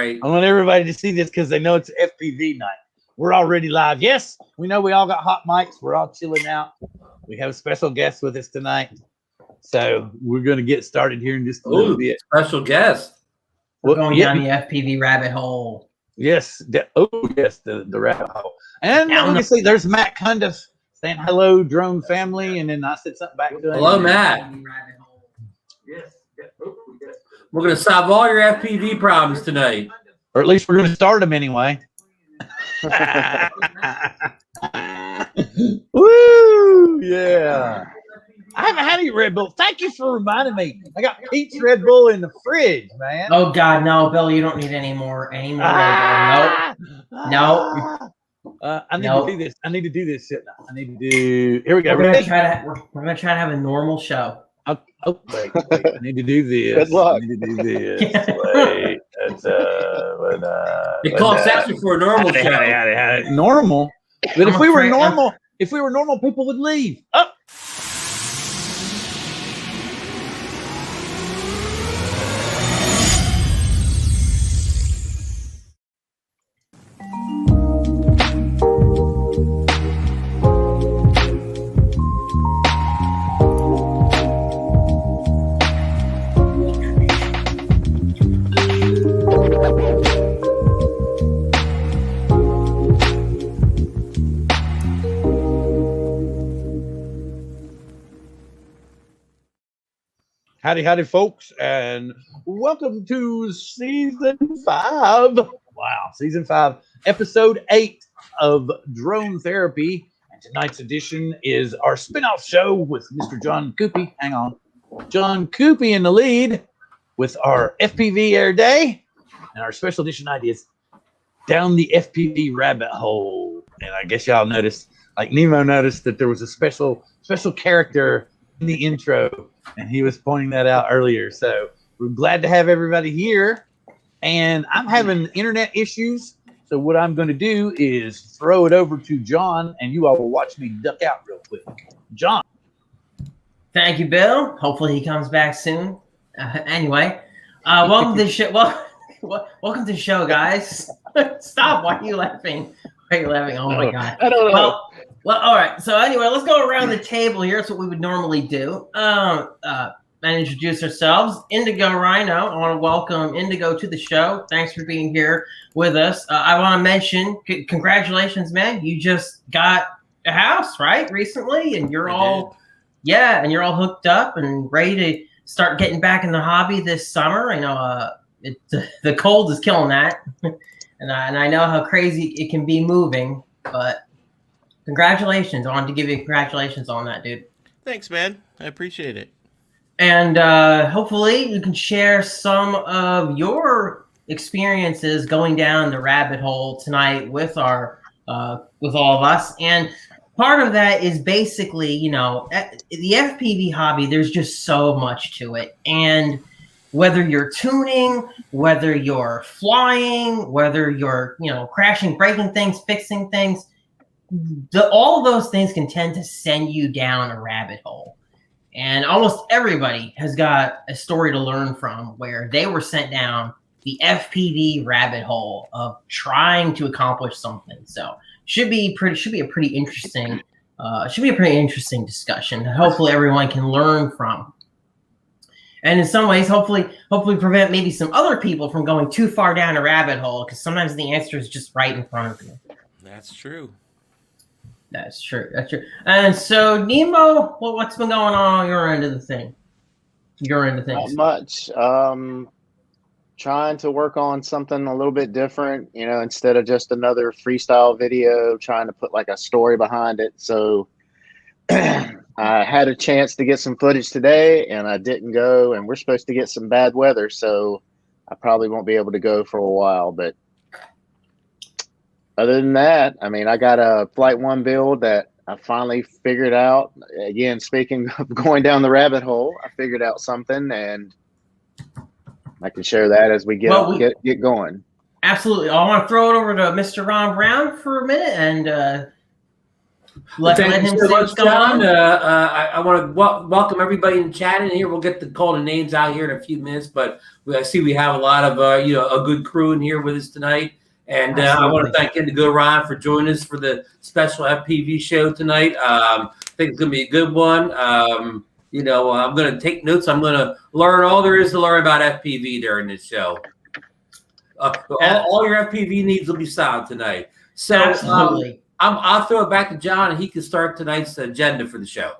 Right. I want everybody to see this because they know it's FPV night. We're already live. Yes, we know we all got hot mics. We're all chilling out. We have a special guest with us tonight. So we're going to get started here in just a little bit. Special guest. We're going down the FPV rabbit hole. Yes. The rabbit hole. And then we can see there's Matt Cundiff saying hello, drone family. And then I said something back to him. Hello, Matt. Yes. We're going to solve all your FPV problems tonight. Or at least we're going to start them anyway. Woo! Yeah. I haven't had any Red Bull. Thank you for reminding me. I got Pete's Red Bull in the fridge, man. Oh God, no, Bill, you don't need any more Red Bull. No. I need to do this. I need to do this shit now. I need to do. Here we go. We're gonna try to have a normal show. Wait. I need to do this. Good luck. I need to do this. Wait. It costs extra for a normal show. Normal. But if we were normal, people would leave. Oh. Howdy, folks, and welcome to Season 5. Wow, Season 5, Episode 8 of Drone Therapy. And tonight's edition is our spinoff show with Mr. John Cuppi. Hang on. John Cuppi in the lead with our FPV ERRDAY. And our special edition ideas down the FPV rabbit hole. And I guess y'all noticed, like Nemo noticed, that there was a special character in the intro. And he was pointing that out earlier. So we're glad to have everybody here. And I'm having internet issues. So what I'm going to do is throw it over to John, and you all will watch me duck out real quick. John. Thank you, Bill. Hopefully he comes back soon. Anyway, welcome to the show. Welcome to the show, guys. Stop. Why are you laughing? Why are you laughing? Oh, my God. I don't know. Well, all right. So anyway, let's go around the table here. That's what we would normally do. And introduce ourselves. Indigo Ryno. I want to welcome Indigo to the show. Thanks for being here with us. I want to mention, congratulations, man. You just got a house, right, recently, and you're all hooked up and ready to start getting back in the hobby this summer. I know the cold is killing that, and I know how crazy it can be moving, but. Congratulations. I wanted to give you congratulations on that, dude. Thanks, man. I appreciate it. And hopefully you can share some of your experiences going down the rabbit hole tonight with all of us. And part of that is basically, the FPV hobby, there's just so much to it. And whether you're tuning, whether you're flying, whether you're, crashing, breaking things, fixing things, all of those things can tend to send you down a rabbit hole. And almost everybody has got a story to learn from where they were sent down the FPV rabbit hole of trying to accomplish something. So should be a pretty interesting discussion that hopefully everyone can learn from. And in some ways, hopefully prevent maybe some other people from going too far down a rabbit hole, because sometimes the answer is just right in front of you. That's true. That's true. And so, Nemo, what's been going on your end of the thing? Not much. Trying to work on something a little bit different, instead of just another freestyle video, trying to put like a story behind it. So I had a chance to get some footage today, and I didn't go, and we're supposed to get some bad weather, so I probably won't be able to go for a while, but other than that, I got a Flight 1 build that I finally figured out. Again, speaking of going down the rabbit hole, I figured out something, and I can share that as we get going. Absolutely. I want to throw it over to Mr. Ron Brown for a minute, and Let Thank him you say so what's much, going John. on. I want to welcome everybody in chat in here. We'll get to call the names out here in a few minutes, but I see we have a lot of a good crew in here with us tonight. And I want to thank Indigo Ryno for joining us for the special FPV show tonight. I think it's going to be a good one. I'm going to take notes. I'm going to learn all there is to learn about FPV during this show. All your FPV needs will be solved tonight. So Absolutely. I'll throw it back to John, and he can start tonight's agenda for the show.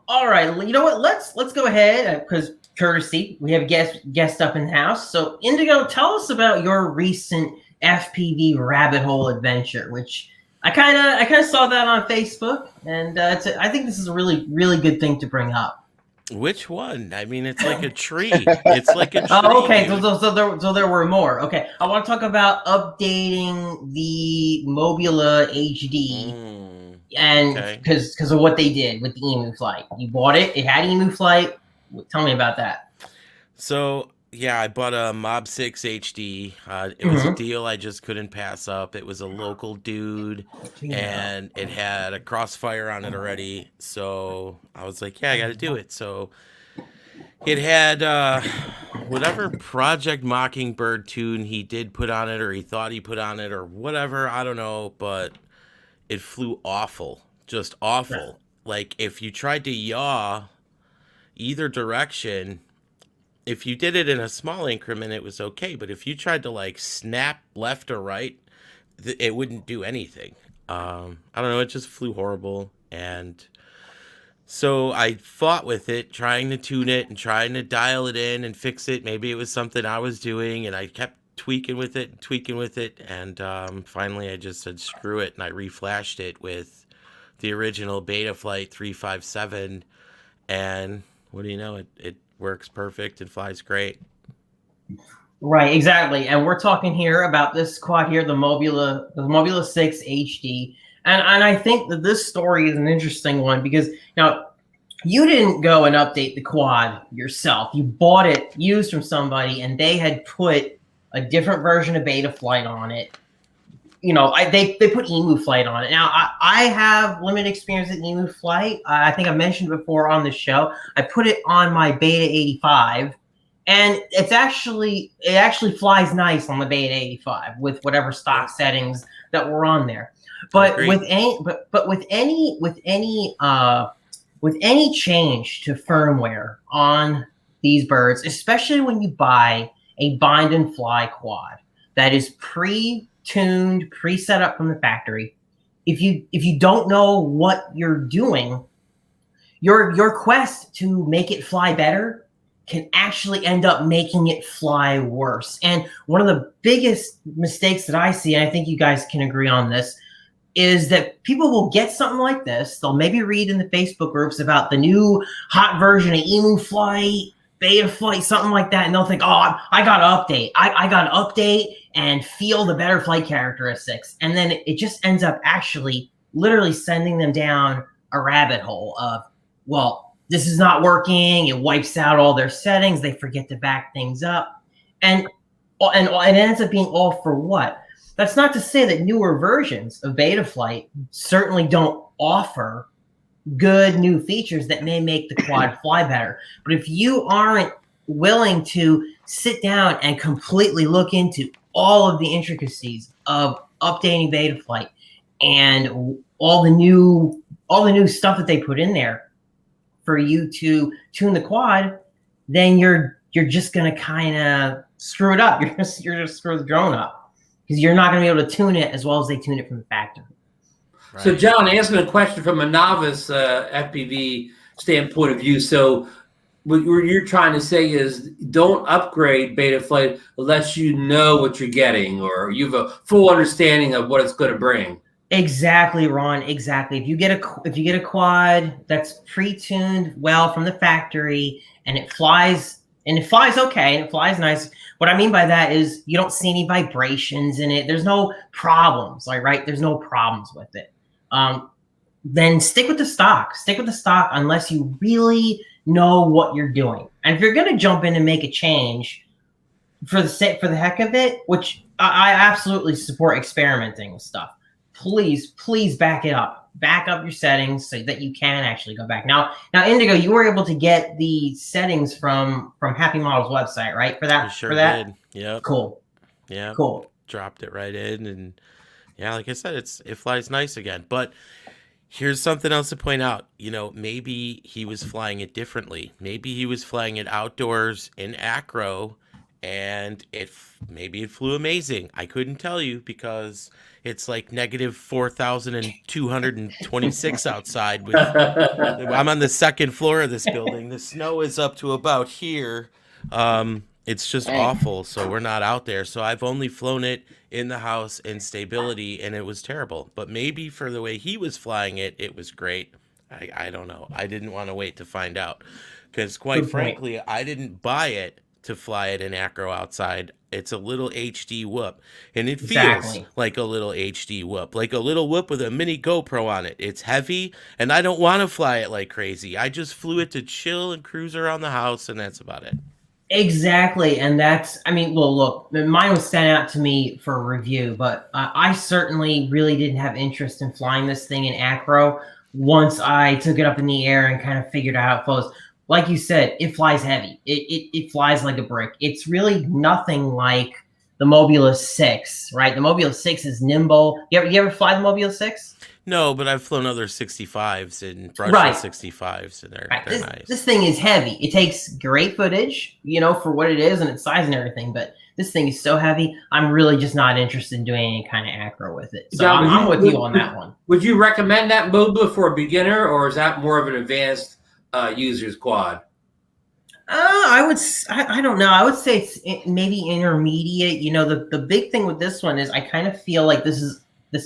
All right. You know what? Let's go ahead because courtesy, we have a guest up in the house. So Indigo, tell us about your recent FPV rabbit hole adventure, which I kind of saw that on Facebook, and I think this is a really good thing to bring up. Which one? I mean, it's like a tree. It's like a tree. Oh, okay. So there were more. Okay, I want to talk about updating the Mobula HD, and because of what they did with the Emu Flight. You bought it. It had Emu Flight. Tell me about that. So yeah, I bought a Mob 6 HD. It was a deal I just couldn't pass up. It was a local dude, and it had a Crossfire on it already. So I was like, yeah, I got to do it. So it had whatever Project Mockingbird tune he did put on it, or he thought he put on it, or whatever. I don't know, but it flew awful, just awful. Like if you tried to yaw either direction, if you did it in a small increment, it was okay. But if you tried to like snap left or right, it wouldn't do anything. I don't know. It just flew horrible. And so I fought with it, trying to tune it and trying to dial it in and fix it. Maybe it was something I was doing, and I kept tweaking with it. And finally I just said, screw it. And I reflashed it with the original Betaflight 357. And what do you know? It works perfect and flies great. Right, exactly. And we're talking here about this quad here, the Mobula 6 HD. And I think that this story is an interesting one because now you didn't go and update the quad yourself. You bought it used from somebody, and they had put a different version of Betaflight on it. You know, they put Emu Flight on it. Now, I have limited experience with Emu Flight. I think I mentioned before on the show. I put it on my Beta 85, and it actually flies nice on the Beta 85 with whatever stock settings that were on there. But with any change to firmware on these birds, especially when you buy a bind and fly quad that is pre-tuned, pre-set up from the factory, if you don't know what you're doing, your quest to make it fly better can actually end up making it fly worse. And one of the biggest mistakes that I see, and I think you guys can agree on this, is that people will get something like this. They'll maybe read in the Facebook groups about the new hot version of Emu Flight, Betaflight, something like that, and they'll think, oh, I got to update. I got to update and feel the better flight characteristics. And then it just ends up actually literally sending them down a rabbit hole of, well, this is not working. It wipes out all their settings. They forget to back things up. And it ends up being all for what? That's not to say that newer versions of Betaflight certainly don't offer good new features that may make the quad fly better. But if you aren't willing to sit down and completely look into all of the intricacies of updating Betaflight and all the new stuff that they put in there for you to tune the quad, then you're just gonna kind of screw it up. You're just screw the drone up because you're not gonna be able to tune it as well as they tune it from the factory. Right. So, John, answering a question from a novice FPV standpoint of view. So, what you're trying to say is don't upgrade Betaflight unless you know what you're getting or you have a full understanding of what it's going to bring. Exactly, Ron. Exactly. If you get a quad that's pre-tuned well from the factory and it flies okay and it flies nice. What I mean by that is you don't see any vibrations in it. There's no problems, right? There's no problems with it. Then stick with the stock. Stick with the stock unless you really know what you're doing. And if you're going to jump in and make a change for the heck of it, which I absolutely support experimenting with stuff, please back it up. back up your settings so that you can actually go back. Now, Indigo, you were able to get the settings from Happy Model's website, right? For that, We sure for that. did. Yep. Cool. Yeah. Cool. Dropped it right in, and yeah, like I said, it flies nice again. But here's something else to point out. You know, maybe he was flying it differently. Maybe he was flying it outdoors in acro, and maybe it flew amazing. I couldn't tell you because it's like negative 4,226 outside. I'm on the second floor of this building. The snow is up to about here. It's just awful. So we're not out there. So I've only flown it in the house in stability, and it was terrible. But maybe for the way he was flying it, it was great. I don't know. I didn't want to wait to find out because, quite frankly, I didn't buy it to fly it in acro outside. It's a little HD whoop, and it feels like a little HD whoop, like a little whoop with a mini GoPro on it. It's heavy, and I don't want to fly it like crazy. I just flew it to chill and cruise around the house, and that's about it. Exactly, and that's, I mean, well, look, mine was sent out to me for review, but I certainly really didn't have interest in flying this thing in acro once I took it up in the air and kind of figured out how it flows. Like you said, it flies heavy. It flies like a brick. It's really nothing like the Mobula 6, right? The Mobula 6 is nimble. You ever fly the Mobula 6? No, but I've flown other 65s and brushless 65s, and they're nice. This thing is heavy. It takes great footage, you know, for what it is and its size and everything, but this thing is so heavy, I'm really just not interested in doing any kind of acro with it. So John, I'm with you on that one. Would you recommend that Mobula for a beginner, or is that more of an advanced user's quad? I don't know. I would say it's maybe intermediate. You know, the big thing with this one is I kind of feel like this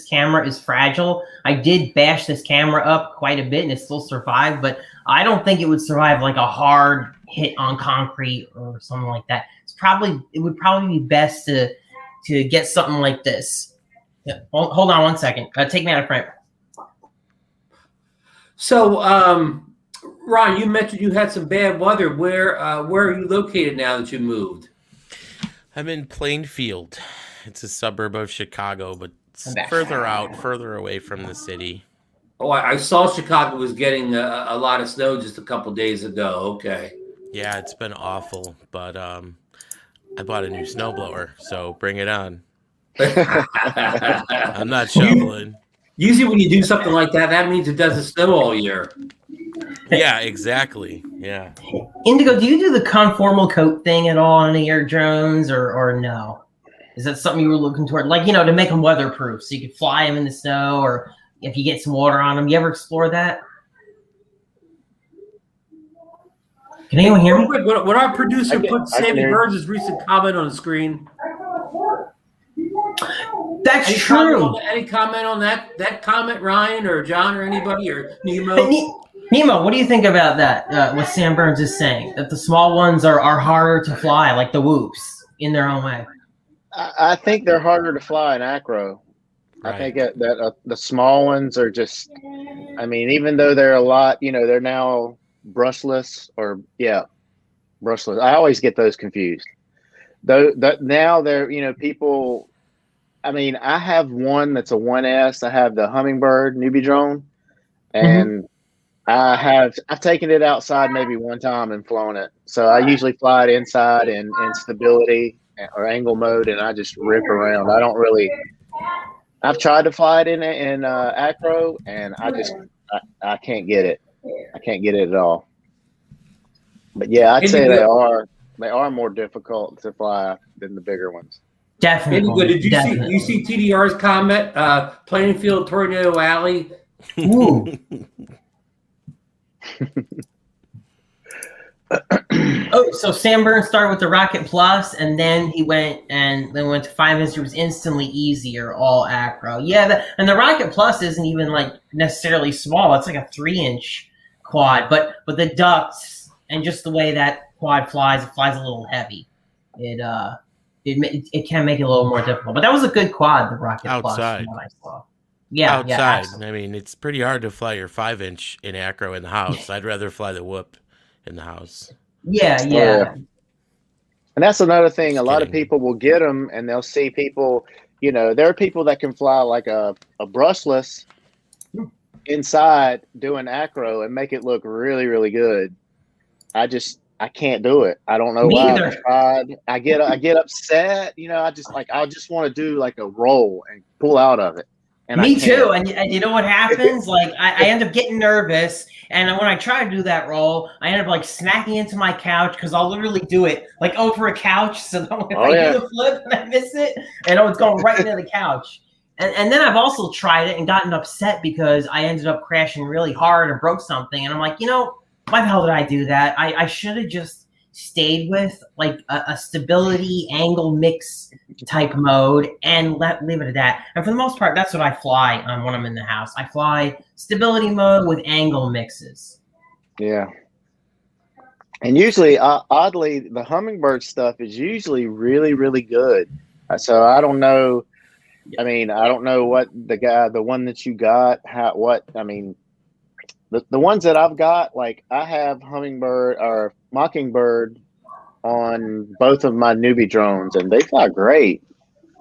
camera is fragile. I did bash this camera up quite a bit and it still survived, but I don't think it would survive like a hard hit on concrete or something like that. It would probably be best to get something like this. Yeah. Hold on one second. Take me out of frame. So, Ron, you mentioned you had some bad weather. Where are you located now that you moved? I'm in Plainfield. It's a suburb of Chicago, but further away from the city. Oh, I saw Chicago was getting a lot of snow just a couple days ago. Okay. Yeah, it's been awful, but I bought a new snowblower, so bring it on. I'm not shoveling. Usually when you do something like that, that means it doesn't snow all year. Yeah, exactly. Yeah. Indigo, do you do the conformal coat thing at all on any of your drones or no? Is that something you were looking toward? Like, you know, to make them weatherproof so you could fly them in the snow, or if you get some water on them. You ever explore that? Can anyone hear me? Would our producer put Sammy Burns' recent comment on the screen? That's true. Any comment on that comment, Ryan or John or anybody or Nemo? Nemo, what do you think about that? What Sam Burns is saying, that the small ones are harder to fly, like the whoops, in their own way. I think they're harder to fly in acro. Right. I think that the small ones are just, I mean, even though they're a lot, you know, they're now brushless brushless. I always get those confused. Though now they're, you know, people. I mean, I have one that's a 1S. I have the Hummingbird newbie drone, and I've taken it outside maybe one time and flown it. So I usually fly it inside in stability or angle mode, and I just rip around. I don't really. I've tried to fly it in acro, and I can't get it. I can't get it at all. But yeah, I'd say they are more difficult to fly than the bigger ones. Definitely. Did you see TDR's comment? Plainfield Tornado Alley. Ooh. Oh, so Sam Burns started with the Rocket Plus, and then he went to 5 inch. It was instantly easier, all acro. Yeah, and the Rocket Plus isn't even like necessarily small. It's like a 3-inch quad, but the ducts and just the way that quad flies, it flies a little heavy. It can make it a little more difficult. But that was a good quad, the Rocket outside. Plus, from what I saw. Yeah, outside. Yeah, I mean, it's pretty hard to fly your 5-inch in acro in the house. I'd rather fly the whoop in the house. Yeah. And that's another thing. A lot of people will get them, and they'll see people. You know, there are people that can fly like a brushless, inside doing acro and make it look really, really good. I can't do it. I don't know why. I've tried. I get upset. You know, I just want to do like a roll and pull out of it. And Me too. And you know what happens? Like I end up getting nervous, and when I try to do that roll, I end up like smacking into my couch because I'll literally do it like over a couch. So that if I do the flip and I miss it, and it's going right into the couch. And then I've also tried it and gotten upset because I ended up crashing really hard and broke something. And I'm like, you know, why the hell did I do that? I should have just stayed with like a stability angle mix type mode and leave it at that. And for the most part, that's what I fly when I'm in the house. I fly stability mode with angle mixes. Yeah. And usually, oddly, the Hummingbird stuff is usually really, really good. So I don't know. I mean, I don't know what the one that you got, the ones that I've got, like I have Hummingbird or Mockingbird on both of my newbie drones, and they fly great.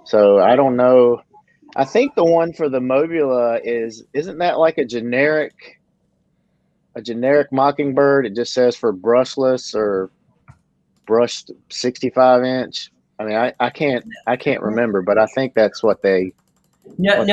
So I don't know. I think the one for the Mobula isn't that like a generic Mockingbird? It just says for brushless or brushed 65-inch. I mean, I can't remember, but I think that's what they. No,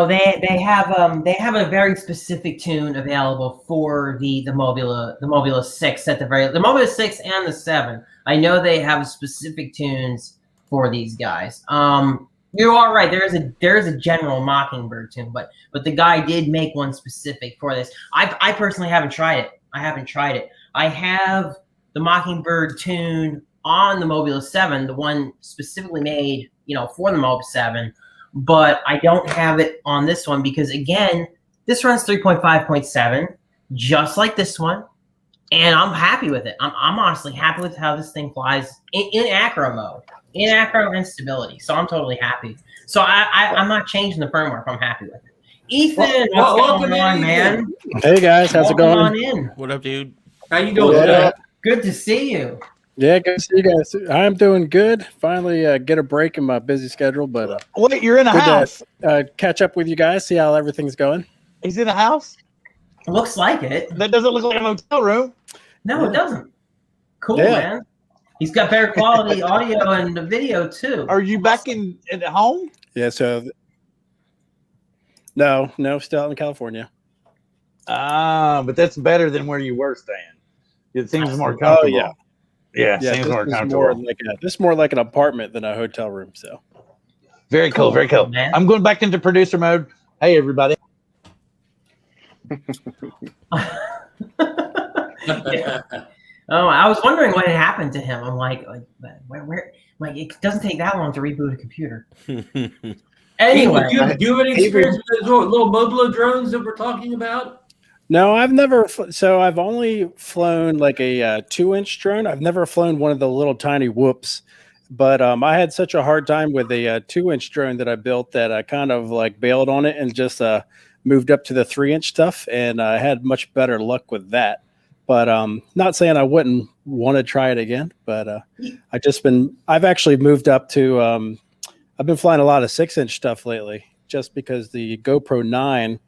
they have a very specific tune available for the Mobula 6 at the Mobula 6 and the 7. I know they have specific tunes for these guys. You are right. There is a general Mockingbird tune, but the guy did make one specific for this. I personally haven't tried it. I have the Mockingbird tune on the Mobula 7, the one specifically made, for the Mobula 7. But I don't have it on this one because, again, this runs 3.5.7, just like this one, and I'm happy with it. I'm honestly happy with how this thing flies in acro mode, in acro and stability. So I'm totally happy. So I'm not changing the firmware if I'm happy with it. Ethan, what's going on, man? Hey, guys. How's it going? On in. What up, dude? How you doing today? Good to see you. Yeah, good to see you guys. I'm doing good. Finally get a break in my busy schedule, but wait, you're in a house? Catch up with you guys, see how everything's going. He's in a house? Looks like it. That doesn't look like a hotel room. No, it doesn't. Cool, man. He's got better quality audio and the video too. Are you back at home? Yeah, so no, still out in California. But that's better than where you were staying. It seems more comfortable. Oh, yeah. Yeah, seems more comfortable. This is more like an apartment than a hotel room. So very cool, very cool. Man. I'm going back into producer mode. Hey, everybody. Yeah. Oh, I was wondering what had happened to him. I'm like where? Like, it doesn't take that long to reboot a computer. Anyway, do you have any experience with those little Mobula drones that we're talking about? No, I've never. So I've only flown like a 2-inch drone. I've never flown one of the little tiny whoops. But I had such a hard time with a 2-inch drone that I built that I kind of like bailed on it and just moved up to the 3-inch stuff, and I had much better luck with that. But not saying I wouldn't want to try it again. But I've actually moved up to. I've been flying a lot of 6-inch stuff lately, just because the GoPro 9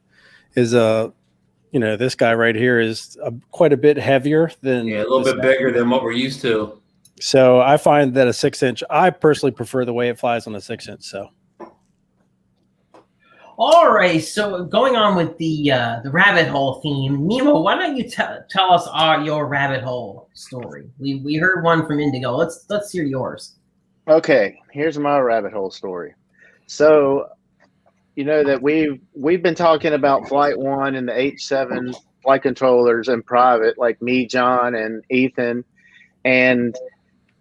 is this guy right here is quite a bit heavier than a little bit bigger than what we're used to. So I find that a 6-inch, I personally prefer the way it flies on a 6-inch. So, all right. So going on with the rabbit hole theme, Nemo, why don't you tell us your rabbit hole story? We heard one from Indigo. Let's hear yours. Okay, here's my rabbit hole story. So, that we've been talking about Flight 1 and the H7 flight controllers in private, like me, John, and Ethan. And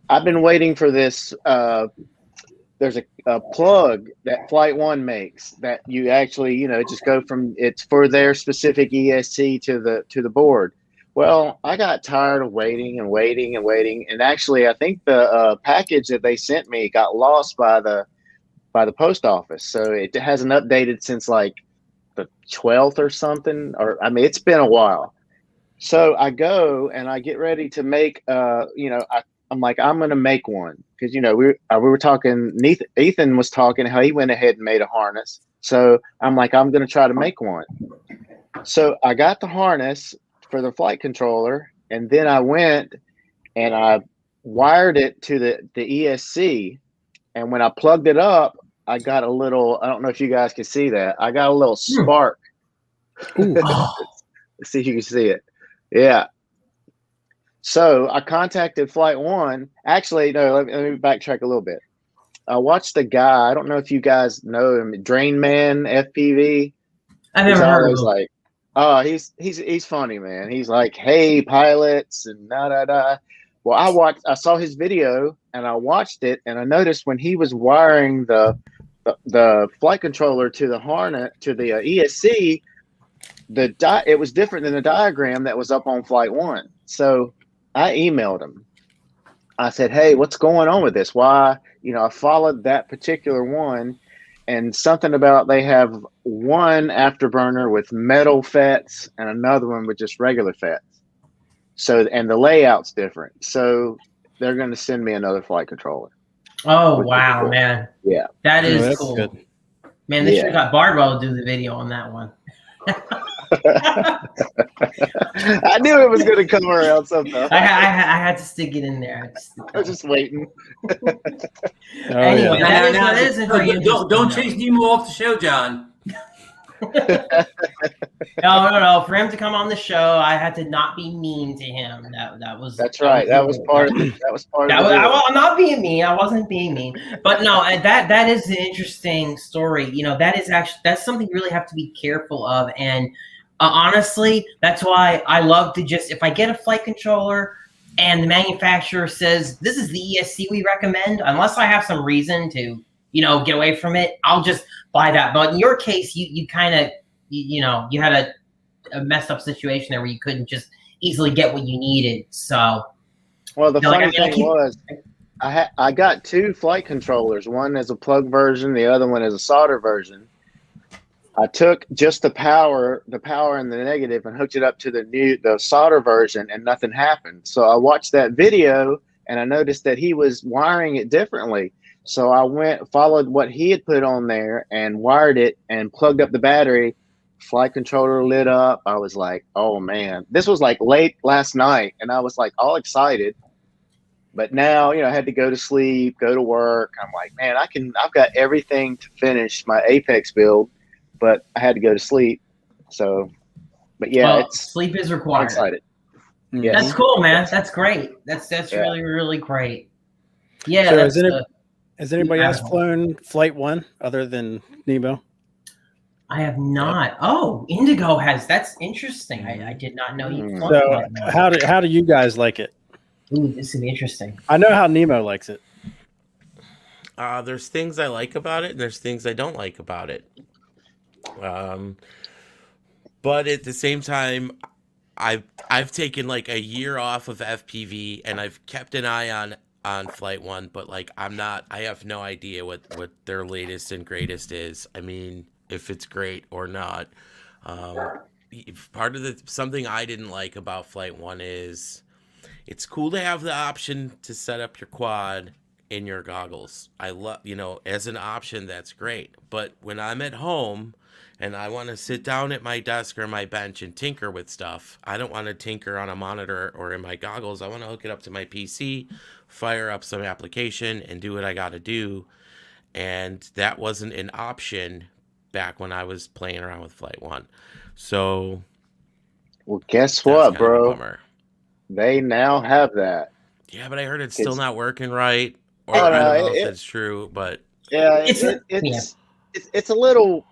I've been waiting for this. There's a plug that Flight 1 makes that you actually, just go from, it's for their specific ESC to the board. Well, I got tired of waiting. And actually, I think the package that they sent me got lost by the post office. So it hasn't updated since like the 12th or something. It's been a while. So I go and I get ready to make, I'm like, I'm gonna make one because we were talking. Ethan was talking how he went ahead and made a harness. So I'm like, I'm gonna try to make one. So I got the harness for the flight controller, and then I went and I wired it to the ESC. And when I plugged it up, I got a little. I don't know if you guys can see that. I got a little spark. Let's see if you can see it. Yeah. So I contacted Flight One. Actually, no, let me backtrack a little bit. I watched the guy. I don't know if you guys know him, Drain Man FPV. I never heard of him. Like, oh, he's funny, man. He's like, hey, pilots, and da. Well, I saw his video and I watched it, and I noticed when he was wiring the flight controller to the harness to the ESC, it was different than the diagram that was up on Flight One. So I emailed him. I said, hey, what's going on with this? Why? I followed that particular one, and something about they have one afterburner with metal FETs and another one with just regular FETs. So, and the layout's different. So they're going to send me another flight controller. Oh, wow, man. Yeah. That is cool. Good. Man, they should have got Bardwell to do the video on that one. I knew it was going to come around sometime. I had to stick it in there. I was just waiting. Anyway, Don't chase Nemo off the show, John. No. For him to come on the show, I had to not be mean to him. That's right. That was part of it. I'm not being mean. I wasn't being mean. But no, that is an interesting story. That's something you really have to be careful of. And honestly, that's why I love to if I get a flight controller and the manufacturer says this is the ESC we recommend, unless I have some reason to get away from it, I'll just buy that. But in your case, you kind of, you had a messed up situation there where you couldn't just easily get what you needed. So, well, the funny thing was, I got two flight controllers. One is a plug version, the other one is a solder version. I took just the power and the negative, and hooked it up to the solder version, and nothing happened. So I watched that video, and I noticed that he was wiring it differently. So I followed what he had put on there and wired it and plugged up the battery. Flight controller lit up. I was like, oh man, this was like late last night, and I was like all excited. But now, I had to go to sleep, go to work. I'm like, man, I've got everything to finish my Apex build, but I had to go to sleep. So, but yeah, sleep is required. I'm excited. Yes. That's cool, man. That's great. That's really, really great. Yeah. So has anybody else flown Flight One other than Nemo? I have not. Oh, Indigo has. That's interesting. I did not know you. So how do you guys like it? Ooh, this is interesting. I know how Nemo likes it. There's things I like about it, and there's things I don't like about it. But at the same time, I've taken like a year off of FPV, and I've kept an eye on Flight One, but like I have no idea what their latest and greatest is. I mean, if it's great or not. Part of something I didn't like about Flight One is it's cool to have the option to set up your quad in your goggles. I love, as an option, that's great. But when I'm at home and I want to sit down at my desk or my bench and tinker with stuff, I don't want to tinker on a monitor or in my goggles. I want to hook it up to my PC, fire up some application, and do what I got to do. And that wasn't an option back when I was playing around with Flight One. So, well, guess what, bro? They now have that. Yeah, but I heard it's still not working right. Or I don't know if it's true, but yeah, it's a little.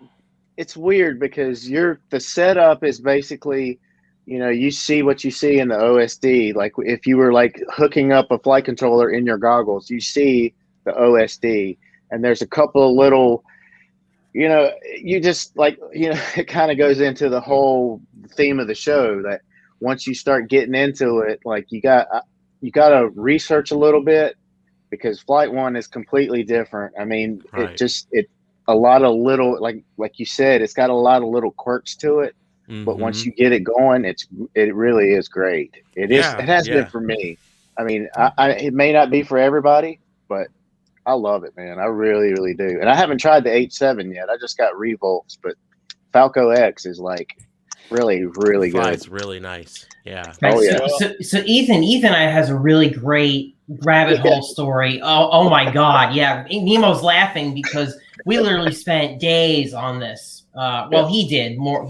It's weird because the setup is basically, you see what you see in the OSD. Like if you were like hooking up a flight controller in your goggles, you see the OSD, and there's a couple of little, you just like, it kind of goes into the whole theme of the show that once you start getting into it, like you got to research a little bit because Flight One is completely different. I mean, right. It a lot of little, like you said, it's got a lot of little quirks to it. Mm-hmm. But once you get it going, it really is great. It has been for me. I mean, it may not be for everybody, but I love it, man. I really, really do. And I haven't tried the 8.7 yet. I just got Revolts, but Falco X is like really, really good. It's really nice. Yeah. Right, Oh, yeah. So Ethan has a really great rabbit hole story. Oh my God. Yeah. Nemo's laughing because we literally spent days on this. Well, he did more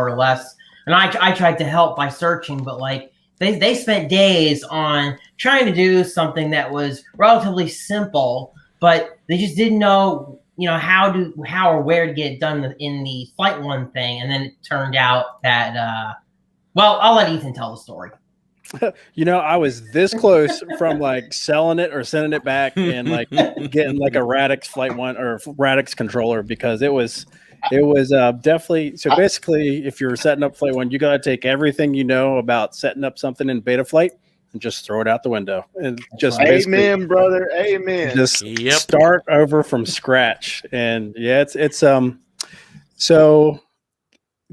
or less. And I tried to help by searching, but like they spent days on trying to do something that was relatively simple, but they just didn't know, how or where to get it done in the Flight One thing. And then it turned out that, well, I'll let Ethan tell the story. I was this close from like selling it or sending it back and like getting like a Radix Flight One or Radix controller, because it was definitely. So basically, if you're setting up Flight One, you got to take everything you know about setting up something in beta flight and just throw it out the window. And just amen, brother. Amen. Just start over from scratch. And yeah, it's so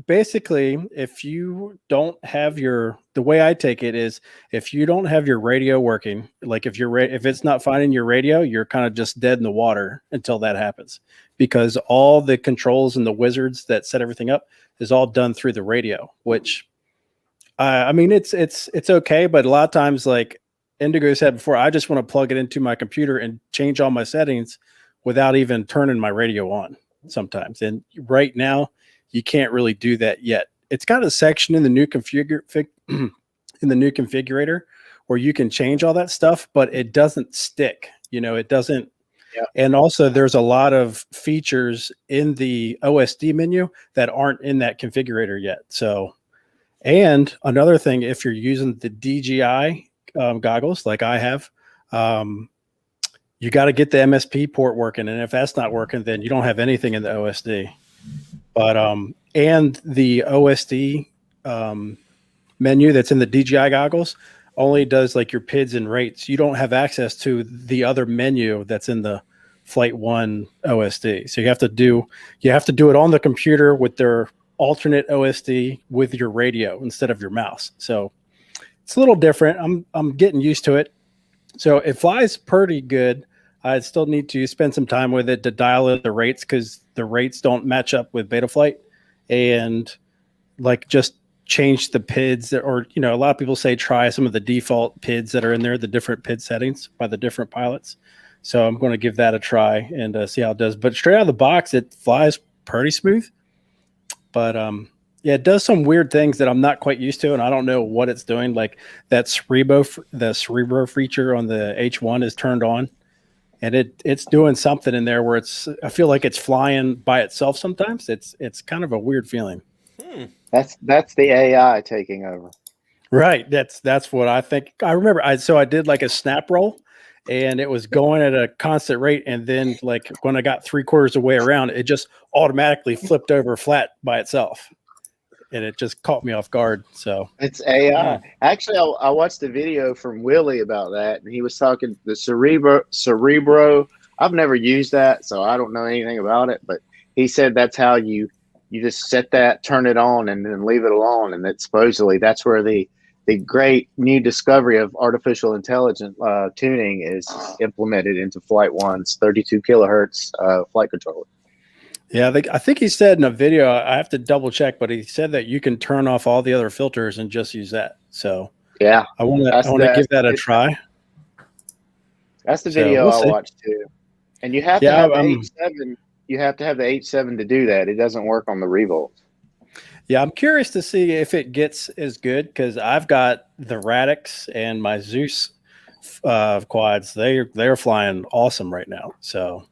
basically, if you don't have the way I take it is, if you don't have your radio working, like if it's not finding your radio, you're kind of just dead in the water until that happens, because all the controls and the wizards that set everything up is all done through the radio, which I mean, it's okay. But a lot of times, like Indigo said before, I just want to plug it into my computer and change all my settings without even turning my radio on sometimes. And right now, you can't really do that yet. It's got a section in the new configurator where you can change all that stuff, but it doesn't stick. It doesn't. Yeah. And also, there's a lot of features in the OSD menu that aren't in that configurator yet. So, and another thing, if you're using the DJI goggles like I have, you got to get the MSP port working. And if that's not working, then you don't have anything in the OSD. But and the OSD menu that's in the DJI goggles only does like your PIDs and rates. You don't have access to the other menu that's in the Flight One OSD. So you have to do it on the computer with their alternate OSD with your radio instead of your mouse. So it's a little different. I'm getting used to it. So it flies pretty good. I still need to spend some time with it to dial in the rates, because the rates don't match up with Betaflight, and like just change the PIDs, or a lot of people say try some of the default PIDs that are in there, the different PID settings by the different pilots. So I'm going to give that a try and see how it does. But straight out of the box, it flies pretty smooth. But yeah, it does some weird things that I'm not quite used to, and I don't know what it's doing. Like the Cerebro feature on the H1 is turned on, and it's doing something in there where I feel like it's flying by itself sometimes. It's kind of a weird feeling. That's the AI taking over. Right. That's what I think. I remember I did like a snap roll, and it was going at a constant rate, and then like when I got 3/4 of the way around, it just automatically flipped over flat by itself. And it just caught me off guard. So it's AI. Actually, I watched a video from Willie about that, and he was talking the Cerebro. I've never used that, so I don't know anything about it. But he said that's how you just set that, turn it on, and then leave it alone. And that supposedly that's where the great new discovery of artificial intelligence tuning is implemented into Flight One's 32 kilohertz flight controller. Yeah, I think he said in a video, I have to double check, but he said that you can turn off all the other filters and just use that. So yeah, I want to give that a try. That's the video I watched too. And you have to have the 8.7. You have to have the 8.7 to do that. It doesn't work on the Revolt. Yeah, I'm curious to see if it gets as good, because I've got the Radix and my Zeus quads. They're flying awesome right now. So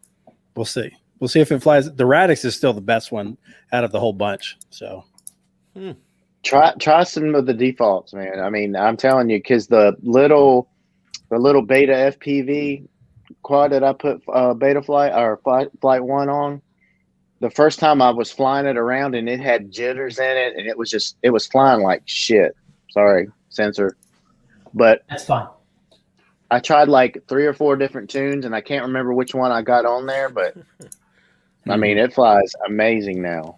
we'll see. We'll see if it flies. The Radix is still the best one out of the whole bunch. So try some of the defaults, man. I mean, I'm telling you, because the little beta FPV quad that I put beta flight or flight one on, the first time I was flying it around and it had jitters in it, and it was flying like shit. Sorry, sensor. But that's fine. I tried like 3 or 4 different tunes, and I can't remember which one I got on there, but I mean, it flies amazing now.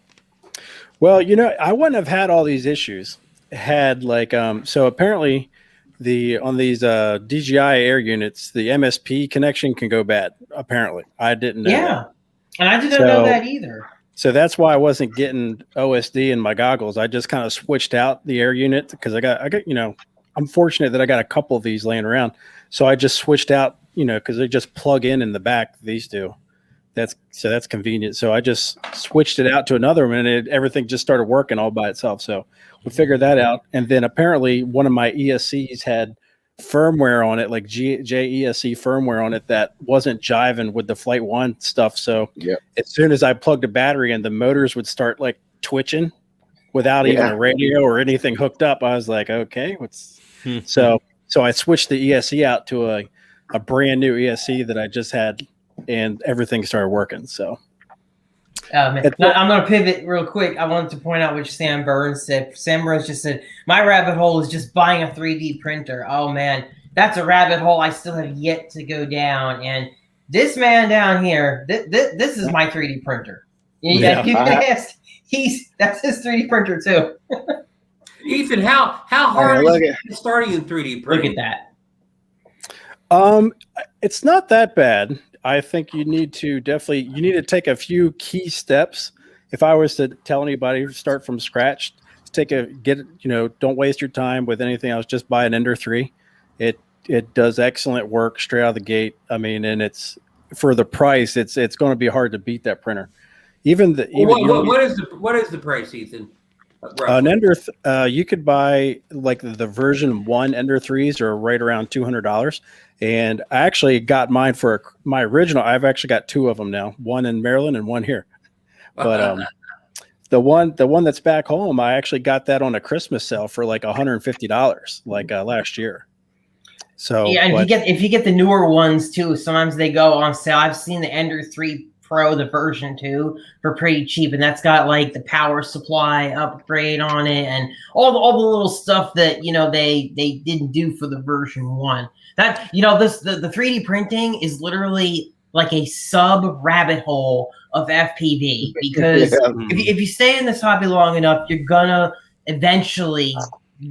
Well, I wouldn't have had all these issues had like so apparently on these DJI air units, the MSP connection can go bad. Apparently, I didn't know that. And I didn't know that either. So that's why I wasn't getting OSD in my goggles. I just kind of switched out the air unit because I got, I'm fortunate that I got a couple of these laying around. So I just switched out, because they just plug in the back. These do. That's convenient. So I just switched it out to another one, and everything just started working all by itself. So we figured that out. And then apparently one of my ESCs had firmware on it, like JESC firmware on it, that wasn't jiving with the Flight 1 stuff. So as soon as I plugged a battery in, the motors would start like twitching without even a radio or anything hooked up. I was like, okay, so I switched the ESC out to a brand new ESC that I just had, and everything started working. So I'm going to pivot real quick. I wanted to point out what Sam Burns said. Sam Burns just said, my rabbit hole is just buying a 3D printer. Oh, man, that's a rabbit hole I still have yet to go down. And this man down here, this is my 3D printer. That's his 3D printer, too. Ethan, how hard is it starting in 3D printing? Look at that. It's not that bad. I think you need to take a few key steps. If I was to tell anybody to start from scratch, don't waste your time with anything else. Just buy an Ender 3. It does excellent work straight out of the gate. I mean, and it's for the price. It's going to be hard to beat that printer. What is the price, Ethan? An Ender, you could buy like the version 1 Ender 3s are right around $200. And I actually got mine for my original. I've actually got 2 of them now, one in Maryland and one here. But the one that's back home, I actually got that on a Christmas sale for like $150, like last year. So yeah, and if you get the newer ones too, sometimes they go on sale. I've seen the Ender 3 Pro, the version 2, for pretty cheap, and that's got like the power supply upgrade on it and all the little stuff that they didn't do for the version 1. That the 3D printing is literally like a sub rabbit hole of FPV, because if you stay in this hobby long enough, you're gonna eventually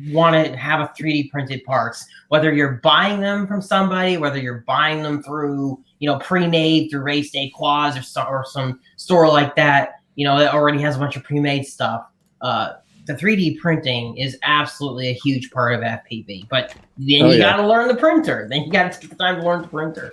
want to have a 3D printed parts, whether you're buying them from somebody, whether you're buying them through pre-made through Race Day Quads or some store like that, that already has a bunch of pre-made stuff. The 3D printing is absolutely a huge part of FPV, but then you got to learn the printer. Then you got to take the time to learn the printer.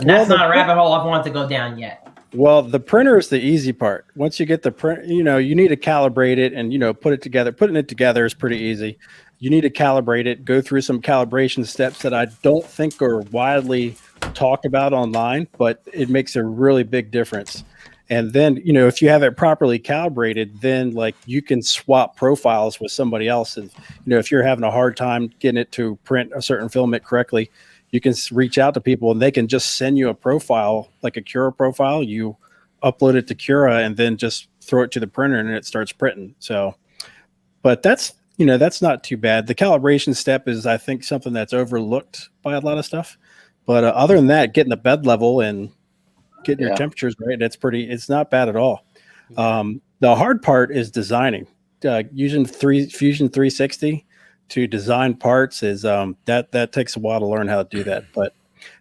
And that's not a rabbit hole I've wanted to go down yet. Well, the printer is the easy part. Once you get the print, you need to calibrate it and, put it together. Putting it together is pretty easy. You need to calibrate it, go through some calibration steps that I don't think are widely talked about online, but it makes a really big difference. And then, if you have it properly calibrated, then like you can swap profiles with somebody else. And, if you're having a hard time getting it to print a certain filament correctly, you can reach out to people and they can just send you a profile, like a Cura profile. You upload it to Cura and then just throw it to the printer and it starts printing. So, but that's not too bad. The calibration step is, I think, something that's overlooked by a lot of stuff. But other than that, getting the bed level and getting your temperatures right, it's not bad at all. The hard part is designing. Using Fusion 360 to design parts is that takes a while to learn how to do that. But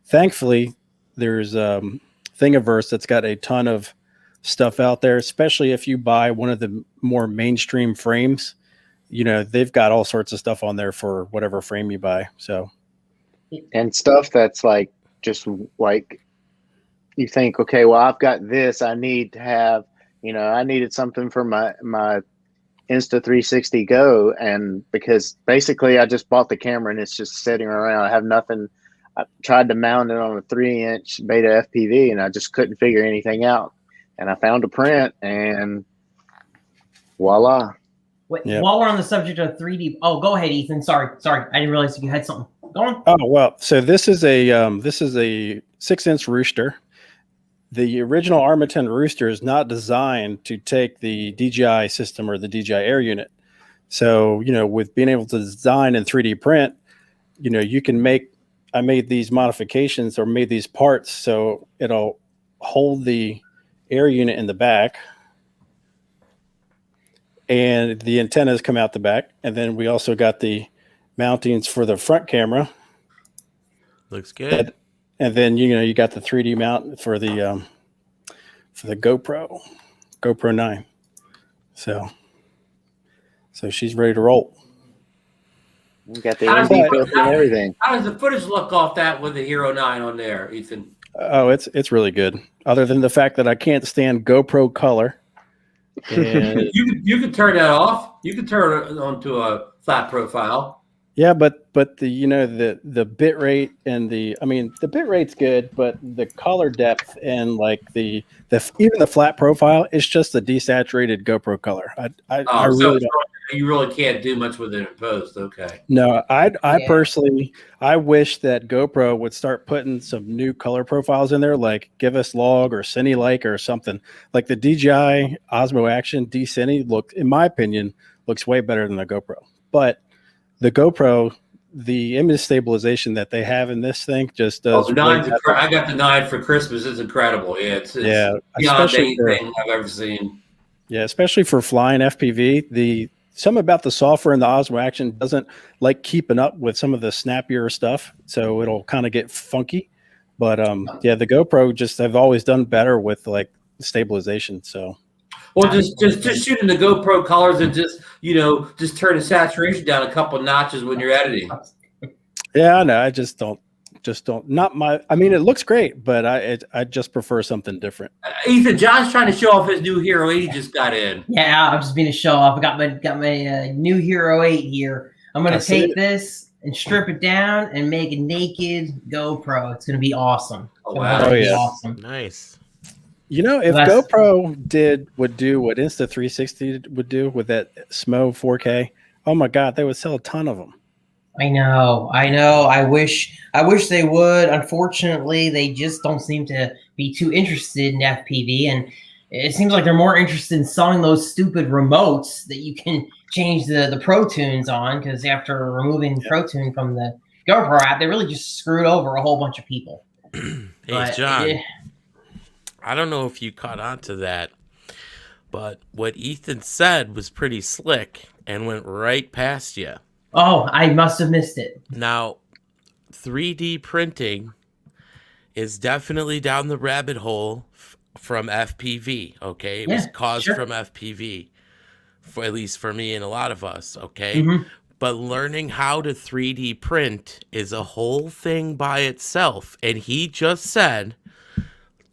thankfully, there's Thingiverse that's got a ton of stuff out there, especially if you buy one of the more mainstream frames. They've got all sorts of stuff on there for whatever frame you buy. So, and stuff that's like just like you think, okay, well, I've got this. I need to have, I needed something for my Insta 360 Go, and because basically I just bought the camera and it's just sitting around. I have nothing. I tried to mount it on a 3-inch Beta FPV and I just couldn't figure anything out. And I found a print and voila. Wait, while we're on the subject of 3D, go ahead, Ethan. Sorry, I didn't realize you had something. Go on. Oh well, so this is a 6-inch rooster. The original Armatin rooster is not designed to take the DJI system or the DJI Air unit. So with being able to design and 3D print, you can I made these modifications or made these parts so it'll hold the air unit in the back. And the antennas come out the back, and then we also got the mountings for the front camera. Looks good. And then you got the 3D mount for the GoPro 9. So she's ready to roll. You got the ND filter and everything. How does the footage look off that with the Hero 9 on there, Ethan? Oh, it's really good. Other than the fact that I can't stand GoPro color. And you can turn that off. You can turn it onto a flat profile. yeah, but the bit rate and the bit rate's good, but the color depth and like the even the flat profile is just a desaturated GoPro color. I really don't. You really can't do much with it in post. Okay. No, I personally, I wish that GoPro would start putting some new color profiles in there, like Give Us Log or Cine-like or something. Like the DJI Osmo Action D-Cine in my opinion, looks way better than the GoPro. But the GoPro, the image stabilization that they have in this thing just does. Oh, I got the 9 for Christmas. It's incredible. Yeah, it's beyond anything I've ever seen. Yeah, especially for flying FPV. Something about the software in the Osmo Action doesn't like keeping up with some of the snappier stuff, so it'll kind of get funky. But the GoPro just have always done better with like stabilization. So, well, just shooting the GoPro colors and just turn the saturation down a couple notches when you're editing. Yeah, I know. I just don't. Not my. I mean, it looks great, but I just prefer something different. Ethan, John's trying to show off his new Hero 8 he just got in. Yeah, I'm just being a show off. I got my new Hero 8 here. I'm gonna take this and strip it down and make a naked GoPro. It's gonna be awesome. Oh wow! Awesome. Nice. If GoPro would do what Insta360 would do with that SMO 4K, oh my God, they would sell a ton of them. I know. I wish they would. Unfortunately, they just don't seem to be too interested in FPV, and it seems like they're more interested in selling those stupid remotes that you can change the Pro Tunes on. Because after removing Pro Tune from the GoPro app, they really just screwed over a whole bunch of people. Hey, John, I don't know if you caught on to that, but what Ethan said was pretty slick and went right past you. Oh, I must have missed it. Now, 3D printing is definitely down the rabbit hole from FPV, okay? It was caused from FPV, at least for me and a lot of us, okay? Mm-hmm. But learning how to 3D print is a whole thing by itself. And he just said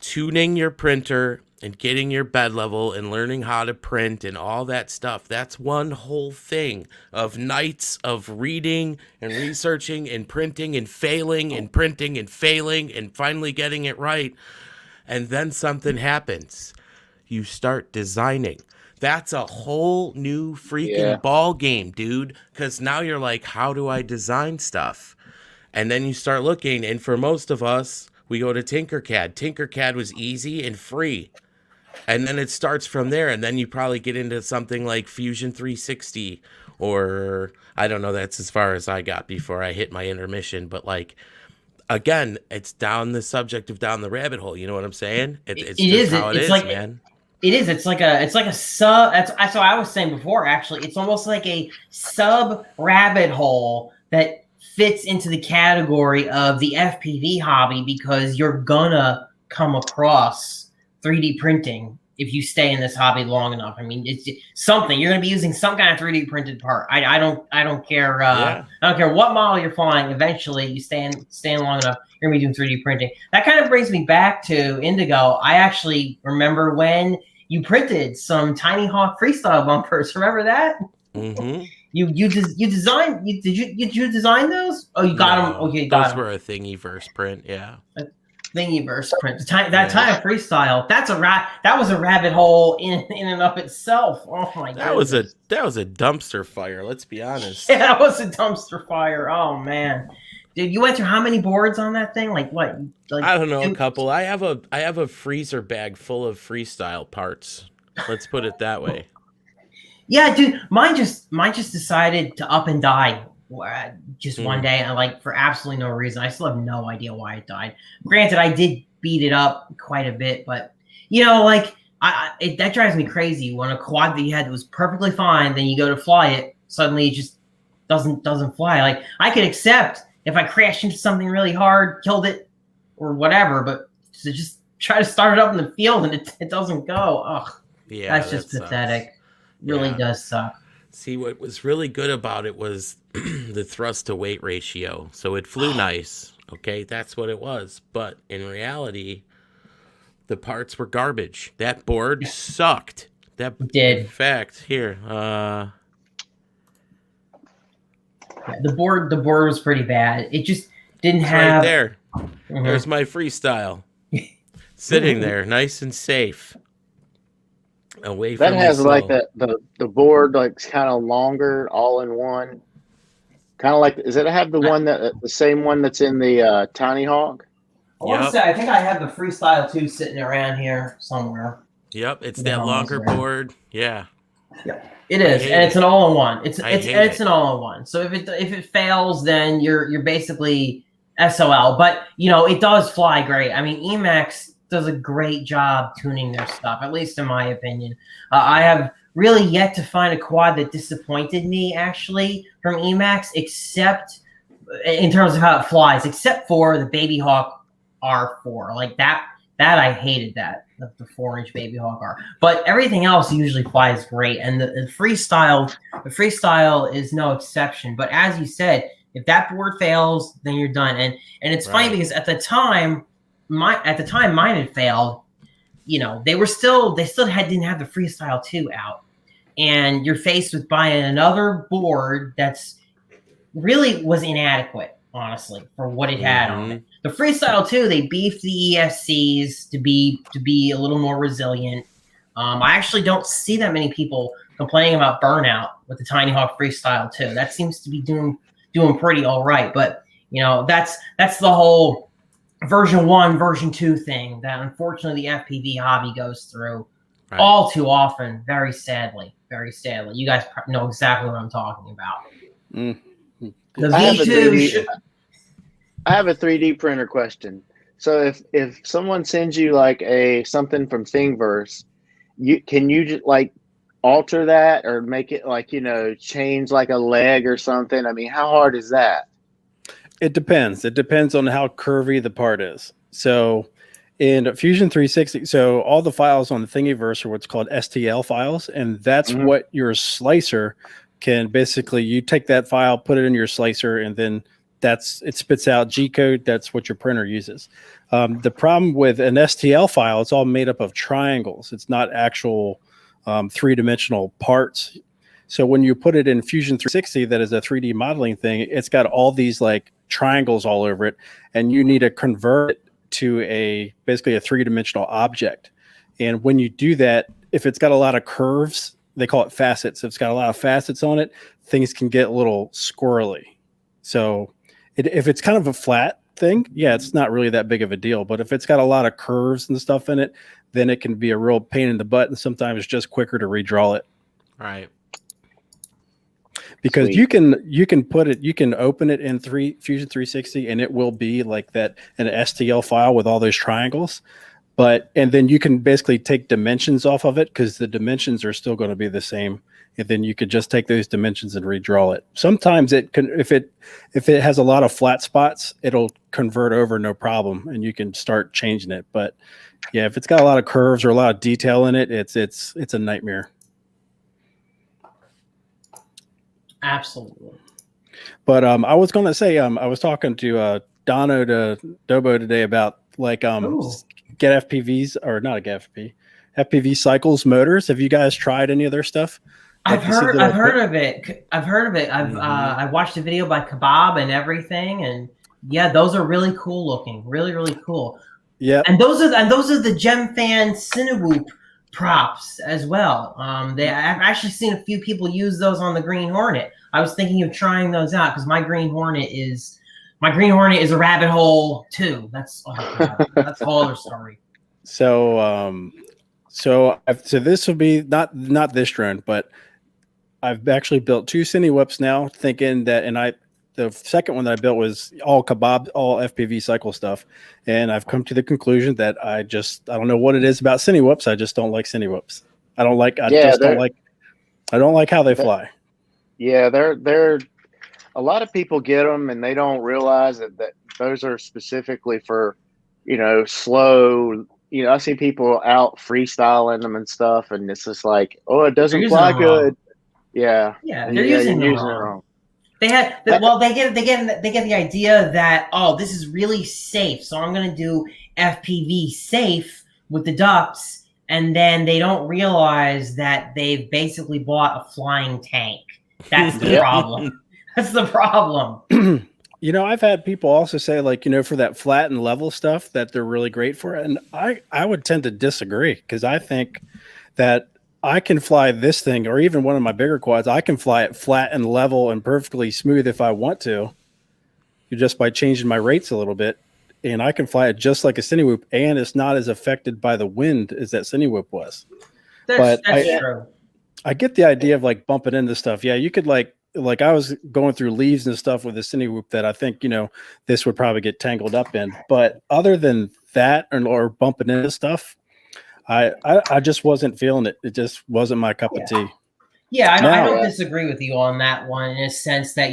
tuning your printer and getting your bed level and learning how to print and all that stuff. That's one whole thing of nights of reading and researching and printing and failing and printing and failing and finally getting it right. And then something happens. You start designing. That's a whole new freaking ball game, dude. Because now you're like, how do I design stuff? And then you start looking. And for most of us, we go to Tinkercad. Tinkercad was easy and free. And then it starts from there, and then you probably get into something like Fusion 360, or I don't know, that's as far as I got before I hit my intermission. But like, again, it's down the subject of down the rabbit hole. You know what I'm saying? It's just how it is, man. It is. It's like a sub. That's what I was saying before. Actually, it's almost like a sub rabbit hole that fits into the category of the FPV hobby, because you're gonna come across 3D printing if you stay in this hobby long enough. I mean, it's something you're going to be using some kind of 3D printed part. I don't care. I don't care what model you're flying. Eventually, you stay long enough, you're going to be doing 3D printing. That kind of brings me back to Indigo. I actually remember when you printed some Tiny Hawk freestyle bumpers. Remember that? Mm-hmm. You designed? Did you design those? Oh, you got them. Okay, you got those them. were a Thingiverse print. Yeah. Thingiverse print. That time freestyle. That was a rabbit hole in and of itself. Oh my god. That was a dumpster fire. Let's be honest. Yeah, that was a dumpster fire. Oh man, dude, you went through how many boards on that thing? Like what? Like I don't know, a couple. I have a freezer bag full of freestyle parts. Let's put it that way. Yeah, dude, mine just decided to up and die. Just one day, and like for absolutely no reason. I still have no idea why it died. Granted, I did beat it up quite a bit, but like that drives me crazy when a quad that you had that was perfectly fine, then you go to fly it, suddenly it just doesn't fly. Like I could accept if I crashed into something really hard, killed it, or whatever, but to just try to start it up in the field and it doesn't go. Ugh, Yeah, that's just that pathetic. sucks. Really Yeah. does suck. See, what was really good about it was the thrust to weight ratio. So it flew nice. Okay, that's what it was. But in reality, the parts were garbage. That board sucked. That did. In fact, here, Yeah, the board was pretty bad. It just didn't it's have. right there. Mhm. There's my freestyle, sitting there, nice and safe, away That from has the like snow. the board like kind of longer, all in one. Kind of like, does it have the one that the same one that's in the Tiny Hawk? I want to Yep. say I think I have the Freestyle 2 sitting around here somewhere. Yep, it's The that hell longer is that? board. Yeah, It is, hate and it's it. an all-in-one. It's I hate it. an all-in-one. So if it fails, then you're basically SOL. But it does fly great. I mean, Emax does a great job tuning their stuff, at least in my opinion. I have really yet to find a quad that disappointed me actually from Emax, except in terms of how it flies, except for the Baby Hawk R4. Like that I hated that, the 4-inch Baby Hawk R. But everything else usually flies great, and the freestyle is no exception. But as you said, if that board fails, then you're done. And it's funny Right. because at the time mine had failed. They still didn't have the Freestyle 2 out, and you're faced with buying another board that's really was inadequate, honestly, for what it had on it. The Freestyle 2, they beefed the ESCs to be a little more resilient. I actually don't see that many people complaining about burnout with the Tiny Hawk Freestyle 2. That seems to be doing pretty all right. But that's the whole version 1, version 2 thing that unfortunately the FPV hobby goes through all too often. Very sadly. You guys know exactly what I'm talking about. The V2. I have a 3D printer question. So if someone sends you like something from Thingiverse, can you just like alter that or make it like change like a leg or something? I mean, how hard is that? It depends. It depends on how curvy the part is. So in Fusion 360, so all the files on the Thingiverse are what's called STL files, and that's what your slicer can basically, you take that file, put it in your slicer, and then it spits out G code. That's what your printer uses. The problem with an STL file, it's all made up of triangles. It's not actual 3-dimensional parts. So when you put it in Fusion 360, that is a 3D modeling thing, it's got all these like triangles all over it, and you need to convert it to basically a 3-dimensional object. And when you do that, if it's got a lot of curves, they call it facets. If it's got a lot of facets on it, things can get a little squirrely. So if it's kind of a flat thing, yeah, it's not really that big of a deal. But if it's got a lot of curves and stuff in it, then it can be a real pain in the butt, and sometimes it's just quicker to redraw it. Right. Because Sweet. you can open it in Fusion 360, and it will be like that, an STL file with all those triangles. And then you can basically take dimensions off of it, because the dimensions are still going to be the same. And then you could just take those dimensions and redraw it. Sometimes it can, if it has a lot of flat spots, it'll convert over no problem, and you can start changing it. But yeah, if it's got a lot of curves or a lot of detail in it, it's a nightmare. Absolutely. But I was going to say, I was talking to Dono to Dobo today about like get FPVs, or not a get FPV Cycles motors. Have you guys tried any of their stuff? I've heard of it. I watched a video by Kebab and everything, and yeah, those are really cool looking. Really, really cool. Yeah. And those are the GemFan Cinewoop props as well. I've actually seen a few people use those on the Green Hornet. I was thinking of trying those out, because my Green Hornet is a rabbit hole too. That's that's a whole other story. So this will be not this drone, but I've actually built 2 Cinewhoops now, thinking that, the second one that I built was all Kebab, all FPV Cycle stuff, and I've come to the conclusion that I don't know what it is about Cinewhoops. I just don't like Cinewhoops. I don't like how they fly. Yeah, they're a lot of people get them and they don't realize that those are specifically for, slow. I see people out freestyling them and stuff, and it's just like, oh, it doesn't fly good. Yeah, they're using it wrong. They get the idea that, oh, this is really safe, so I'm going to do FPV safe with the ducks, and then they don't realize that they've basically bought a flying tank. That's the problem. That's the problem. I've had people also say, like, for that flat and level stuff that they're really great for. And I would tend to disagree, because I think that I can fly this thing, or even one of my bigger quads, I can fly it flat and level and perfectly smooth if I want to, just by changing my rates a little bit. And I can fly it just like a Cinewhoop, and it's not as affected by the wind as that Cinewhoop was. That's true. I get the idea of like bumping into stuff. Yeah, you could like I was going through leaves and stuff with the Cinewhoop that I think, this would probably get tangled up in. But other than that, or bumping into stuff, I just wasn't feeling it. It just wasn't my cup of tea. Yeah, I don't disagree with you on that one, in a sense that,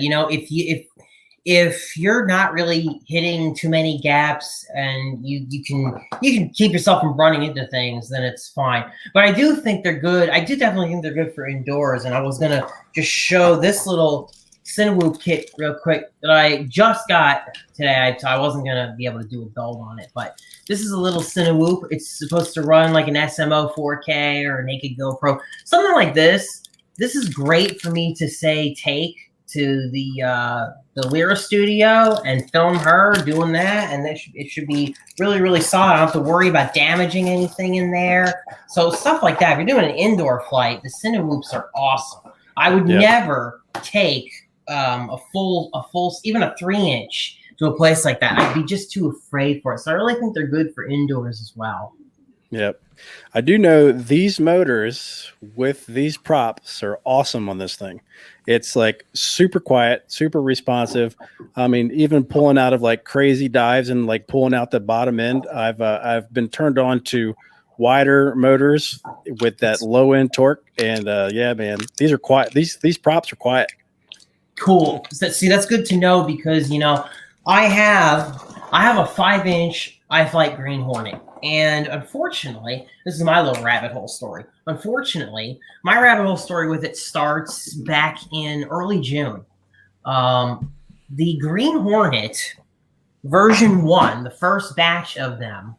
if you're not really hitting too many gaps and you can keep yourself from running into things, then it's fine. But I do think they're good. I do definitely think they're good for indoors. And I was gonna just show this little Cinewhoop kit real quick that I just got today. I wasn't gonna be able to do a build on it, but this is a little Cinewhoop. It's supposed to run like an SMO 4K or a naked GoPro, something like this. This is great for me to take to the Lyra studio and film her doing that, and it should be really, really solid. I don't have to worry about damaging anything in there. So stuff like that. If you're doing an indoor flight, the Cinewhoops are awesome. I would never take a full, even a 3-inch to a place like that. I'd be just too afraid for it. So I really think they're good for indoors as well. Yep. I do know these motors with these props are awesome on this thing. It's like super quiet, super responsive. I mean, even pulling out of like crazy dives and like pulling out the bottom end, I've been turned on to wider motors with that low end torque. And yeah, man, these are quiet. These props are quiet. Cool. See, that's good to know, because I have a 5-inch iFlight Green Hornet. And unfortunately, this is my little rabbit hole story. Unfortunately, my rabbit hole story with it starts back in early June. The Green Hornet version 1, the first batch of them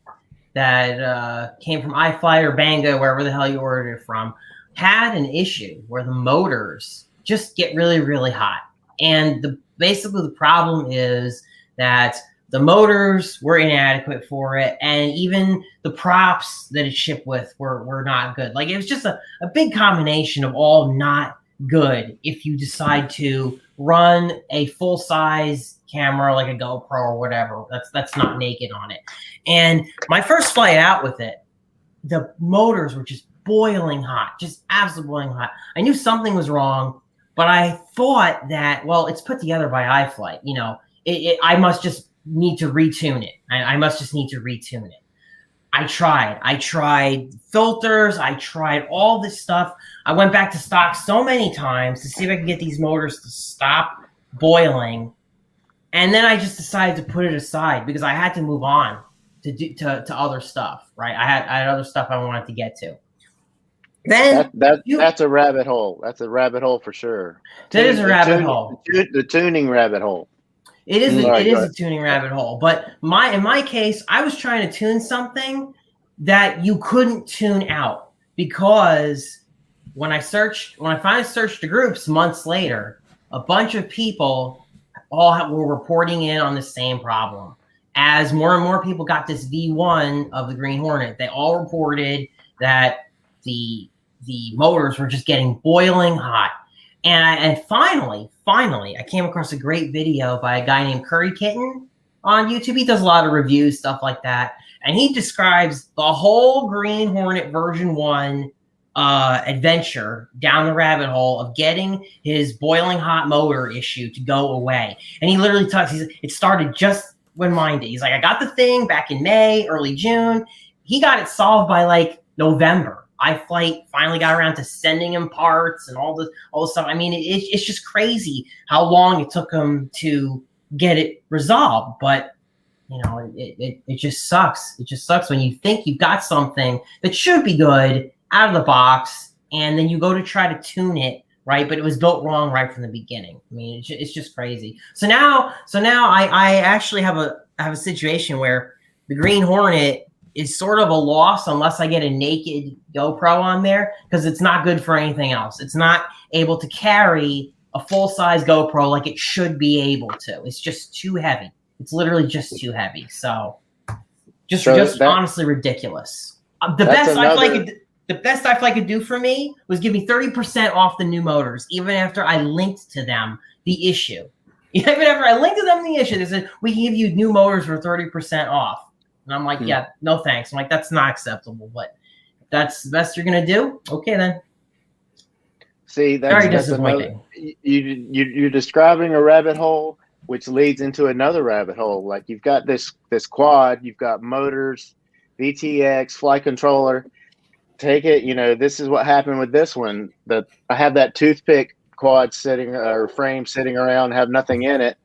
that came from iFly or Banga, wherever the hell you ordered it from, had an issue where the motors just get really, really hot. And basically the problem is that the motors were inadequate for it, and even the props that it shipped with were not good. Like, it was just a big combination of all not good if you decide to run a full-size camera like a GoPro or whatever. That's not naked on it. And my first flight out with it, the motors were just boiling hot, just absolutely boiling hot. I knew something was wrong, but I thought that, well, it's put together by iFlight. I must just need to retune it. I must just need to retune it. I tried filters. I tried all this stuff. I went back to stock so many times to see if I could get these motors to stop boiling. And then I just decided to put it aside because I had to move on to other stuff, right? I had other stuff I wanted to get to. Then that's a rabbit hole. That's a rabbit hole for sure. That is a rabbit hole. The tuning rabbit hole. It is a tuning rabbit hole. But in my case, I was trying to tune something that you couldn't tune out, because when I finally searched the groups months later, a bunch of people all were reporting in on the same problem. As more and more people got this V1 of the Green Hornet, they all reported that the motors were just getting boiling hot. And finally, I came across a great video by a guy named Curry Kitten on YouTube. He does a lot of reviews, stuff like that. And he describes the whole Green Hornet version 1 adventure down the rabbit hole of getting his boiling hot motor issue to go away. And he literally talks, it started just when mine did. He's like, I got the thing back in May, early June. He got it solved by like November. iFlight finally got around to sending him parts and all this stuff. I mean, it's just crazy how long it took them to get it resolved. But you know, it just sucks. It just sucks when you think you've got something that should be good out of the box, and then you go to try to tune it, right? But it was built wrong right from the beginning. I mean, it's just crazy. So now I actually have a situation where the Green Hornet is sort of a loss unless I get a naked GoPro on there, because it's not good for anything else. It's not able to carry a full-size GoPro like it should be able to. It's just too heavy. It's literally just too heavy. So just honestly ridiculous. The best iFlight could do for me was give me 30% off the new motors, even after I linked to them the issue. Even after I linked to them the issue, they said, we give you new motors for 30% off. And I'm like, yeah, no thanks. I'm like, that's not acceptable, but that's the best you're going to do? Okay, then. See, very disappointing. You're describing a rabbit hole, which leads into another rabbit hole. Like, you've got this quad, you've got motors, VTX, flight controller. Take it, you know, this is what happened with this one. I have that toothpick quad frame sitting around, have nothing in it.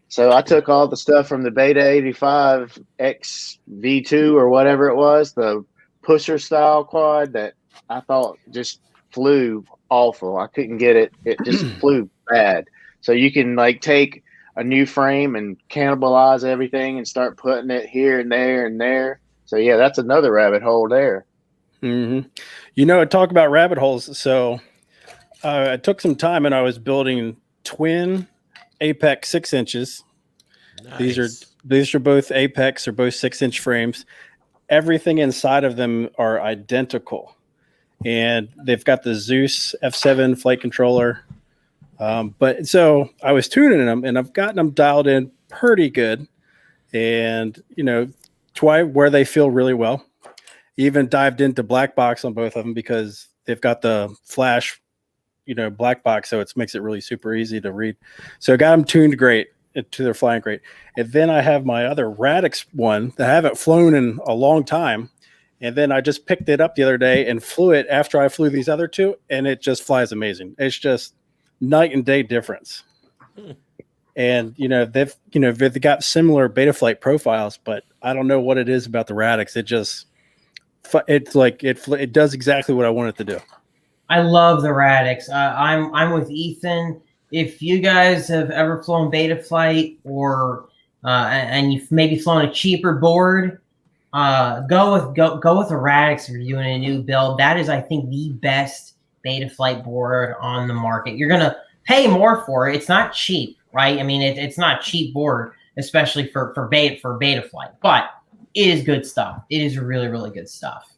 So I took all the stuff from the Beta 85 XV2 or whatever it was, the pusher style quad that I thought just flew awful. I couldn't get it. It just flew bad. So you can like take a new frame and cannibalize everything and start putting it here and there and there. So yeah, that's another rabbit hole there. Mm-hmm. You know, talk about rabbit holes. So I took some time and I was building twin Apex 6 inches. Nice. These are both Apex, or both 6-inch frames. Everything inside of them are identical, and they've got the Zeus F7 flight controller. But so I was tuning them, and I've gotten them dialed in pretty good, and you know, where they feel really well. Even dived into black box on both of them because they've got the flash, you know, black box, so it makes it really super easy to read. So I got them tuned great to their flying great. And then I have my other Radix one that I haven't flown in a long time. And then I just picked it up the other day and flew it after I flew these other two, and it just flies amazing. It's just night and day difference. And you know, they've got similar Betaflight profiles, but I don't know what it is about the Radix. It does exactly what I want it to do. I love the Radix. I'm with Ethan. If you guys have ever flown Betaflight or and you've maybe flown a cheaper board, go with a Radix if you're doing a new build. That is, I think, the best Betaflight board on the market. You're gonna pay more for it. It's not cheap, right? I mean, it's not a cheap board, especially for Betaflight, but it is good stuff. It is really, really good stuff.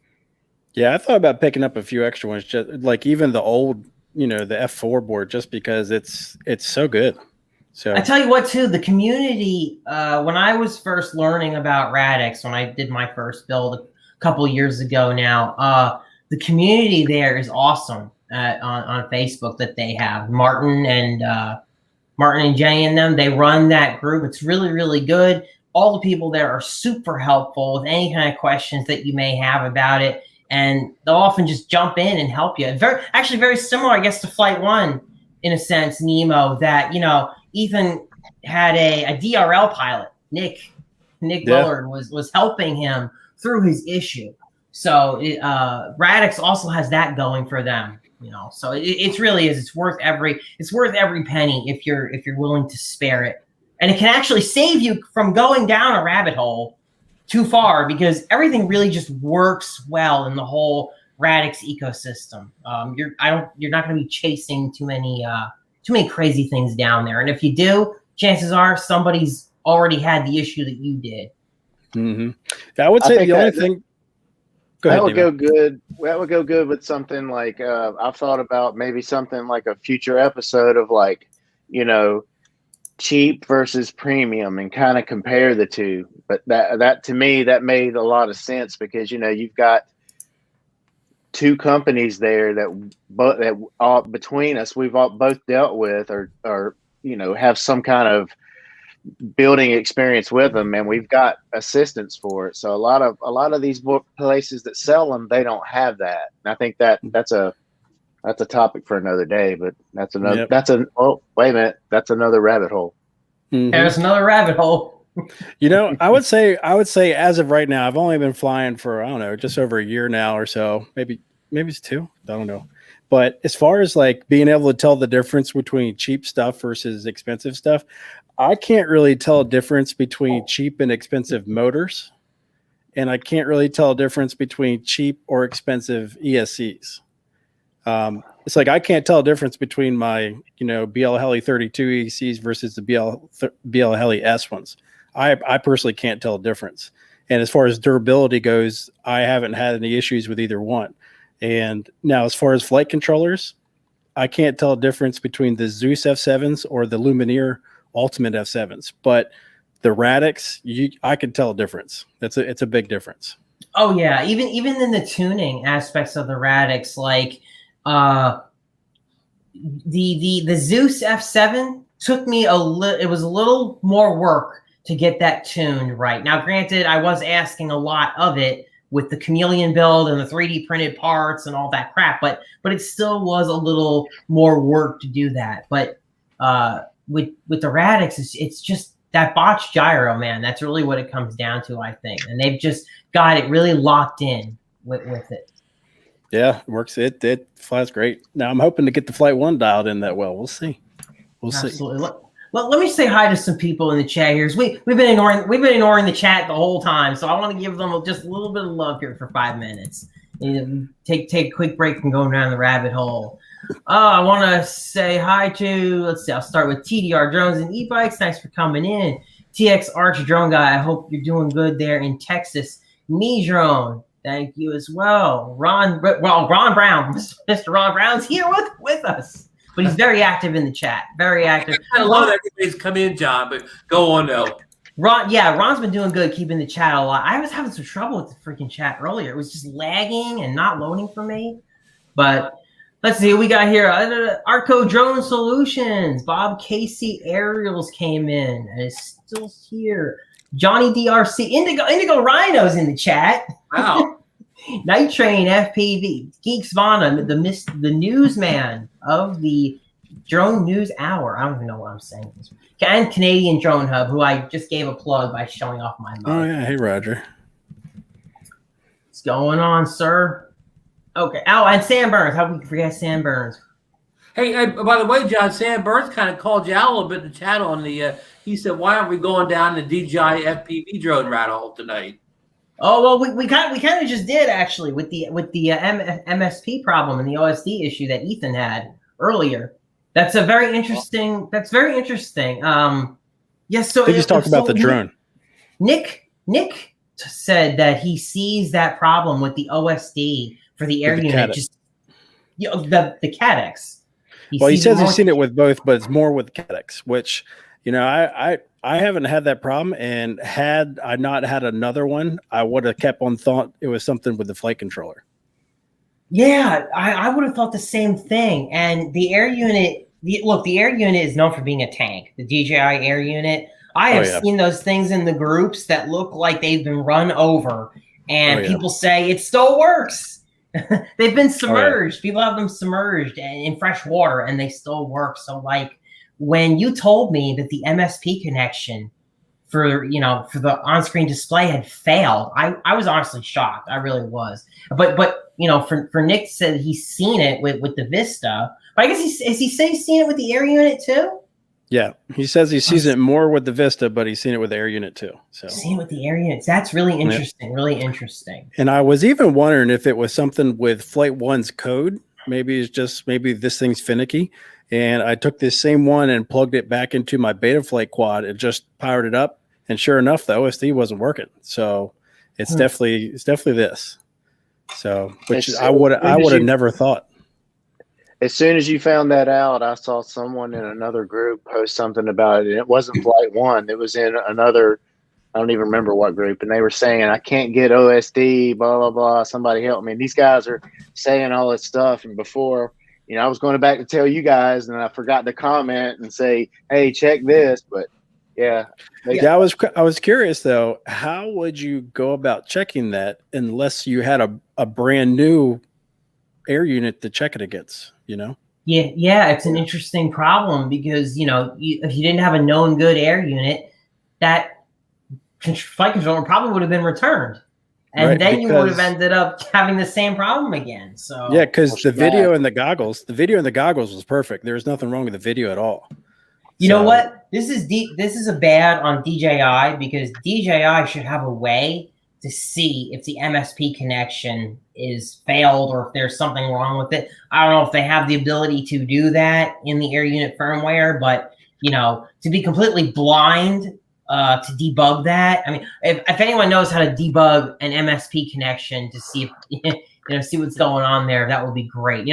Yeah, I thought about picking up a few extra ones, just like even the old, you know, the F4 board, just because it's so good. So I tell you what, too, the community, when I was first learning about Radix, when I did my first build a couple years ago now, the community there is awesome on Facebook that they have. Martin and Jay and them, they run that group. It's really, really good. All the people there are super helpful with any kind of questions that you may have about it. And they'll often just jump in and help you. Actually very similar, I guess, to Flight 1 in a sense, Nemo, that, you know, Ethan had a DRL pilot, Nick Willard was helping him through his issue. So Radix also has that going for them, you know. So it really is. It's worth every penny if you're willing to spare it, and it can actually save you from going down a rabbit hole too far, because everything really just works well in the whole Radix ecosystem. You're not going to be chasing too many crazy things down there, and if you do, chances are somebody's already had the issue that you did. Mm-hmm. I would say the only thing that would go good. That would go good with something like I've thought about maybe something like a future episode of, like, you know, cheap versus premium and kind of compare the two. But that to me, that made a lot of sense, because, you know, you've got two companies there that all between us, we've all both dealt with or, you know, have some kind of building experience with them, and we've got assistance for it. So a lot of these places that sell them, they don't have that. And I think that's a topic for another day. But that's another. Yep. Oh, wait a minute, that's another rabbit hole. Mhm. There's another rabbit hole. You know, I would say as of right now, I've only been flying for, I don't know, just over a year now or so. Maybe it's 2. I don't know. But as far as like being able to tell the difference between cheap stuff versus expensive stuff, I can't really tell a difference between cheap and expensive motors. And I can't really tell a difference between cheap or expensive ESCs. It's like I can't tell a difference between my, BL Heli 32 ESCs versus the BL Heli S ones. I personally can't tell a difference. And as far as durability goes, I haven't had any issues with either one. And now as far as flight controllers, I can't tell a difference between the Zeus F7s or the Lumineer Ultimate F7s. But the Radix, I can tell a difference. It's a big difference. Oh yeah, even in the tuning aspects of the Radix, like the Zeus F7 took me it was a little more work to get that tuned right. Now, granted, I was asking a lot of it with the Chameleon build and the 3D printed parts and all that crap, but it still was a little more work to do that. But with the Radix, it's just that botched gyro, man. That's really what it comes down to, I think. And they've just got it really locked in with it. Yeah, it works. It flies great. Now I'm hoping to get the Flight 1 dialed in that well. We'll see. Absolutely. Let me say hi to some people in the chat here. We've been ignoring the chat the whole time, so I want to give them just a little bit of love here for 5 minutes. Take a quick break from going down the rabbit hole. I want to say hi to, let's see, I'll start with TDR Drones and E-Bikes. Thanks for coming in. TX Arch Drone Guy, I hope you're doing good there in Texas. Me Drone, thank you as well. Ron Brown, Mr. Ron Brown's here with us. But he's very active in the chat. Very active. I love that everybody's come in, John, but go on though. Ron's been doing good keeping the chat alive. I was having some trouble with the freaking chat earlier. It was just lagging and not loading for me. But let's see what we got here. Arco Drone Solutions. Bob Casey Aerials came in and is still here. Johnny DRC. Indigo Ryno's in the chat. Wow. Night Train FPV, Geeks Vana, the newsman of the Drone News Hour. I don't even know what I'm saying. And Canadian Drone Hub, who I just gave a plug by showing off my mug. Oh yeah, hey Roger. What's going on, sir? Okay. Oh, and Sam Burns. How we forget Sam Burns? Hey, by the way, John, Sam Burns kind of called you out a little bit in the chat on the. He said, "Why aren't we going down the DJI FPV drone rabbit hole tonight?" Oh well, we kind of just did actually with the MSP problem and the OSD issue that Ethan had earlier. That's very interesting. Yes. So they just talked about the drone. Nick said that he sees that problem with the OSD for the air unit. Just the CADX. He says he's seen it with both, but it's more with CADX, which I haven't had that problem, and had I not had another one, I would have kept on thought it was something with the flight controller. Yeah, I would have thought the same thing. And the air unit, the air unit is known for being a tank. The DJI air unit, I have seen those things in the groups that look like they've been run over, and people say it still works. They've been submerged. People have them submerged in fresh water, and they still work. So like, when you told me that the MSP connection for the on-screen display had failed, I was honestly shocked. I really was. But for Nick said he's seen it with the Vista. But I guess he's seen it with the air unit too? Yeah, he says he sees it more with the Vista, but he's seen it with the air unit too. So seen it with the air units. That's really interesting. Really interesting. And I was even wondering if it was something with Flight 1's code. Maybe this thing's finicky. And I took this same one and plugged it back into my Betaflight quad. It just powered it up, and sure enough, the OSD wasn't working. So it's definitely this. So which I would have never thought. As soon as you found that out, I saw someone in another group post something about it, and it wasn't Flight 1. It was in another. I don't even remember what group, and they were saying, "I can't get OSD." Blah blah blah. Somebody help me. And these guys are saying all this stuff, and before. I was going back to tell you guys, and I forgot to comment and say, "Hey, check this." But Yeah. Yeah, I was curious though. How would you go about checking that unless you had a brand new air unit to check it against? You know? Yeah, it's an interesting problem because if you didn't have a known good air unit, that flight controller probably would have been returned, and Right, then you would have because- ended up having the same problem again. So Yeah, because the video and the goggles was perfect. There was nothing wrong with the video at all. You know what? This is a bad on DJI because DJI should have a way to see if the MSP connection is failed or if there's something wrong with it. I don't know if they have the ability to do that in the air unit firmware, but to be completely blind to debug that. I mean, if anyone knows how to debug an MSP connection to see if see what's going on there, that would be great.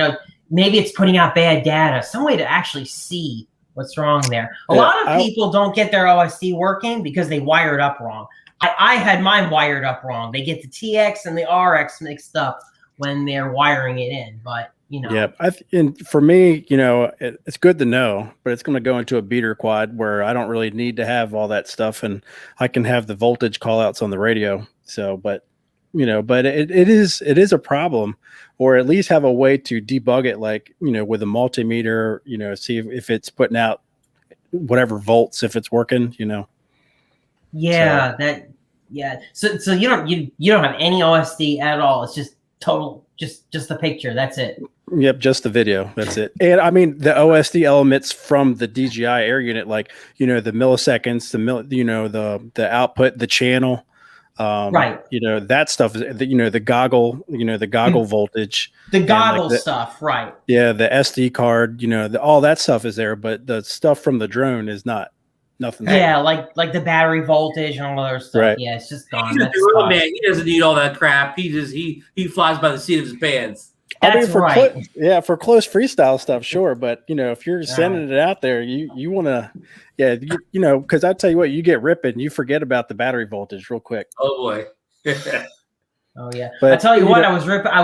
Maybe it's putting out bad data, some way to actually see what's wrong there. A lot of people don't get their OSD working because they wired up wrong. I had mine wired up wrong. They get the TX and the RX mixed up when they're wiring it in, but Yeah, and for me, it's good to know, but it's going to go into a beater quad where I don't really need to have all that stuff, and I can have the voltage call outs on the radio. So, but it is a problem, or at least have a way to debug it, like with a multimeter, see if it's putting out whatever volts, if it's working, Yeah, So you don't have any OSD at all. It's just total, just the picture. That's it. Yep, just the video. That's it. And I mean, the OSD elements from the DJI air unit, like the milliseconds, the output, the channel, right? That stuff is the goggle, the goggle voltage, the goggle stuff, right? Yeah, the SD card, all that stuff is there, but the stuff from the drone is not. Nothing. Yeah, like the battery voltage and all other stuff. Right. Yeah, it's just gone. He's a real man. He doesn't need all that crap. He flies by the seat of his pants. That's right. For close freestyle stuff, sure. But if you're sending it out there, you want to, because I tell you what, you get ripping, you forget about the battery voltage real quick. Oh boy. Oh yeah. But I tell you what, I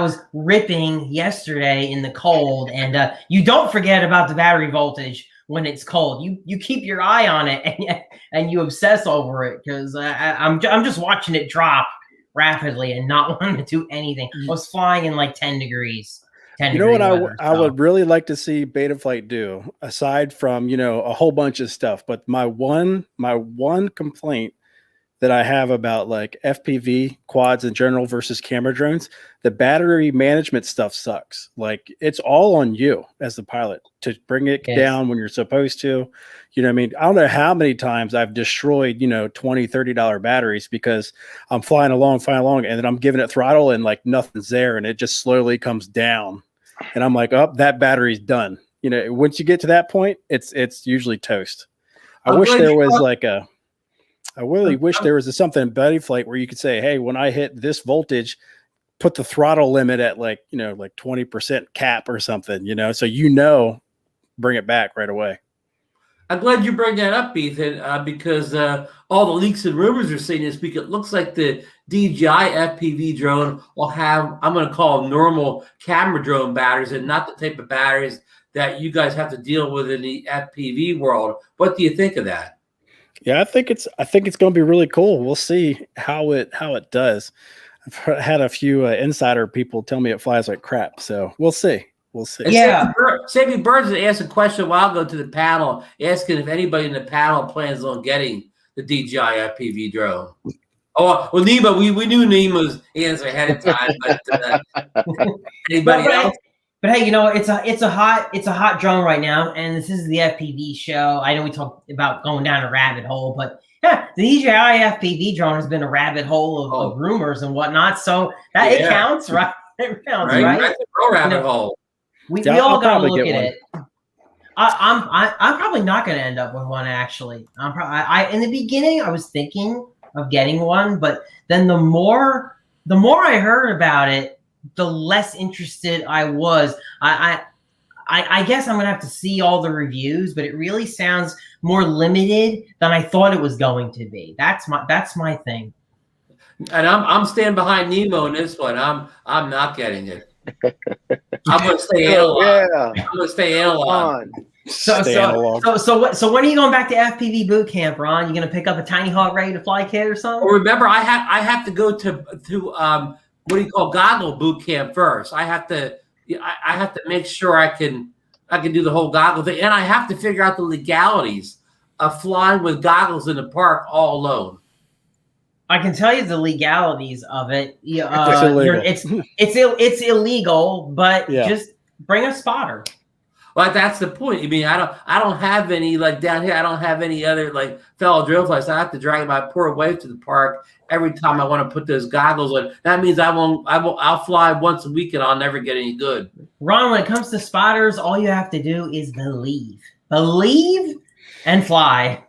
was ripping yesterday in the cold, and you don't forget about the battery voltage when it's cold. You keep your eye on it and you obsess over it, because I'm just watching it drop rapidly and not wanting to do anything. I was flying in like 10 degrees. You know what I would really like to see Betaflight do, aside from a whole bunch of stuff, but my one complaint that I have about like FPV quads in general versus camera drones, the battery management stuff sucks. Like, it's all on you as the pilot to bring it down when you're supposed to. I don't know how many times I've destroyed, $20, $30 batteries because I'm flying along, and then I'm giving it throttle and like nothing's there, and it just slowly comes down. And I'm like, oh, that battery's done. Once you get to that point, it's usually toast. I wish there was I really wish there was something in Betaflight where you could say, hey, when I hit this voltage, put the throttle limit at like 20% cap or something, so bring it back right away. I'm glad you bring that up, Ethan, because all the leaks and rumors are saying this week. It looks like the DJI FPV drone will have, I'm going to call them normal camera drone batteries, and not the type of batteries that you guys have to deal with in the FPV world. What do you think of that? Yeah, I think it's going to be really cool. We'll see how it does. I've had a few insider people tell me it flies like crap, so we'll see. Yeah. Sammy Burns asked a question a while ago to the panel, asking if anybody in the panel plans on getting the DJI FPV drone. Oh, well, Nemo, we knew Nemo's answer ahead of time, but anybody else? But hey, it's a hot drone right now, and this is the FPV show. I know we talked about going down a rabbit hole, but yeah, the DJI FPV drone has been a rabbit hole of rumors and whatnot. So that it counts, right? It counts, right? That's a real rabbit hole. We all got to look at it. I'm probably not going to end up with one, actually. In the beginning I was thinking of getting one, but then the more I heard about it, the less interested I was. I guess I'm gonna have to see all the reviews, but it really sounds more limited than I thought it was going to be. That's my thing. And I'm standing behind Nemo in this one. I'm not getting it. I'm gonna stay analog. Yeah. I'm gonna stay analog. Fun. So when are you going back to FPV boot camp, Ron? You gonna pick up a Tiny Hawk Ready to Fly kit or something? Well, remember, I have to go to what do you call goggle boot camp first. I have to make sure I can do the whole goggle thing, and I have to figure out the legalities of flying with goggles in the park all alone. I can tell you the legalities of it. It's illegal. It's illegal, but Yeah. just bring a spotter. Well, that's the point. I mean, I don't have any, like down here. I don't have any other like fellow drill flies. I have to drag my poor wife to the park every time I want to put those goggles on. That means I'll fly once a week and I'll never get any good. Ron, when it comes to spotters, all you have to do is believe and fly.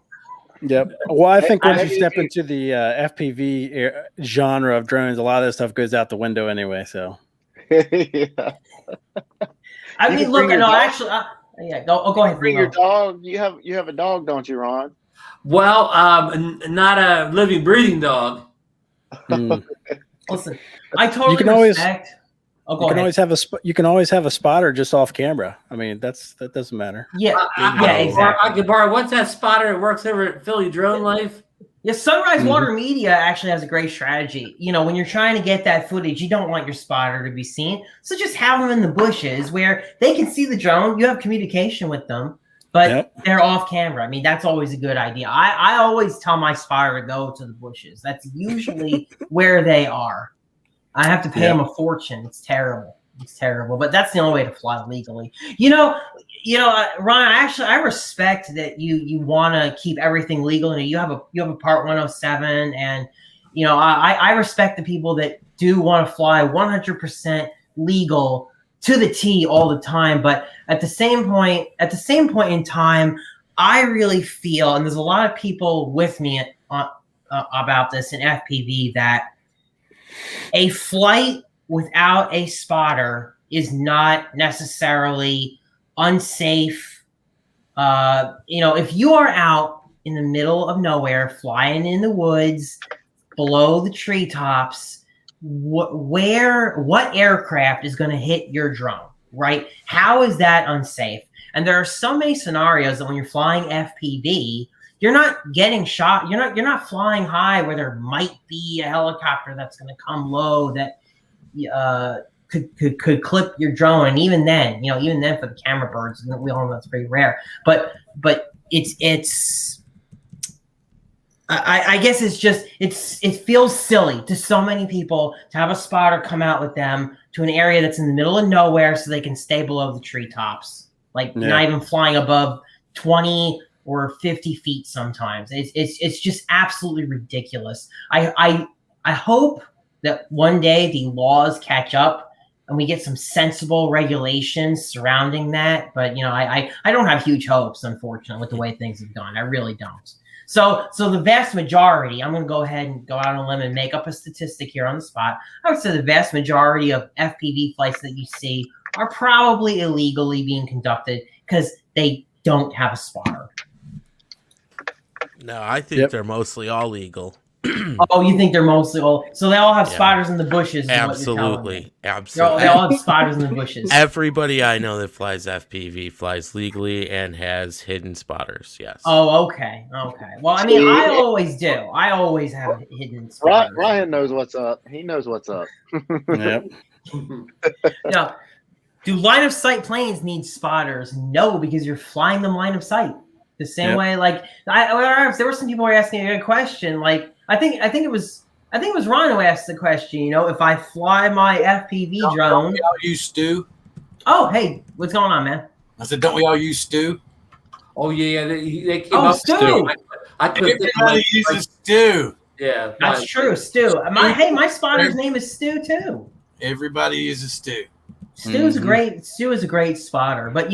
Yep. Well, I think once you step into the FPV genre of drones, a lot of that stuff goes out the window anyway. So. Yeah. I You mean, can look, bring your no, dog. actually, go ahead. Bring Remo. your dog. You have a dog, don't you, Ron? Well, not a living, breathing dog. Listen, I totally You can always- respect. You can always have a spotter just off camera. I mean, that doesn't matter. Yeah, exactly. I could borrow. What's that spotter that works over at Philly Drone Life? Yeah, Sunrise Water Media actually has a great strategy. You know, when you're trying to get that footage, you don't want your spotter to be seen. So just have them in the bushes where they can see the drone. You have communication with them, but they're off camera. I mean, that's always a good idea. I always tell my spotter to go to the bushes. That's usually where they are. I have to pay them a fortune. It's terrible. It's terrible. But that's the only way to fly legally. You know, Ron, I respect that you want to keep everything legal. And you have a Part 107, and I respect the people that do want to fly 100% legal to the T all the time. But at the same point in time, I really feel, and there's a lot of people with me about this in FPV, that a flight without a spotter is not necessarily unsafe. If you are out in the middle of nowhere, flying in the woods, below the treetops, what aircraft is going to hit your drone, right? How is that unsafe? And there are so many scenarios that when you're flying FPV, you're not getting shot. You're not flying high where there might be a helicopter that's going to come low that could clip your drone. And even then for the camera birds, we all know that's pretty rare. But it's I guess it feels silly to so many people to have a spotter come out with them to an area that's in the middle of nowhere so they can stay below the treetops, not even flying above 20 or 50 feet sometimes. It's just absolutely ridiculous. I hope that one day the laws catch up and we get some sensible regulations surrounding that. But I don't have huge hopes, unfortunately, with the way things have gone. I really don't. So the vast majority, I'm going to go ahead and go out on a limb and make up a statistic here on the spot. I would say the vast majority of FPV flights that you see are probably illegally being conducted because they don't have a spotter. No, I think they're mostly all legal. Oh, you think they're mostly all? So they all have spotters in the bushes. Absolutely. They all have spotters in the bushes. Everybody I know that flies FPV flies legally and has hidden spotters. Yes. Oh, okay. Well, I mean, I always do. I always have hidden spotters. Ryan knows what's up. He knows what's up. Yep. Now, do line of sight planes need spotters? No, because you're flying them line of sight. The same way, there were some people who were asking a good question. Like, I think it was Ron who asked the question. If I fly my FPV drone, don't we all use Stu? Oh, hey, what's going on, man? I said, don't we all use Stu? Oh yeah, they came Oh, up Stu. Everybody uses Stu. Yeah, That's true, Stu. My spotter's name is Stu too. Everybody uses Stu. Stu is a great spotter, but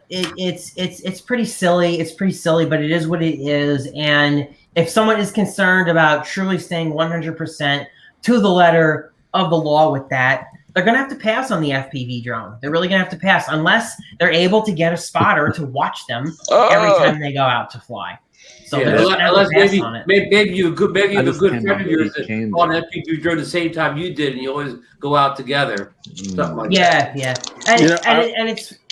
it's pretty silly. It's pretty silly, but it is what it is. And if someone is concerned about truly staying 100% to the letter of the law with that, they're going to have to pass on the FPV drone. They're really going to have to pass unless they're able to get a spotter to watch them every time they go out to fly. So Yeah, let's never unless pass maybe, on it. maybe you good maybe you have a just good came friend up of yours with that came on there. FPV drone the same time you did, and you always go out together. Something like that. Yeah, and You know,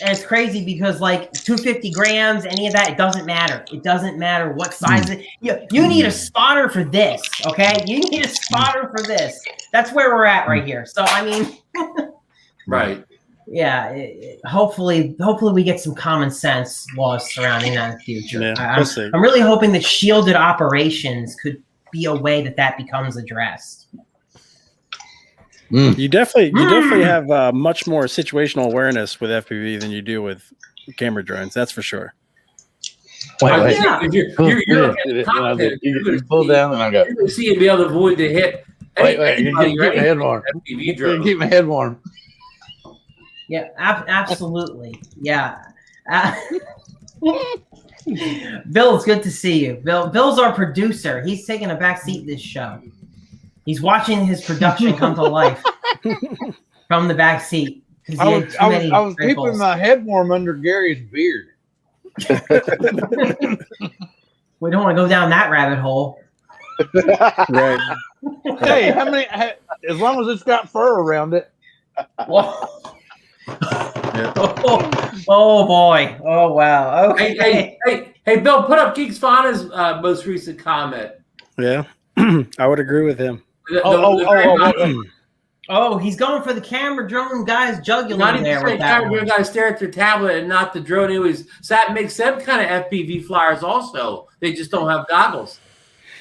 it's crazy because like 250 grams, any of that, it doesn't matter. It doesn't matter what size it. You need a spotter for this, okay? You need a spotter for this. That's where we're at right here. So I mean, Right. yeah. Hopefully we get some common sense laws surrounding that in the future. Yeah, we'll see. I'm really hoping that shielded operations could be a way that becomes addressed. You definitely have much more situational awareness with FPV than you do with camera drones. That's for sure. Wait. Yeah. You're in the cockpit, You pull down and I go. you're going to see and be able to avoid the hit. Wait. You anybody keep or my head warm. FPV drone. Keep my head warm. Yeah, absolutely. Yeah. Bill, it's good to see you. Bill's our producer. He's taking a back seat in this show. He's watching his production come to life from the back seat. I was keeping my head warm under Gary's beard. We don't want to go down that rabbit hole. Right. Hey, as long as it's got fur around it. Whoa. Oh boy! Oh wow! Okay. Hey, Bill, put up Geeks Fauna's most recent comment. Yeah, I would agree with him. Oh, he's going for the camera drone guy's jugular there with that camera drone guys stare at their tablet and not the drone. Anyways, so that makes them kind of FPV flyers also. They just don't have goggles.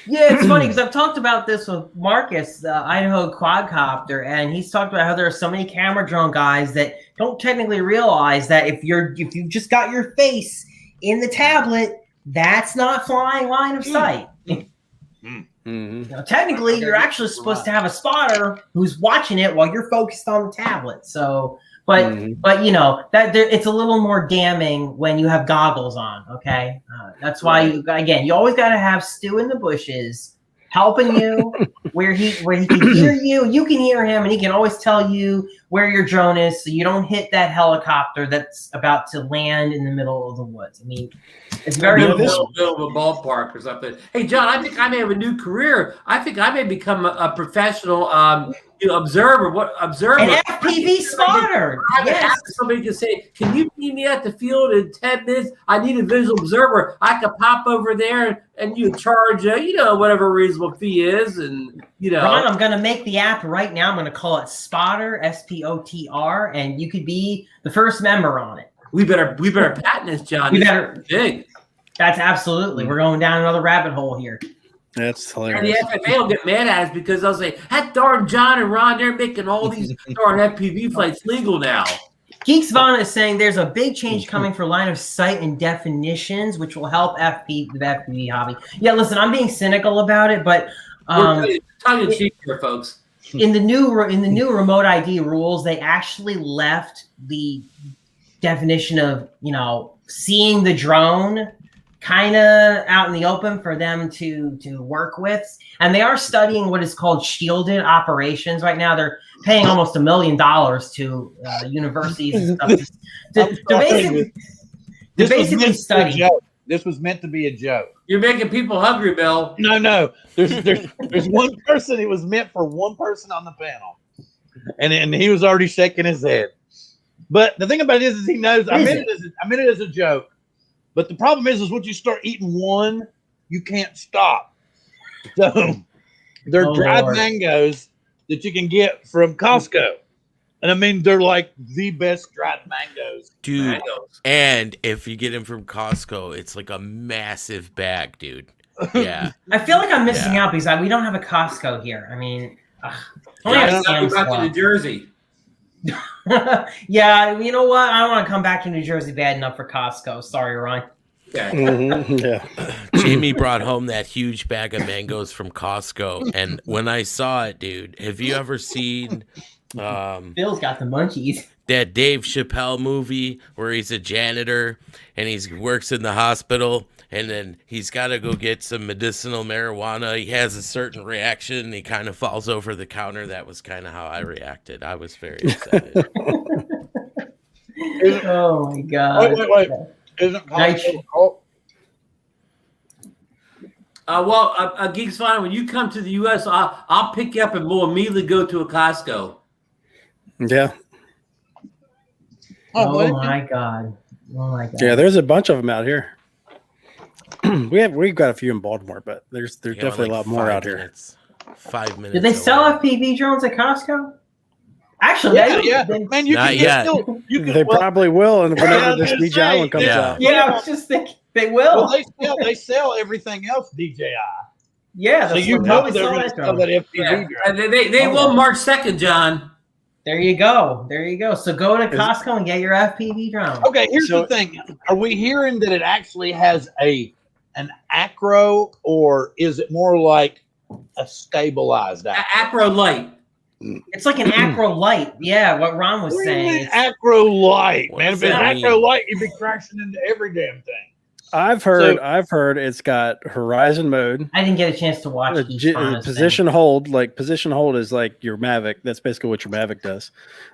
Yeah, it's funny because I've talked about this with Marcus, the Idaho quadcopter, and he's talked about how there are so many camera drone guys that don't technically realize that if you just got your face in the tablet, that's not flying line of sight. Now, technically, you're actually supposed to have a spotter who's watching it while you're focused on the tablet. So, but you know that it's a little more damning when you have goggles on. Okay, that's why you always got to have Stu in the bushes helping you where he can hear you. You can hear him, and he can always tell you where your drone is, so you don't hit that helicopter that's about to land in the middle of the woods. I mean, it's very important. Middle of a ballpark or something. Hey, John, I think I may have a new career. I think I may become a professional observer. An FPV spotter. Yes. Somebody can say, "Can you meet me at the field in 10 minutes? I need a visual observer. I could pop over there and you charge, whatever reasonable fee is, and Ron, I'm gonna make the app right now. I'm gonna call it Spotter, SPOTR, and you could be the first member on it. We better patent this, John. We This better. is big. That's absolutely. We're going down another rabbit hole here. That's And hilarious. the FFA will get mad at us because they'll say, that darn John and Ron, they're making all these darn FPV flights legal now. Geeks Vaughn is saying there's a big change coming for line of sight and definitions, which will help the FPV hobby. Yeah, listen, I'm being cynical about it, but We're tongue in cheek here, folks. in the new remote ID rules, they actually left the definition of seeing the drone kind of out in the open for them to work with, and they are studying what is called shielded operations right now. They're paying almost $1 million to universities and stuff to basically study. This was meant to be a joke. You're making people hungry, Bill. No. There's one person. It was meant for one person on the panel, and he was already shaking his head. But the thing about it is he knows I meant it as a joke. But the problem is once you start eating one, you can't stop. So they're dried mangoes that you can get from Costco. And I mean, they're like the best dried mangoes. Dude, and if you get them from Costco, it's like a massive bag, dude. Yeah. I feel like I'm missing out because we don't have a Costco here. I mean, only have Sam's back to Club. New Jersey. Yeah, you know what? I don't want to come back to New Jersey bad enough for Costco. Sorry, Ron. Okay. Yeah. Jamie brought home that huge bag of mangoes from Costco, and when I saw it, dude, have you ever seen Bill's got the munchies. that Dave Chappelle movie where he's a janitor and he works in the hospital and then he's got to go get some medicinal marijuana? He has a certain reaction and he kind of falls over the counter. That was kind of how I reacted. I was very excited. Oh my god. Wait. Isn't Costco a cult? Geeks Fine, when you come to the U.S., I'll pick you up and we'll immediately go to a Costco. Yeah. Oh my god. Oh my god. Yeah, there's a bunch of them out here. We've got a few in Baltimore, but there's definitely like a lot more out here. 5 minutes. Did they sell away. FPV drones at Costco? Actually, man, you Not can yet. get still. You can, They well, probably will, and whenever I was this gonna DJI say, one comes yeah. out. yeah, I was just thinking they will. well, they sell everything else DJI. Yeah, So that's you what know they they're sell going that to sell drone. that FPV Yeah. drone. And they will March 2nd, John. There you go. There you go. So go to Costco and get your FPV drone. Okay, here's the thing: are we hearing that it actually has an acro, or is it more like a stabilized acro? Acro Light. It's like an acro light. Yeah, what Ron was What do you saying. mean It's- acro light, What man? does If it's that acro mean? light, you'd be crashing into every damn thing. I've heard it's got horizon mode. I didn't get a chance to watch Position hold, like position hold is like your Mavic. That's basically what your Mavic does.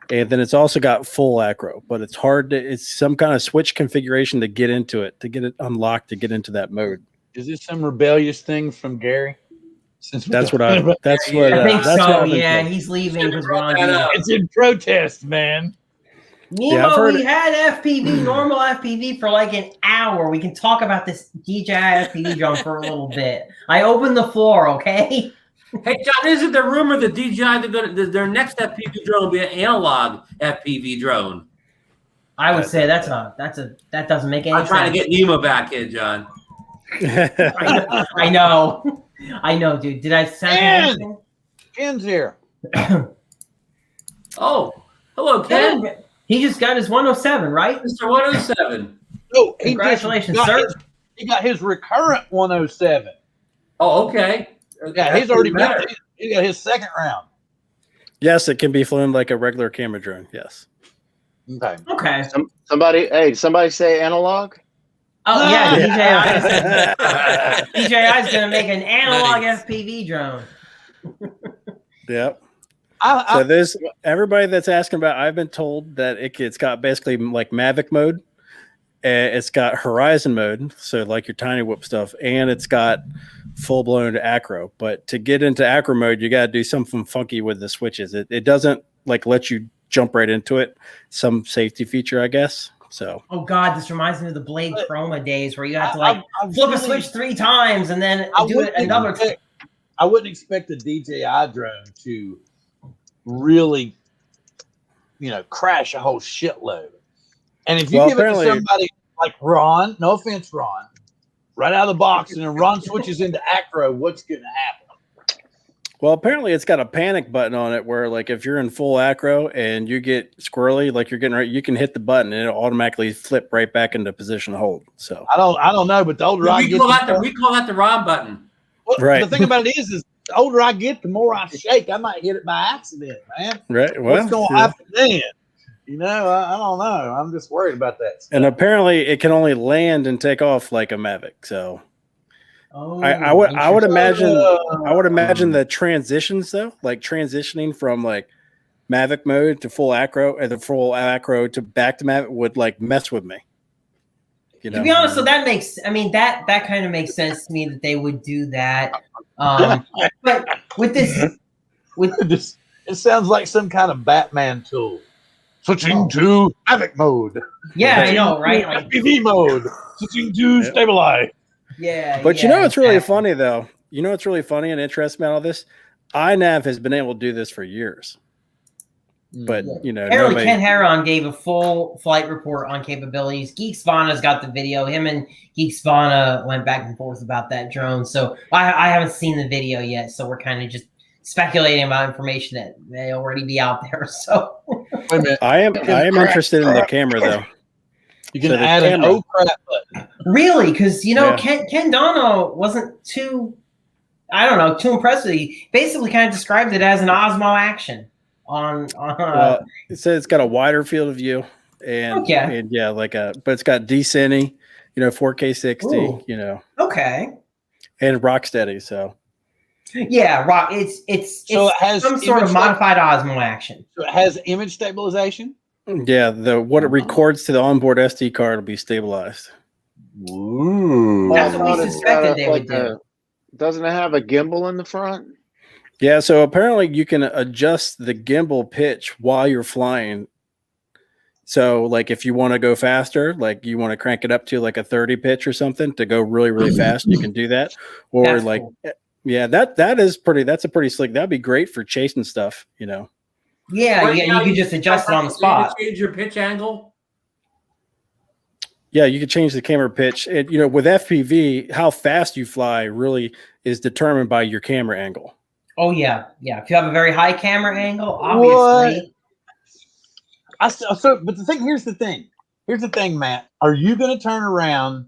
And then it's also got full acro, but it's hard to, it's some kind of switch configuration to get into it, to get it unlocked, to get into that mode. Is this some rebellious thing from Gary? That's what I think I think that's so. what I've been Yeah, told. he's leaving because Ron. It's in protest, man. Nemo, Yeah, I've heard we had FPV, normal FPV for like an hour. We can talk about this DJI FPV drone for a little bit. I opened the floor, okay? Hey, John, isn't there rumor that DJI their next FPV drone will be an analog FPV drone? I would say that doesn't make any I'm sense. trying to get Nemo back in, John. I know, dude. Did I sound anything? Ken's here. Oh, hello, Ken. He just got his 107, right? Mr. 107. Oh, Congratulations, sir. He got his recurrent 107. Oh, okay. Yeah, he's already been. He got his second round. Yes, it can be flown like a regular camera drone. Yes. Okay. Okay. Somebody say analog. Oh yeah, DJI's gonna make an analog FPV drone. Yep. So there's everybody that's asking about. I've been told that it's got basically like Mavic mode, it's got horizon mode, so like your tiny whoop stuff, and it's got full blown acro. But to get into acro mode, you got to do something funky with the switches. It doesn't like let you jump right into it. Some safety feature, I guess. So. Oh God, this reminds me of the Blade Chroma days where you have to flip a switch 3 times and then do it another time. I wouldn't expect the DJI drone to really, crash a whole shitload. And if you give it to somebody like Ron, no offense, Ron, right out of the box, and then Ron switches into acro, what's going to happen? Well, apparently it's got a panic button on it where, like, if you're in full acro and you get squirrely, like you're getting right, you can hit the button and it'll automatically flip right back into position hold. So I don't know, but the older I get, we call that the Ron button. Well, right. The thing about it is the older I get, the more I shake. I might hit it by accident, man. Right. Well, what's going to happen then? I don't know. I'm just worried about that stuff. And apparently it can only land and take off like a Mavic. So I would imagine the transitions though, like transitioning from like Mavic mode to full acro and the full acro to back to Mavic would like mess with me. To be honest, so that kind of makes sense to me that they would do that. But with this, it sounds like some kind of Batman tool. Switching to Mavic mode. Yeah, I know, right? Like FPV mode. Switching to stabilize. Yeah. But it's really funny though. You know what's really funny and interesting about all this? iNav has been able to do this for years. But apparently Ken Heron gave a full flight report on capabilities. Geek Svana's got the video. Him and Geek Svana went back and forth about that drone. So I haven't seen the video yet. So we're kind of just speculating about information that may already be out there. So wait a minute. I am interested in the camera though. You can add an "oh crap" button. Really? Because Ken Dono wasn't too impressed with it. He basically kind of described it as an Osmo action. It says it's got a wider field of view and but it's got descending, 4K 60, Ooh. Okay. And rock steady. So it's it has some sort of modified Osmo action. So it has image stabilization. Yeah, what it records to the onboard SD card will be stabilized. Ooh. That's what we suspected they would do. Doesn't it have a gimbal in the front? Yeah, so apparently you can adjust the gimbal pitch while you're flying. So like if you want to go faster, like you want to crank it up to like a 30 pitch or something to go really, really fast, you can do that. Or That's like cool. yeah, that's a pretty slick. That'd be great for chasing stuff, you know. Yeah, Right yeah, now, you can just adjust it on the so you can spot. change your pitch angle. Yeah, you can change the camera pitch. It, you know, with FPV, how fast you fly really is determined by your camera angle. Oh yeah, yeah. If you have a very high camera angle, obviously. But here's the thing. Here's the thing, Matt. Are you going to turn around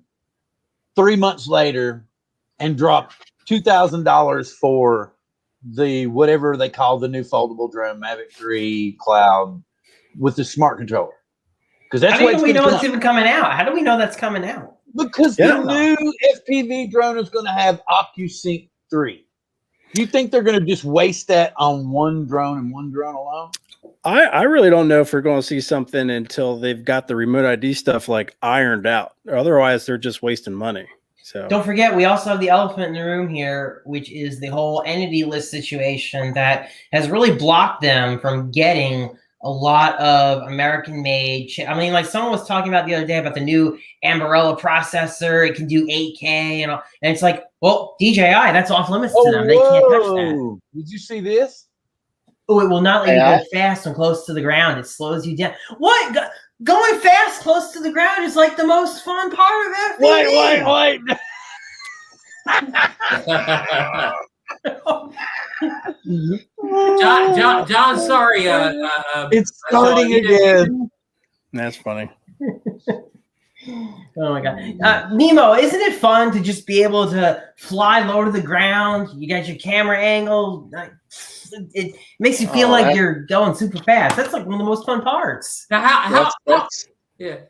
3 months later and drop $2,000 for the whatever they call the new foldable drone, Mavic 3 Cloud, with the smart controller? Because that's How what do we know it's even coming out? How do we know that's coming out? Because Yeah. the new FPV drone is going to have OcuSync 3. Do you think they're going to just waste that on one drone and one drone alone? I really don't know if we're going to see something until they've got the remote ID stuff like ironed out. Otherwise, they're just wasting money. So Don't forget, we also have the elephant in the room here, which is the whole entity list situation that has really blocked them from getting a lot of American-made. I mean, like someone was talking about the other day about the new Ambarella processor. It can do 8K and all, and it's like, well, DJI, that's off limits to them. They can't touch that. Did you see this? Oh, it will not let you go fast and close to the ground. It slows you down. What? Going fast close to the ground is like the most fun part of FPV. Wait. John, sorry. It's starting again. that's funny. Oh my god, Nemo! Isn't it fun to just be able to fly low to the ground? You got your camera angle. It makes you feel like you're going super fast. That's like one of the most fun parts. Now,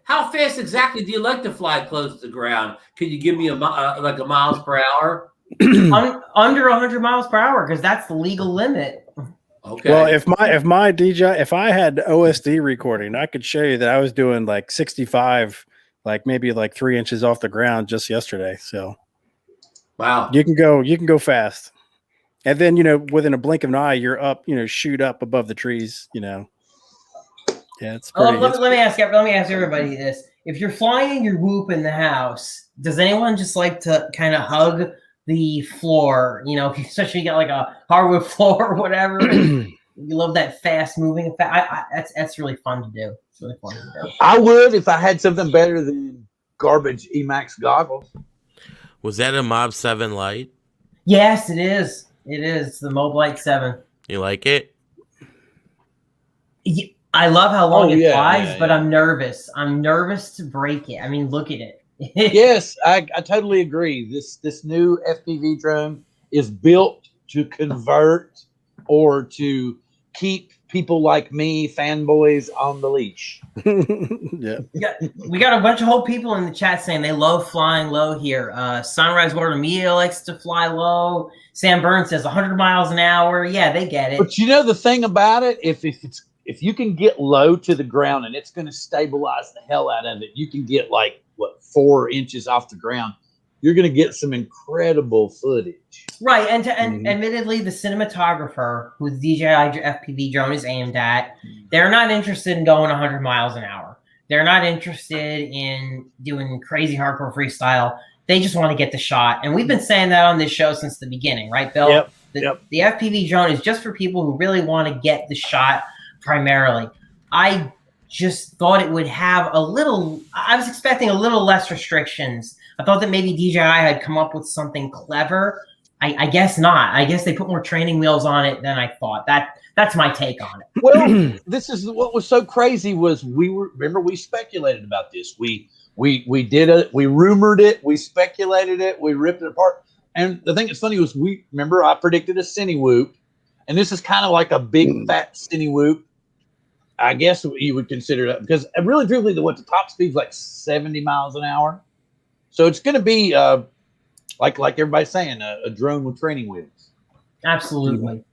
how fast exactly do you like to fly close to the ground? Can you give me like a miles per hour? Under 100 miles per hour, because that's the legal limit. Okay. Well, if I had OSD recording, I could show you that I was doing like 65, like maybe like 3 inches off the ground just yesterday. So wow, you can go fast. And then, you know, within a blink of an eye, you're up, you know, shoot up above the trees, you know. Yeah, it's pretty. Let me ask everybody this. If you're flying your whoop in the house, does anyone just like to kind of hug the floor, you know, especially you got like a hardwood floor or whatever? You love that fast moving effect. That's really fun to do. It's really fun to do. I would if I had something better than garbage Emax goggles. Was that a Mob 7 light? Yes, it is. It is the Mobilite 7. You like it? I love how long it flies, yeah. but I'm nervous. I'm nervous to break it. I mean, look at it. Yes, I totally agree. This new FPV drone is built to convert or to keep people like me, fanboys, on the leash. Yeah. We got a bunch of whole people in the chat saying they love flying low here. Sunrise Water Media likes to fly low. Sam Burns says 100 miles an hour. Yeah, they get it. But you know the thing about it, if you can get low to the ground and it's going to stabilize the hell out of it, you can get like 4 inches off the ground. You're going to get some incredible footage. Right, and admittedly, the cinematographer who the DJI FPV drone is aimed at, they're not interested in going 100 miles an hour. They're not interested in doing crazy hardcore freestyle. They just want to get the shot. And we've been saying that on this show since the beginning, right, Bill? Yep. The FPV drone is just for people who really want to get the shot primarily. I just thought it would have I was expecting a little less restrictions. I thought that maybe DJI had come up with something clever. I guess not. I guess they put more training wheels on it than I thought. That's my take on it. Well, this is what was so crazy was we speculated about this. We rumored it, we speculated it, we ripped it apart. And the thing that's funny was I predicted a cine whoop, and this is kind of like a big fat cine whoop. I guess you would consider that because really truthfully the top speed's like 70 miles an hour. So it's going to be like everybody's saying, a drone with training wheels. Absolutely.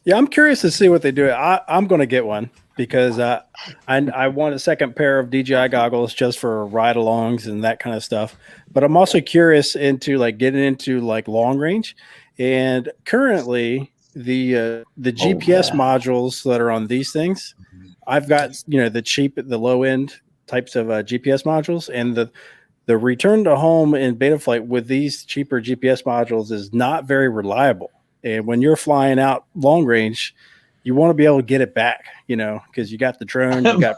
Yeah, I'm curious to see what they do. I'm going to get one. because I want a second pair of DJI goggles just for ride-alongs and that kind of stuff. But I'm also curious into like getting into like long range, and currently the GPS modules that are on these things, I've got the low end types of GPS modules, and the return to home in Betaflight with these cheaper GPS modules is not very reliable. And when you're flying out long range, you want to be able to get it back, because you got the drone, you got,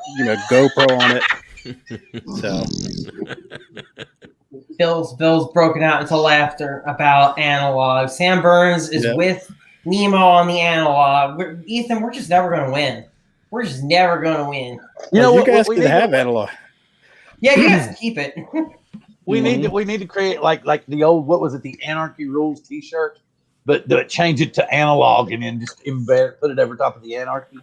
GoPro on it. So Bill's broken out into laughter about analog. Sam Burns is with Nemo on the analog. Ethan, we're just never going to win. We're just never going to win. You guys can have analog. Yeah, you guys can keep it. We need to create like the old, what was it, the Anarchy Rules T-shirt, but change it to analog and then just embed, put it over top of the Anarchy.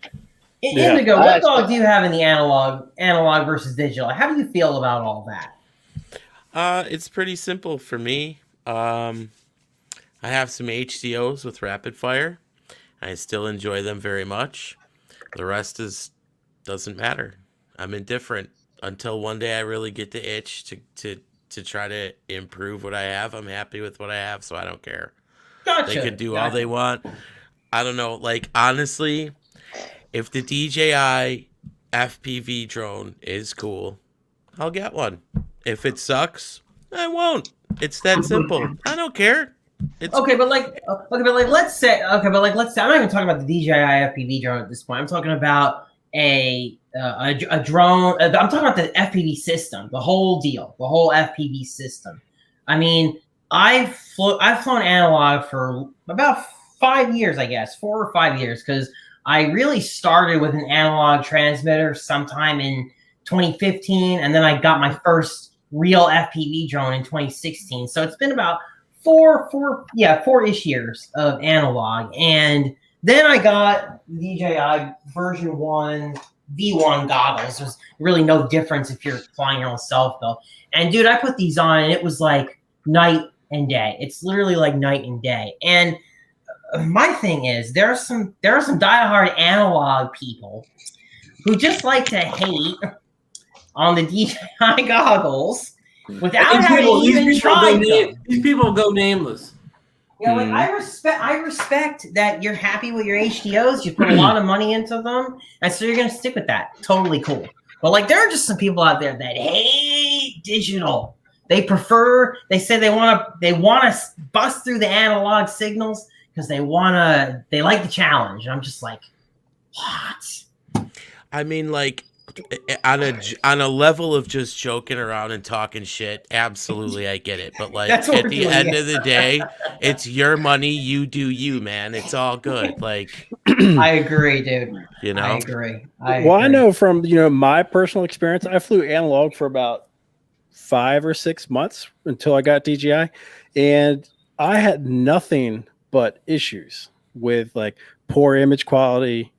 Indigo, what dog do you have in the analog versus digital? How do you feel about all that? It's pretty simple for me. I have some HDOs with rapid fire. I still enjoy them very much. The rest doesn't matter. I'm indifferent until one day I really get the itch to try to improve what I have. I'm happy with what I have, so I don't care. Gotcha. They can do all they want. I don't know. Like, honestly, if the DJI FPV drone is cool, I'll get one. If it sucks, I won't. It's that simple. I don't care. Let's say I'm not even talking about the DJI FPV drone at this point. I'm talking about a drone. I'm talking about the FPV system, the whole deal, the whole FPV system. I mean, I've flown analog for about 5 years, I guess, 4 or 5 years, because I really started with an analog transmitter sometime in 2015, and then I got my first real FPV drone in 2016. So it's been about four-ish years of analog, and then I got DJI version 1 V1 goggles. There's really no difference if you're flying your own self, though. And dude, I put these on, and it was like night and day. It's literally like night and day. And my thing is, there are some diehard analog people who just like to hate on the DJI goggles without having even tried them. These people go nameless. Like I respect that you're happy with your HDOs. You put a lot of money into them, and so you're gonna stick with that. Totally cool. But like, there are just some people out there that hate digital. They say they want to bust through the analog signals because they like the challenge. And I'm just like, what? I mean, like, on a level of just joking around and talking shit, absolutely, I get it. But like, at the end of the day, it's your money. You do you, man. It's all good. Like, I agree, dude. I agree. I know from my personal experience, I flew analog for about 5 or 6 months until I got DJI, and I had nothing but issues with like poor image quality,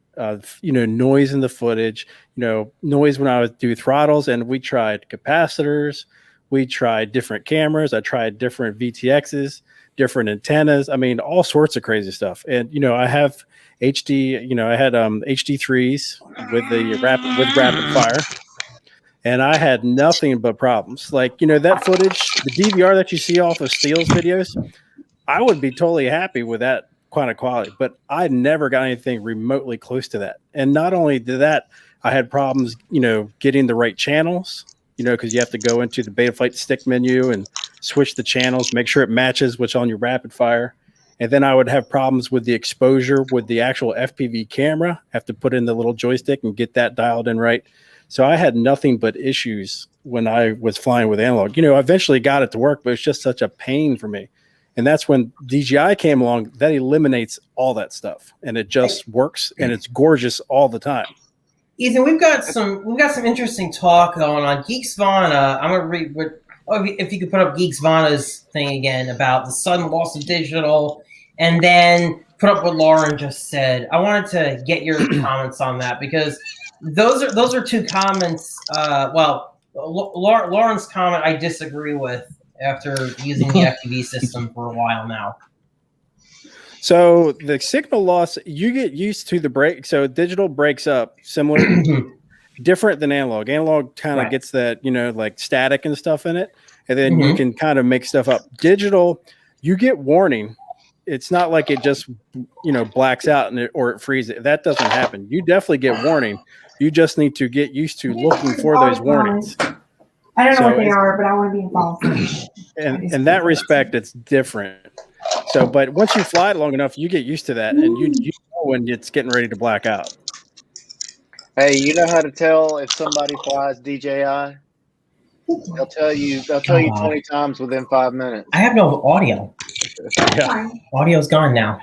noise in the footage, noise when I would do throttles. And we tried capacitors, we tried different cameras, I tried different VTXs, different antennas. I mean, all sorts of crazy stuff. And I have HD, I had HD3s with rapid fire. And I had nothing but problems. Like, that footage, the DVR that you see off of Steele's videos, I would be totally happy with that kind of quality, but I never got anything remotely close to that. And not only did that, I had problems, getting the right channels, because you have to go into the Betaflight stick menu and switch the channels, make sure it matches what's on your rapid fire. And then I would have problems with the exposure with the actual FPV camera, have to put in the little joystick and get that dialed in right. So I had nothing but issues when I was flying with analog. I eventually got it to work, but it's just such a pain for me. And that's when DJI came along. That eliminates all that stuff, and it just works, and it's gorgeous all the time. Ethan, we've got some interesting talk going on. Geeksvana, I'm gonna read if you could put up Geeksvana's thing again about the sudden loss of digital, and then put up what Lauren just said. I wanted to get your comments on that, because those are two comments. Lauren's comment I disagree with after using the FPV system for a while now. So the signal loss, you get used to the break. So digital breaks up similar, different than analog. Analog kind of gets that, like static and stuff in it. And then you can kind of make stuff up. Digital, you get warning. It's not like it just, blacks out or it freezes. That doesn't happen. You definitely get warning. You just need to get used to looking for those warnings. I don't know what they are, but I want to be involved. And in that respect, it's different. So, but once you fly it long enough, you get used to that, and you know when it's getting ready to black out. Hey, you know how to tell if somebody flies DJI? They'll tell you 20 times within 5 minutes. I have no audio. Yeah. Audio's gone now.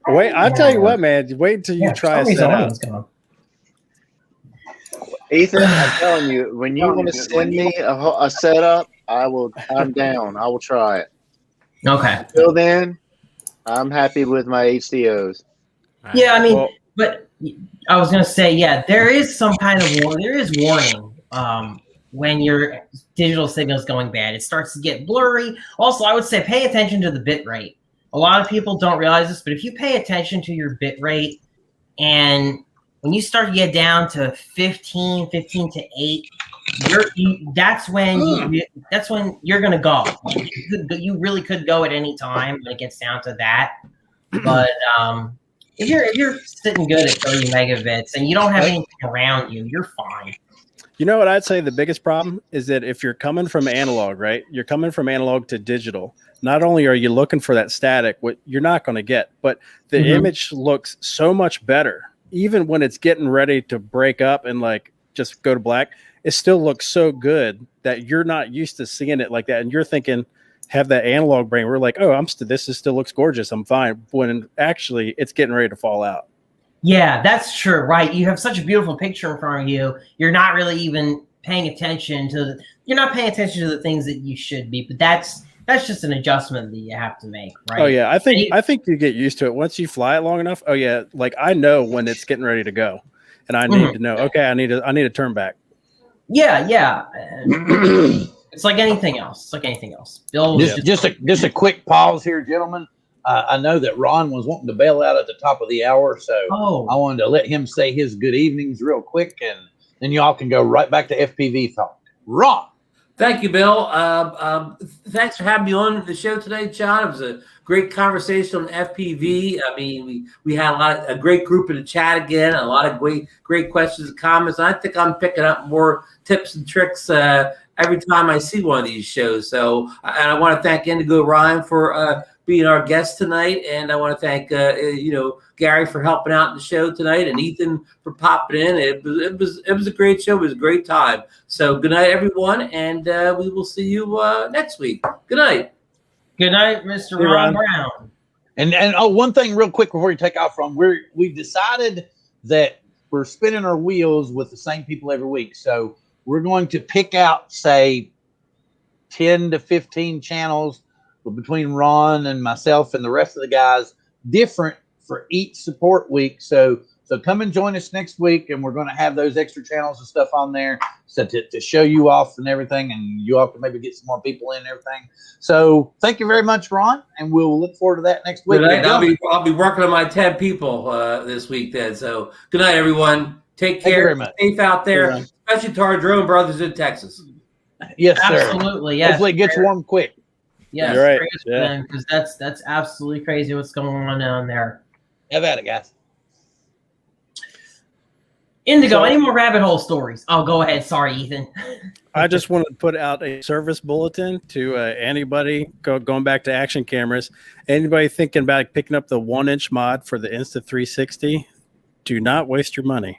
Wait, I'll tell you what, man. Wait until you try a setup. Ethan, I'm telling you, when you want to send me a setup, I'm down. I will try it. Okay. Until then, I'm happy with my HDOs. Yeah, I mean, but I was gonna say, there is some kind of warning when your digital signal is going bad. It starts to get blurry. Also, I would say pay attention to the bit rate. A lot of people don't realize this, but if you pay attention to your bit rate, and when you start to get down to 15 to 8, that's when you're gonna go. You really could go at any time when it gets down to that. But if you're sitting good at 30 megabits and you don't have anything around you, you're fine. You know what I'd say the biggest problem is that if you're coming from analog, right? You're coming from analog to digital. Not only are you looking for that static, what you're not going to get, but the image looks so much better. Even when it's getting ready to break up and like just go to black, it still looks so good that you're not used to seeing it like that. And you're thinking, have that analog brain. We're like, oh, this still looks gorgeous. I'm fine. When actually it's getting ready to fall out. Yeah, that's true. Right. You have such a beautiful picture in front of you. You're not really even paying attention to the things that you should be, but that's just an adjustment that you have to make, right? Oh yeah, I think you get used to it once you fly it long enough. Oh yeah, like I know when it's getting ready to go, and I need to know. Okay, I need to turn back. Yeah. It's like anything else. Bill, just a quick pause here, gentlemen. I know that Ron was wanting to bail out at the top of the hour, so I wanted to let him say his good evenings real quick, and then y'all can go right back to FPV talk. Ron. Thank you, Bill. Thanks for having me on the show today, John. It was a great conversation on FPV. I mean, we had a great group in the chat again, a lot of great questions and comments. And I think I'm picking up more tips and tricks every time I see one of these shows. So, and I want to thank Indigo Ryno for being our guest tonight, and I want to thank Gary for helping out in the show tonight, and Ethan for popping in. It was a great show. It was a great time. So good night, everyone, and we will see you next week. Good night. Good night, Mr. Ron Brown. And one thing real quick before you take off, Ron, we decided that we're spinning our wheels with the same people every week. So we're going to pick out, say, 10 to 15 channels between Ron and myself and the rest of the guys, different for each support week. So come and join us next week, and we're going to have those extra channels and stuff on there so to show you off and everything, and you all can maybe get some more people in and everything. So thank you very much, Ron, and we'll look forward to that next week. Good night. I'll be working on my 10 people this week then. So good night, everyone. Take care. Safe out there, especially to our drone brothers in Texas. Yes, sir. Absolutely. Yes. Hopefully it gets warm quick. Yes, you're right. Because that's absolutely crazy what's going on down there. Have at it, guys. Indigo, any more rabbit hole stories? Oh, go ahead. Sorry, Ethan. I just want to put out a service bulletin to anybody going back to action cameras. Anybody thinking about picking up the 1-inch mod for the Insta360? Do not waste your money.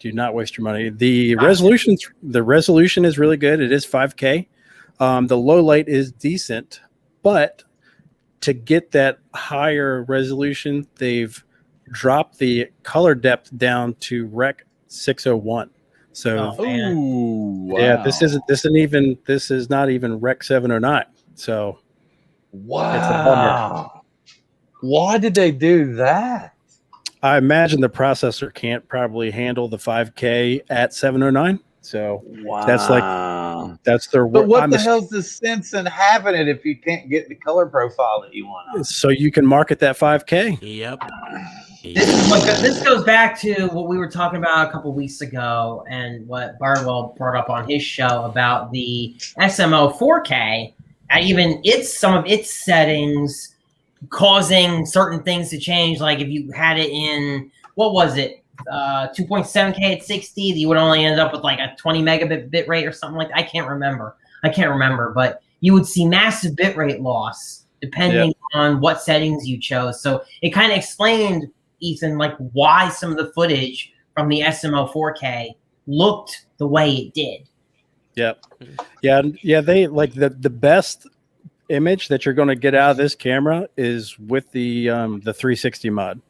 Do not waste your money. The resolution is really good. It is 5K. The low light is decent, but to get that higher resolution, they've dropped the color depth down to Rec 601. So wow. this is not even Rec 709. So wow. It's a bummer. Why did they do that? I imagine the processor can't probably handle the 5K at 709. So Wow. that's their. But what I'm the hell's the sense in having it if you can't get the color profile that you want? So you can market that 5K. Yep. This goes back to what we were talking about a couple weeks ago, and what Bardwell brought up on his show about the SMO 4K, and even some of its settings causing certain things to change. Like if you had it in, what was it, 2.7K at 60, you would only end up with like a 20 megabit bit rate or something like that. I can't remember, but you would see massive bit rate loss depending on what settings you chose. So it kind of explained, Ethan, like why some of the footage from the SMO 4K looked the way it did. Yep. Yeah. They like the best image that you're going to get out of this camera is with the 360 mod.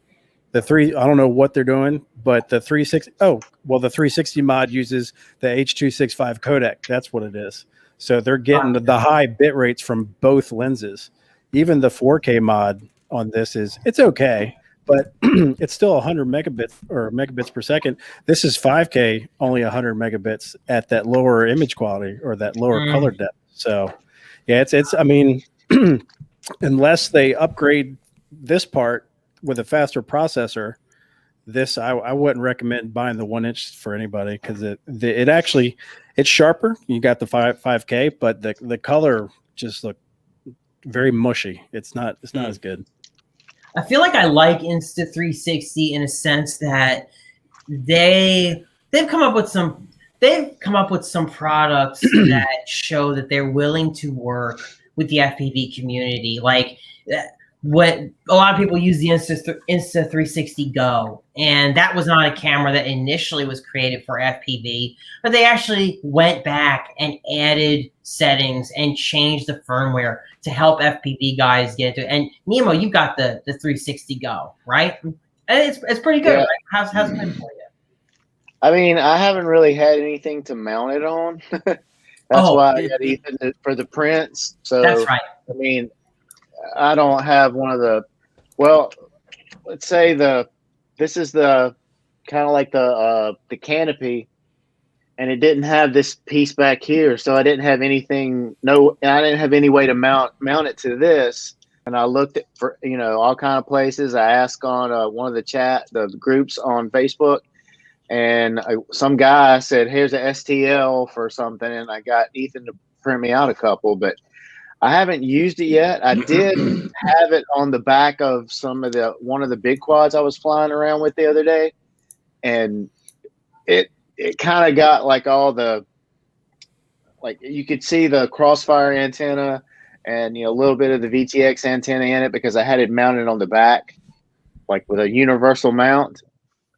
I don't know what they're doing, but the 360. Oh, well, the 360 mod uses the H.265 codec. That's what it is. So they're getting the high bit rates from both lenses. Even the 4K mod on this it's okay, but it's still 100 megabits per second. This is 5K, only 100 megabits at that lower image quality or that lower color depth. So yeah, it's I mean, unless they upgrade this part with a faster processor, I wouldn't recommend buying the 1-inch for anybody, because it actually, it's sharper. You got the 5K, but the color just looked very mushy. It's not as good. I feel like I like Insta360 in a sense that they've come up with some products that show that they're willing to work with the FPV community. Like what a lot of people use the Insta360 Go, and that was not a camera that initially was created for FPV, but they actually went back and added settings and changed the firmware to help FPV guys get into it. And Nemo, you got the 360 Go, right? And it's pretty good. Yeah. Right? How's it been for you? I mean, I haven't really had anything to mount it on. That's why I got Ethan for the prints. So that's right. I mean, I don't have one of the, well, let's say this is the kind of like the canopy, and it didn't have this piece back here, so I didn't have anything. I didn't have any way to mount it to this. And I looked for all kind of places. I asked on one of the groups on Facebook, and some guy said, "Here's a STL for something," and I got Ethan to print me out a couple, but I haven't used it yet. I did have it on the back of one of the big quads I was flying around with the other day, and it kind of got like you could see the crossfire antenna and a little bit of the VTX antenna in it, because I had it mounted on the back, like with a universal mount.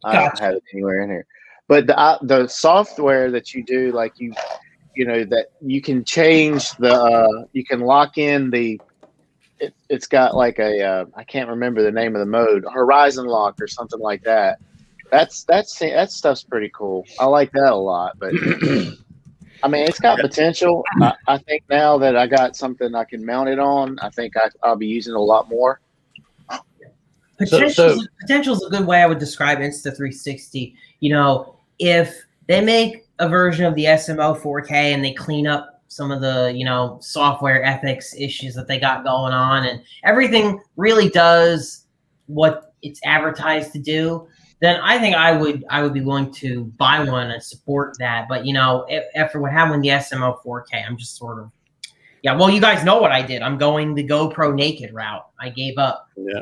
I don't have it anywhere in here, but the software that you do, like that you can change you can lock in it's got like a I can't remember the name of the mode, horizon lock or something like that. That stuff's pretty cool. I like that a lot, but I mean, it's got potential. I think now that I got something I can mount it on, I think I'll be using it a lot more. Potential is a good way I would describe Insta360. If they make a version of the SMO 4K and they clean up some of the, software ethics issues that they got going on, and everything really does what it's advertised to do, then I think I would be willing to buy one and support that. But after what happened with the SMO 4K, I'm just sort of, well, you guys know what I did. I'm going the GoPro naked route. I gave up. Yeah.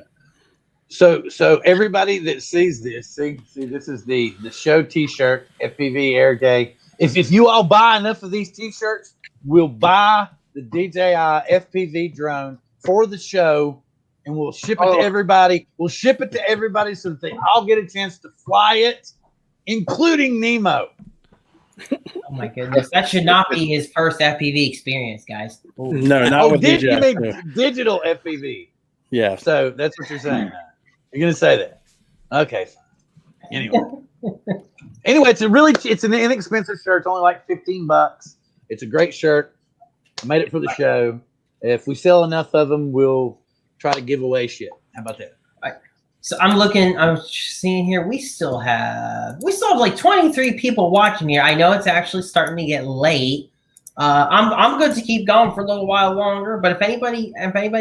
So everybody that sees this, see this is the show T-shirt, FPV ERRDAY. If you all buy enough of these T-shirts, we'll buy the DJI FPV drone for the show, and we'll ship it to everybody. We'll ship it to everybody so that they all get a chance to fly it, including Nemo. Oh my goodness, that should not be his first FPV experience, guys. Ooh. No, not with DJI. You mean digital FPV? Yeah. So that's what you're saying. You're gonna say that, okay? Anyway, it's an inexpensive shirt. It's only like $15. It's a great shirt. I made it for the show. If we sell enough of them, we'll try to give away shit. How about that? So I'm seeing here, we still have like 23 people watching here. I know it's actually starting to get late. I'm good to keep going for a little while longer, but if anybody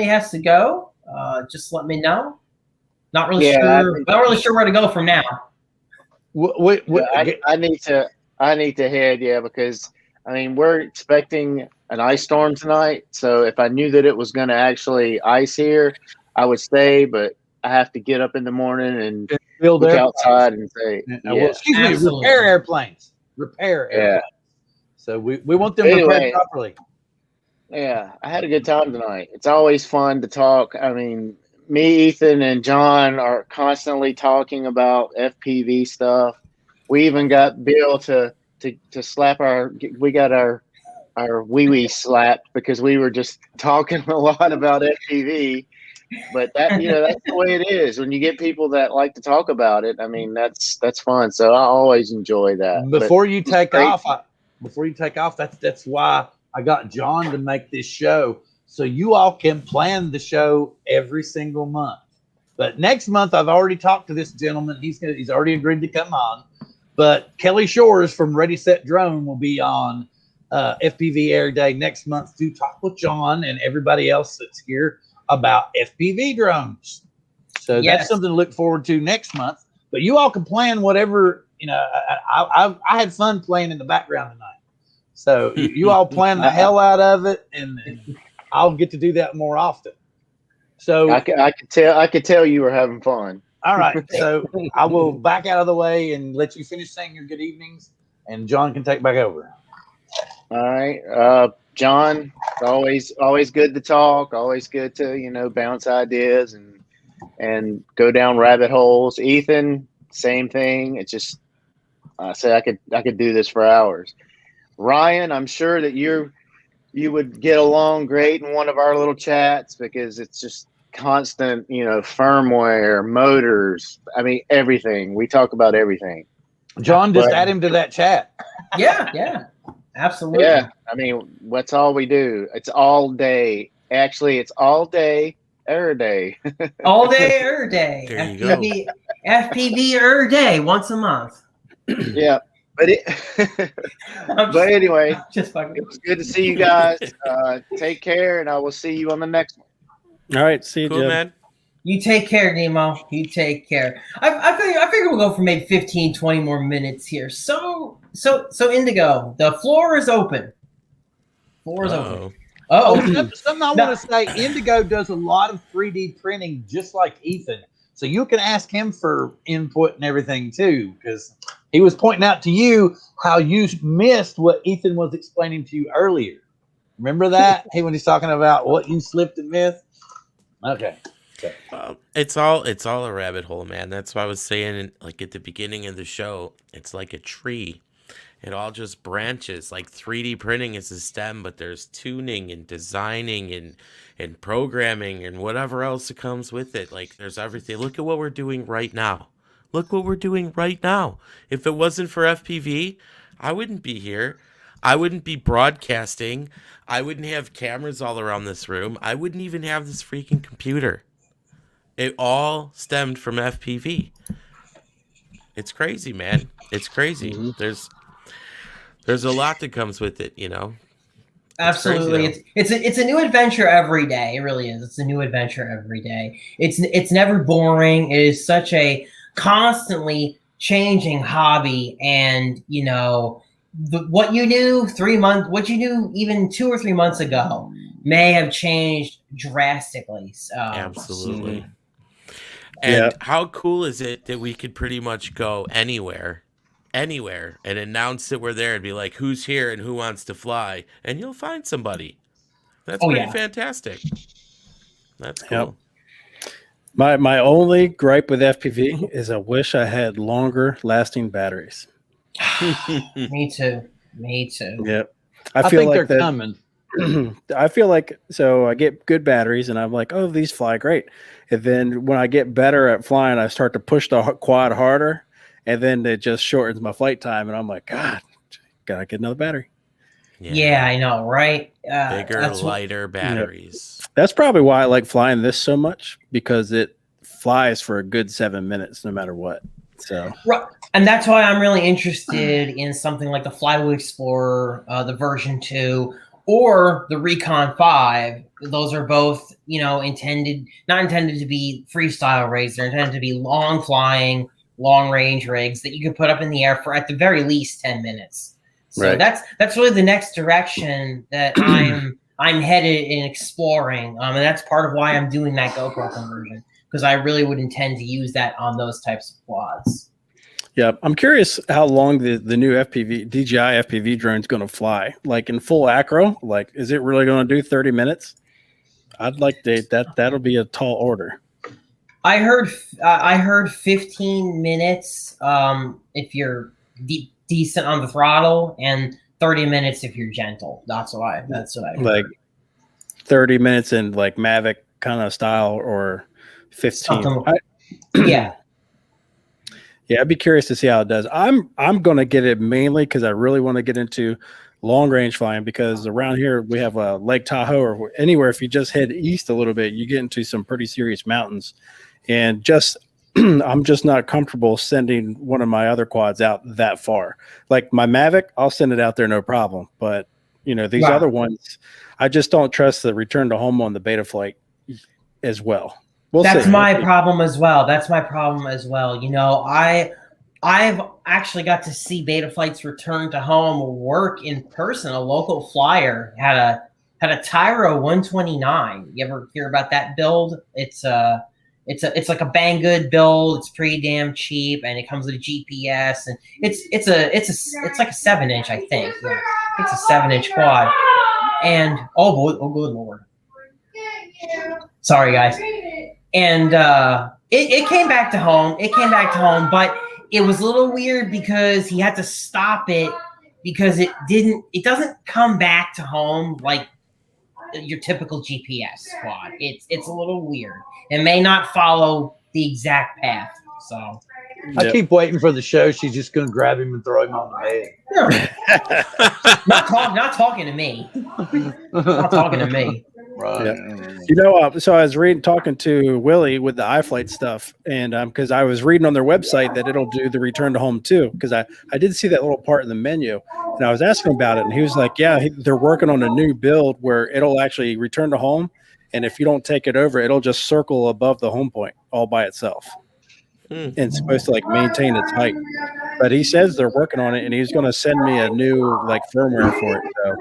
has to go, just let me know. Not really sure where to go from now. I need to head, because I mean we're expecting an ice storm tonight. So if I knew that it was going to actually ice here, I would stay. But I have to get up in the morning and look outside and say, well, excuse me, repair airplanes. Repair airplanes. So we want them repaired properly. Yeah, I had a good time tonight. It's always fun to talk. I mean, me, Ethan, and John are constantly talking about FPV stuff. We even got Bill to slap our wee slapped because we were just talking a lot about FPV. But that that's the way it is when you get people that like to talk about it. I mean, that's fun. So I always enjoy that. Before you take off, that's why I got John to make this show, so you all can plan the show every single month. But next month, I've already talked to this gentleman. He's already agreed to come on. But Kelly Shores from Ready Set Drone will be on FPV ERRDAY next month to talk with John and everybody else that's here about FPV drones. So that's something to look forward to next month. But you all can plan whatever, I had fun playing in the background tonight. So you all plan the hell out of it, and I'll get to do that more often. So I could tell you were having fun. All right. So I will back out of the way and let you finish saying your good evenings, and John can take back over. All right. John, always good to talk, always good to, bounce ideas and go down rabbit holes. Ethan, same thing. It's just I could do this for hours. Ryan, I'm sure that you would get along great in one of our little chats because it's just constant, firmware, motors. I mean, everything. We talk about everything. John, just add him to that chat. Yeah. Absolutely. Yeah. I mean, that's all we do. It's all day. Actually, it's all day, ERRDAY. All day, ERRDAY. There you go. FPV ERRDAY once a month. Yeah. But anyway, it was good to see you guys. Take care, and I will see you on the next one. All right. See you, Jim. Man. You take care, Nemo. You take care. I figure we'll go for maybe 15, 20 more minutes here. So Indigo, the floor is open. Open. Something I want to say, Indigo does a lot of 3D printing just like Ethan. So you can ask him for input and everything too, because he was pointing out to you how you missed what Ethan was explaining to you earlier. Remember that? When he's talking about what you slipped and missed? Okay. It's all a rabbit hole, man. That's why I was saying, like at the beginning of the show, it's like a tree. It all just branches. Like 3D printing is a stem, but there's tuning and designing and programming and whatever else that comes with it. Like there's everything. Look at what we're doing right now. If it wasn't for FPV, I wouldn't be here. I wouldn't be broadcasting. I wouldn't have cameras all around this room. I wouldn't even have this freaking computer. It all stemmed from FPV. It's crazy, man. It's crazy. Mm-hmm. There's a lot that comes with it, Absolutely. It's a new adventure every day. It really is. It's a new adventure every day. It's never boring. It is such a constantly changing hobby, and what you knew what you knew even 2 or 3 months ago may have changed drastically. Absolutely. And how cool is it that we could pretty much go anywhere and announce that we're there and be like, who's here and who wants to fly, and you'll find somebody. That's pretty fantastic. That's cool. Yep. My only gripe with FPV is I wish I had longer lasting batteries. Me too. Yep. I feel like they're coming. I feel like, so I get good batteries and I'm like, oh, these fly great. And then when I get better at flying, I start to push the quad harder, and then it just shortens my flight time. And I'm like, God, gotta get another battery. Yeah, I know, right? Bigger, lighter batteries. That's probably why I like flying this so much, because it flies for a good 7 minutes, no matter what. So, right. And that's why I'm really interested in something like the Flywheel Explorer, the version 2, or the Recon 5. Those are both, not intended to be freestyle rigs. They're intended to be long flying, long range rigs that you can put up in the air for at the very least 10 minutes. So right. that's really the next direction that I'm headed in exploring. And that's part of why I'm doing that GoPro conversion, because I really would intend to use that on those types of quads. Yeah, I'm curious how long the new DJI FPV drone is going to fly. Like in full acro, like is it really going to do 30 minutes? I'd like that'll be a tall order. I heard 15 minutes if you're decent on the throttle, and 30 minutes if you're gentle. That's what I heard. Like 30 minutes in like Mavic kind of style, or 15. Yeah. Yeah, I'd be curious to see how it does. I'm going to get it mainly because I really want to get into long range flying, because around here we have Lake Tahoe or anywhere. If you just head east a little bit, you get into some pretty serious mountains, and I'm just not comfortable sending one of my other quads out that far. Like my Mavic, I'll send it out there no problem, but these other ones, I just don't trust the return to home on the beta flight as well. That's my problem as well. I've actually got to see beta flights return to home work in person. A local flyer had a Tyro 129. You ever hear about that build? It's like a Banggood build. It's pretty damn cheap, and it comes with a GPS, and it's like a 7-inch, I think. Yeah, it's a 7-inch quad. And oh good Lord. Sorry guys. And it came back to home. But it was a little weird because he had to stop it because it doesn't come back to home like your typical GPS quad. It's a little weird. It may not follow the exact path. So I keep waiting for the show. She's just going to grab him and throw him on the bed. Not talking to me. Not talking to me. Right. Yeah. So I was talking to Willie with the iFlight stuff, and because I was reading on their website that it'll do the return to home too, because I did see that little part in the menu, and I was asking about it, and he was like, yeah, they're working on a new build where it'll actually return to home, and if you don't take it over, it'll just circle above the home point all by itself. And it's supposed to like maintain its height. But he says they're working on it, and he's going to send me a new like firmware for it. So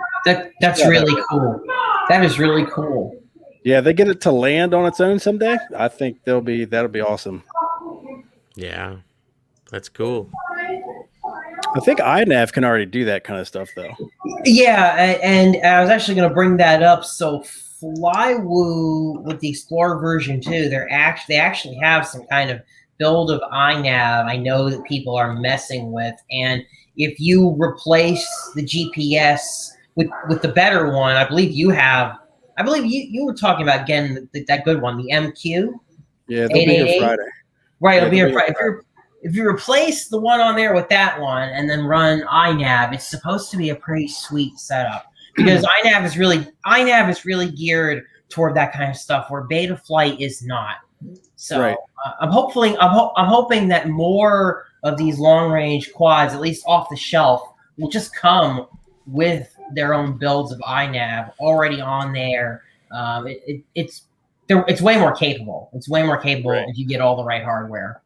that's really cool. That is really cool. Yeah, they get it to land on its own someday. I think that'll be awesome. Yeah, that's cool. I think iNav can already do that kind of stuff, though. Yeah, and I was actually going to bring that up. So Flywoo with the Explorer version 2, they actually have some kind of build of iNav I know that people are messing with, and if you replace the GPS with the better one, I believe you were talking about again that good one, the MQ. Yeah, they'll be here Friday. Right, it'll be here Friday. If you replace the one on there with that one and then run iNav, it's supposed to be a pretty sweet setup, because iNav is really geared toward that kind of stuff where beta flight is not. So right. I'm hoping that more of these long range quads, at least off the shelf, will just come with their own builds of iNav already on there. It's way more capable. It's way more capable if you get all the right hardware.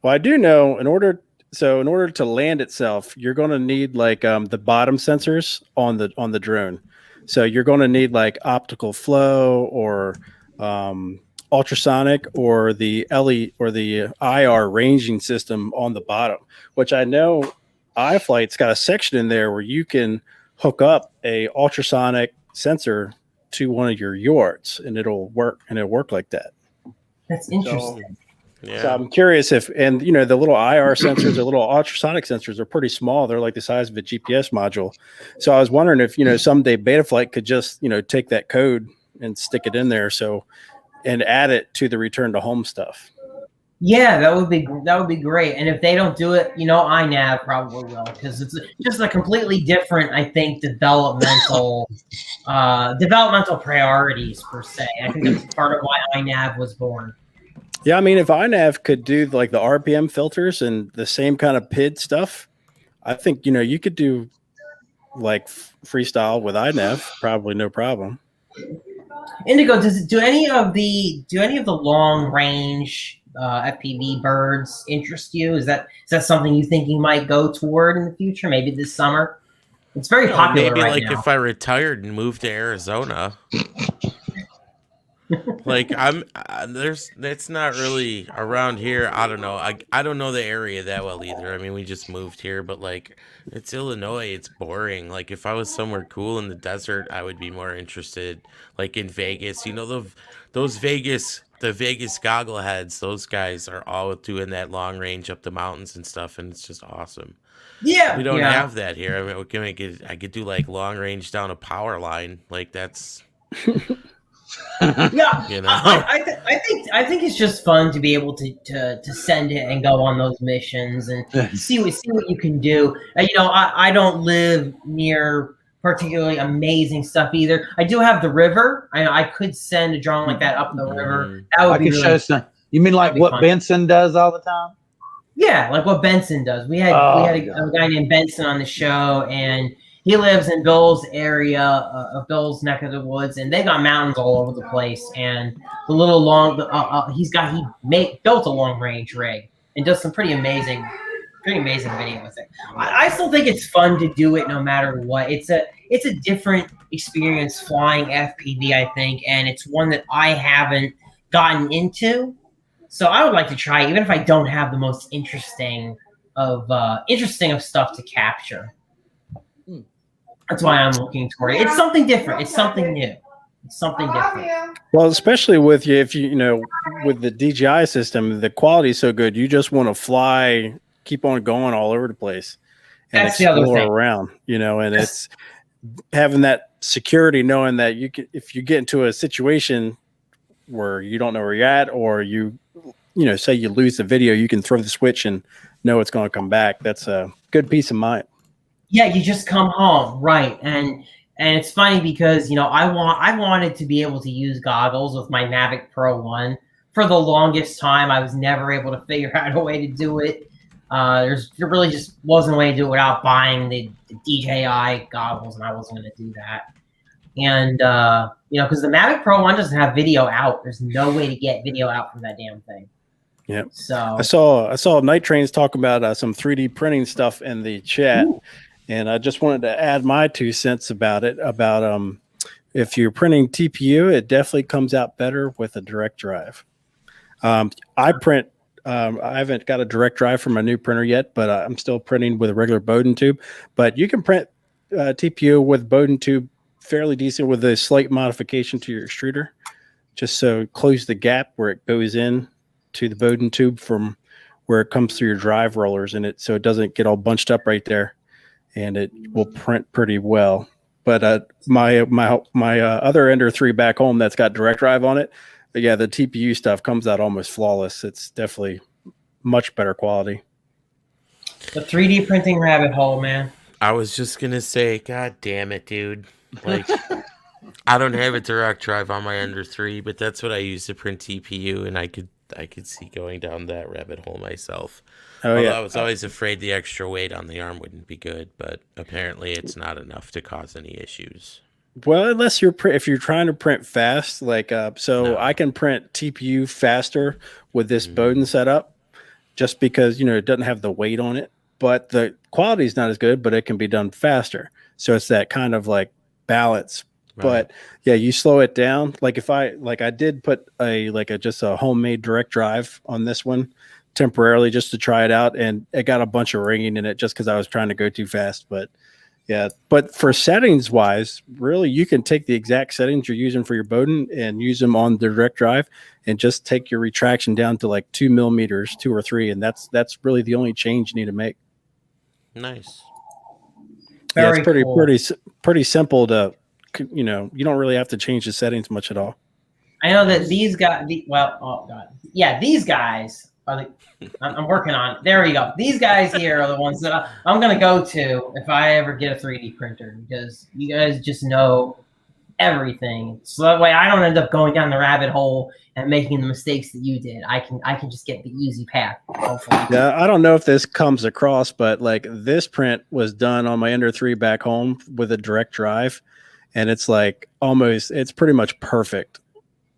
Well, I do know in order to land itself, you're going to need like the bottom sensors on the drone. So you're going to need like optical flow or ultrasonic or the LE or the IR ranging system on the bottom, which I know iFlight's got a section in there where you can hook up a ultrasonic sensor to one of your yards and it'll work like that. That's interesting. So I'm curious if, and you know, the little IR sensors, the little ultrasonic sensors are pretty small. They're like the size of a GPS module. So I was wondering if, you know, someday Betaflight could just, you know, take that code and stick it in there. And add it to the return to home stuff. Yeah, that would be great. And if they don't do it, you know, iNav probably will, because it's just a completely different, I think, developmental priorities per se. I think that's part of why iNav was born. Yeah, I mean, if iNav could do like the RPM filters and the same kind of PID stuff, I think you could do like freestyle with iNav, probably no problem. Indigo, do any of the long range FPV birds interest you? Is that something you think you might go toward in the future? Maybe this summer. It's very popular maybe right like now. if I retired and moved to Arizona. Like that's not really around here. I don't know. I don't know the area that well either. I mean, we just moved here, but like it's Illinois. It's boring. Like if I was somewhere cool in the desert, I would be more interested. Like in Vegas, the Vegas goggle heads. Those guys are all doing that long range up the mountains and stuff, and it's just awesome. Yeah, We don't have that here. I mean, I could do like long range down a power line. Like that's. Yeah, I think it's just fun to be able to send it and go on those missions and see what you can do. I don't live near particularly amazing stuff either. I do have the river. I could send a drone like that up the river. That would be really, show some. You mean like what Benson does all the time? Yeah, like what Benson does. We had a guy named Benson on the show, and he lives in Bill's area, of Bill's neck of the woods, and they got mountains all over the place. And the little he built a long range rig and does some pretty amazing video with it. I still think it's fun to do it no matter what. It's a different experience flying FPV, I think, and it's one that I haven't gotten into. So I would like to try, even if I don't have the most interesting of stuff to capture. That's why I'm looking toward it. It's something different. It's something new. It's something different. Well, especially with with the DJI system, the quality is so good. You just want to fly, keep on going all over the place, and That's the other explore thing. around. And it's having that security, knowing that if you get into a situation where you don't know where you're at, or say you lose the video, you can throw the switch and know it's going to come back. That's a good peace of mind. Yeah, you just come home, right? And it's funny because I wanted to be able to use goggles with my Mavic Pro 1 for the longest time. I was never able to figure out a way to do it. There really just wasn't a way to do it without buying the DJI goggles, and I wasn't going to do that. And because the Mavic Pro 1 doesn't have video out. There's no way to get video out from that damn thing. Yeah. So I saw Night Trains talking about some 3D printing stuff in the chat. Ooh. And I just wanted to add my 2 cents about it. About if you're printing TPU, it definitely comes out better with a direct drive. I haven't got a direct drive for my new printer yet, but I'm still printing with a regular Bowden tube. But you can print TPU with Bowden tube fairly decent with a slight modification to your extruder, just so close the gap where it goes in to the Bowden tube from where it comes through your drive rollers in it, so it doesn't get all bunched up right there. And it will print pretty well. But my other Ender 3 back home that's got direct drive on it, but yeah, the TPU stuff comes out almost flawless. It's definitely much better quality. The 3D printing rabbit hole, man. I was just gonna say, God damn it, dude! Like, I don't have a direct drive on my Ender 3, but that's what I use to print TPU, and I could see going down that rabbit hole myself. Oh, yeah. I was always afraid the extra weight on the arm wouldn't be good, but apparently it's not enough to cause any issues. Well, unless if you're trying to print fast, like no. I can print TPU faster with this Bowden setup, just because it doesn't have the weight on it, but the quality is not as good, but it can be done faster. So it's that kind of like balance. Right. But yeah, you slow it down. Like I did put just a homemade direct drive on this one temporarily just to try it out, and it got a bunch of ringing in it just because I was trying to go too fast. But yeah, but for settings wise, really you can take the exact settings you're using for your Bowden and use them on the direct drive, and just take your retraction down to like 2 millimeters, 2 or 3, and that's really the only change you need to make. Nice. Yeah, it's pretty simple to you don't really have to change the settings much at all. I know that these guys, these guys are I'm working on it. There we go. These guys here are the ones that I'm going to go to if I ever get a 3D printer, because you guys just know everything, so that way I don't end up going down the rabbit hole and making the mistakes that you did. I can just get the easy path, hopefully. Yeah, I don't know if this comes across, but like this print was done on my Ender 3 back home with a direct drive, and it's like it's pretty much perfect.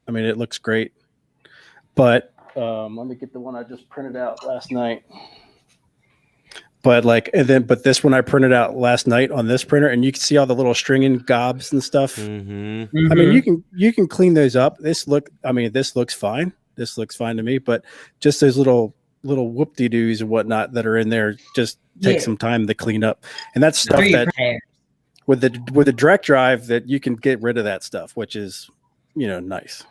I mean, it looks great. But let me get the one I just printed out last night. But this one I printed out last night on this printer, and you can see all the little stringing gobs and stuff. Mm-hmm. I mean, you can clean those up. This looks fine. This looks fine to me. But just those little whoop-de-doos and whatnot that are in there just take some time to clean up. And that's stuff that with the direct drive that you can get rid of that stuff, which is nice.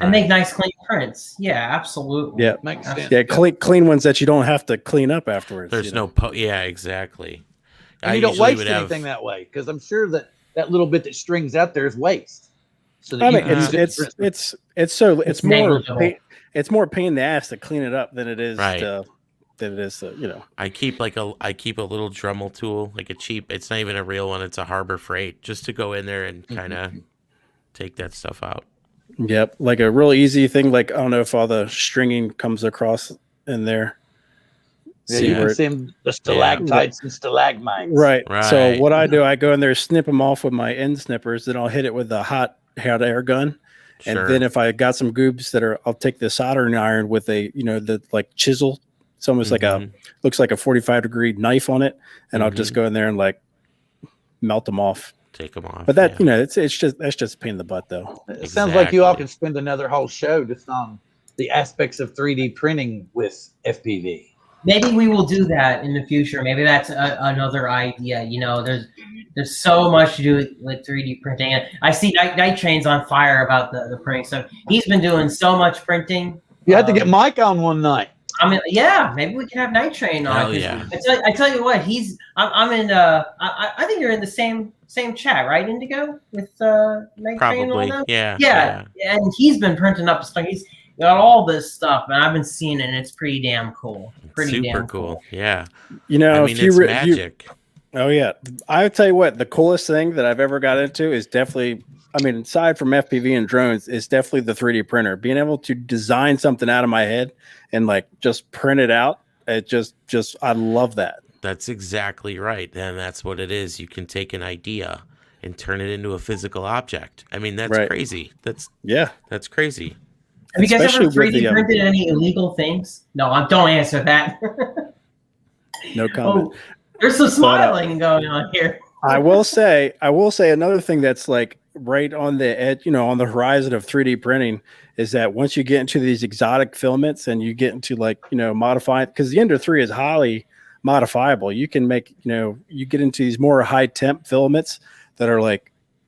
And make nice clean prints. Yeah, absolutely. Yeah, Makes sense. Yeah, clean ones that you don't have to clean up afterwards. There's no yeah, exactly. And you don't waste anything that way, because I'm sure that little bit that strings out there is waste. So that it's more pain in the ass to clean it up than it is I keep a little Dremel tool, like a cheap. It's not even a real one. It's a Harbor Freight, just to go in there and kind of take that stuff out. Yep, like a real easy thing. Like I don't know if all the stringing comes across in there. Yeah, you can see the stalactites and stalagmites. Right. So what I do, I go in there, snip them off with my end snippers, then I'll hit it with the hot air gun. And then if I got some goobs I'll take the soldering iron with the chisel. It's almost looks like a 45-degree knife on it. And I'll just go in there and melt them off. Take them off. But that's just a pain in the butt though. It sounds like you all can spend another whole show just on the aspects of 3D printing with FPV. Maybe we will do that in the future. Maybe that's another idea. There's so much to do with 3D printing. And I see Night Train's on fire about the printing. So he's been doing so much printing. You had to get Mike on one night. I mean, yeah, maybe we can have Night Train on. Hell yeah. I tell you what, I'm in. I think you're in the same chat, right, Indigo, with Night Train and all that? Yeah. And he's been printing up stuff. He's got all this stuff, and I've been seeing it, and it's pretty damn cool. Super cool. Yeah. It's magic. Oh yeah, I would tell you what, the coolest thing that I've ever got into is definitely. I mean, aside from FPV and drones, is definitely the 3D printer. Being able to design something out of my head and just print it out. It just I love that. That's exactly right. And that's what it is. You can take an idea and turn it into a physical object. I mean, that's crazy. That's crazy. Have you guys ever 3D printed any illegal things? No, don't answer that. No comment. Oh, there's some smiling going on here. I will say another thing that's right on the edge, on the horizon of 3D printing is that once you get into these exotic filaments and you get into modifying, because the Ender 3 is highly modifiable. You can make, you get into these more high temp filaments that are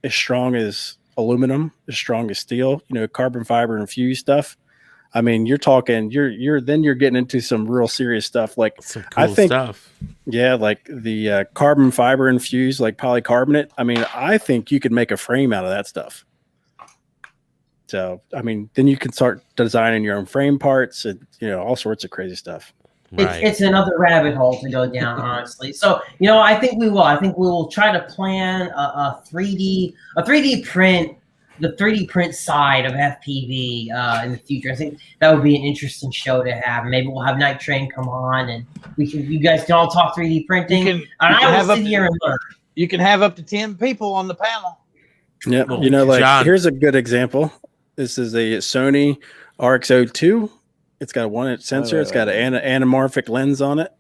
as strong as aluminum, as strong as steel, carbon fiber infused stuff. I mean, you're talking, you're getting into some real serious stuff. Some cool stuff. Yeah. Like the carbon fiber infused, polycarbonate. I mean, I think you could make a frame out of that stuff. So, I mean, then you can start designing your own frame parts and, all sorts of crazy stuff. Right. It's another rabbit hole to go down, honestly. So, I think we will. I think we will try to plan a 3D print, the 3D print side of FPV in the future. I think that would be an interesting show to have. Maybe we'll have Night Train come on, and you guys can all talk 3D printing. And I will sit here and learn. You can have up to 10 people on the panel. Yeah, here's a good example. This is a Sony RX-02. It's got a 1-inch sensor. It's got an anamorphic lens on it.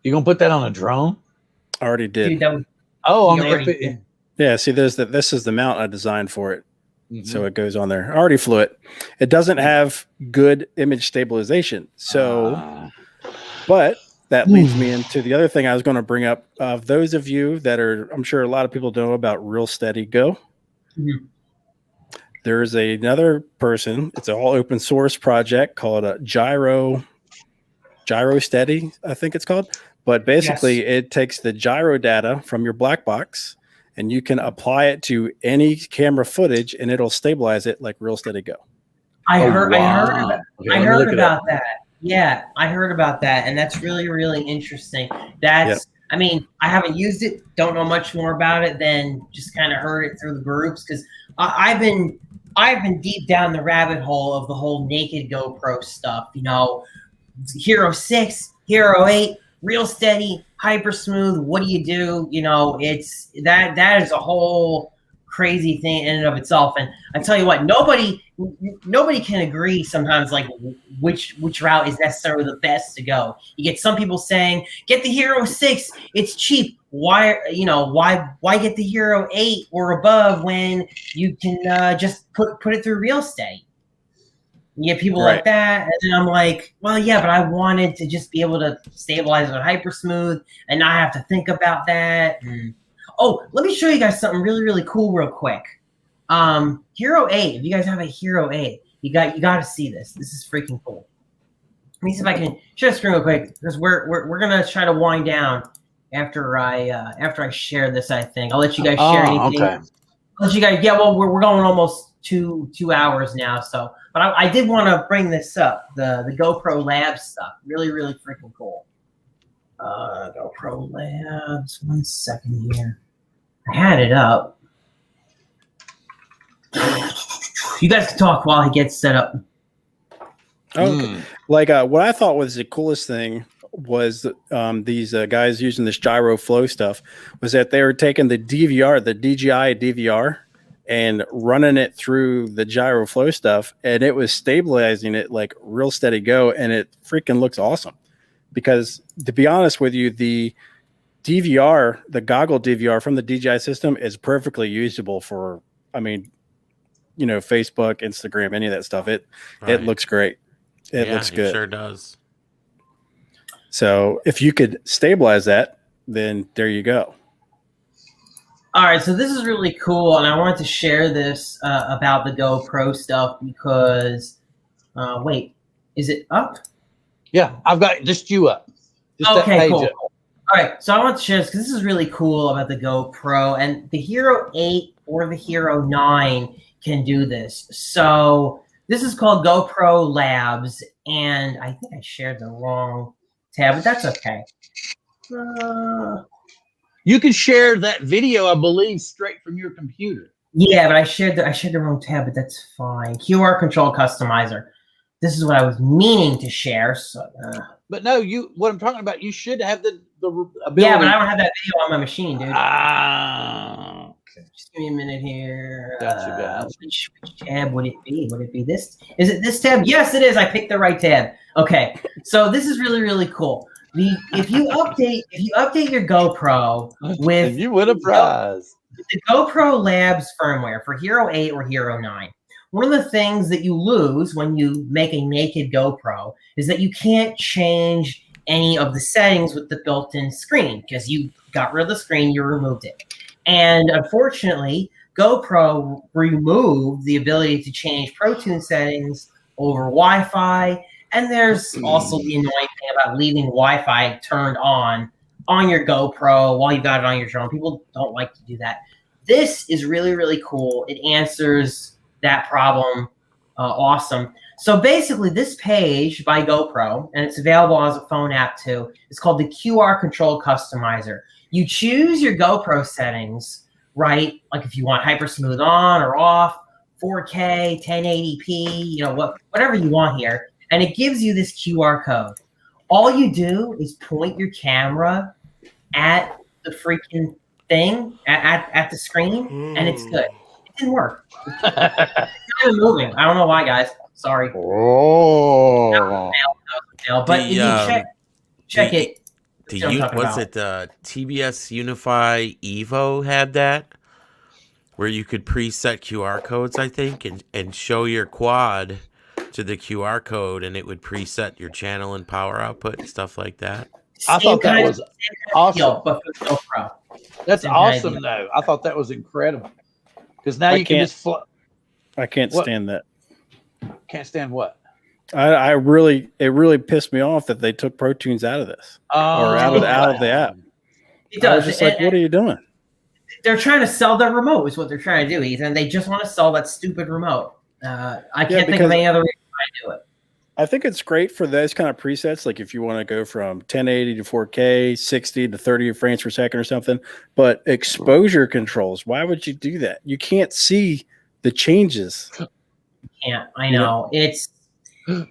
You gonna put that on a drone? Already did. On the Yeah, see, this is the mount I designed for it. So it goes on there. I already flew it. It doesn't have good image stabilization. So, but that leads me into the other thing I was going to bring up. Of those of you that I'm sure a lot of people know about Real Steady Go. There's another person. It's an all open source project called Gyro Steady, I think it's called. But basically, it takes the gyro data from your black box, and you can apply it to any camera footage, and it'll stabilize it like Real Steady Go. I heard about that. Yeah, I heard about that, and that's really, really interesting. That's I mean, I haven't used it, don't know much more about it than just kind of heard it through the groups because I've been deep down the rabbit hole of the whole naked GoPro stuff. You know, Hero 6, Hero 8, real steady, hyper smooth. What do you do? You know, it's that is a whole crazy thing in and of itself. And I tell you what, nobody can agree sometimes like which route is necessarily the best to go. You get some people saying, get the Hero 6, it's cheap. Why get the Hero 8 or above when you can just put it through real steady? You get people like that, and then I'm like, well, yeah, but I wanted to just be able to stabilize it hyper smooth and not have to think about that. Oh, let me show you guys something really, really cool real quick. Hero 8, if you guys have a Hero 8, you got to see this. This is freaking cool. Let me see if I can share the screen real quick because we're gonna try to wind down after I share this. I think I'll let you guys share anything. Okay. I'll let you guys. Yeah, well, we're going almost two hours now, so. But I did want to bring this up, the GoPro Labs stuff. Really, really freaking cool. GoPro Labs. 1 second here. I had it up. You guys can talk while he gets set up. Okay. Like what I thought was the coolest thing was these guys using this gyro flow stuff was that they were taking the DVR, the DJI DVR, and running it through the gyro flow stuff, and it was stabilizing it like real steady go, and it freaking looks awesome. Because to be honest with you, the DVR, the goggle DVR from the DJI system is perfectly usable for, I mean, you know, Facebook, Instagram, any of that stuff. It looks great. It looks good. It sure does. So if you could stabilize that, then there you go. All right, so this is really cool, and I wanted to share this about the GoPro stuff because, wait, is it up? Yeah, I've got just you up. Just okay, cool. All right, so I want to share this because this is really cool about the GoPro, and the Hero 8 or the Hero 9 can do this. So this is called GoPro Labs, and I think I shared the wrong tab, but that's okay. You can share that video, I believe, straight from your computer. Yeah, but I shared the wrong tab, but that's fine. QR control customizer. This is what I was meaning to share. So, but no, what I'm talking about, you should have the ability. Yeah, but I don't have that video on my machine, dude. Okay. Just give me a minute here. Gotcha. Which tab would it be? Would it be this? Is it this tab? Yes, it is. I picked the right tab. Okay, so this is really, really cool. If you update your GoPro with you win a prize. The GoPro Labs firmware for Hero 8 or Hero 9. One of the things that you lose when you make a naked GoPro is that you can't change any of the settings with the built-in screen because you got rid of the screen, you removed it. And unfortunately, GoPro removed the ability to change ProTune settings over Wi-Fi. And there's also the annoying thing about leaving Wi-Fi turned on your GoPro while you got it on your drone. People don't like to do that. This is really, really cool. It answers that problem. Awesome. So basically, this page by GoPro, and it's available as a phone app too, it's called the QR Control Customizer. You choose your GoPro settings, right? Like if you want hyper smooth on or off, 4K, 1080p, you know, whatever you want here. And it gives you this QR code. All you do is point your camera at the freaking thing, at the screen, and it's good. It didn't work. It's kind of moving. I don't know why, guys. Sorry. Oh. That was a fail. But if you check it. Was it TBS Unify Evo had that? Where you could preset QR codes, I think, and show your quad to the QR code, and it would preset your channel and power output and stuff like that. I thought that was awesome. But for GoPro. That's awesome, though. I thought that was incredible. Because now you can just I can't stand that. Can't stand what? It really pissed me off that they took ProTunes out of this or out of the app. It does. I was just like, what are you doing? They're trying to sell their remote is what they're trying to do, Ethan. They just want to sell that stupid remote. I can't think of any other reason why to do it. I think it's great for those kind of presets. Like if you want to go from 1080 to 4K, 60 to 30 frames per second or something, but exposure controls, why would you do that? You can't see the changes. Yeah, I know. It's such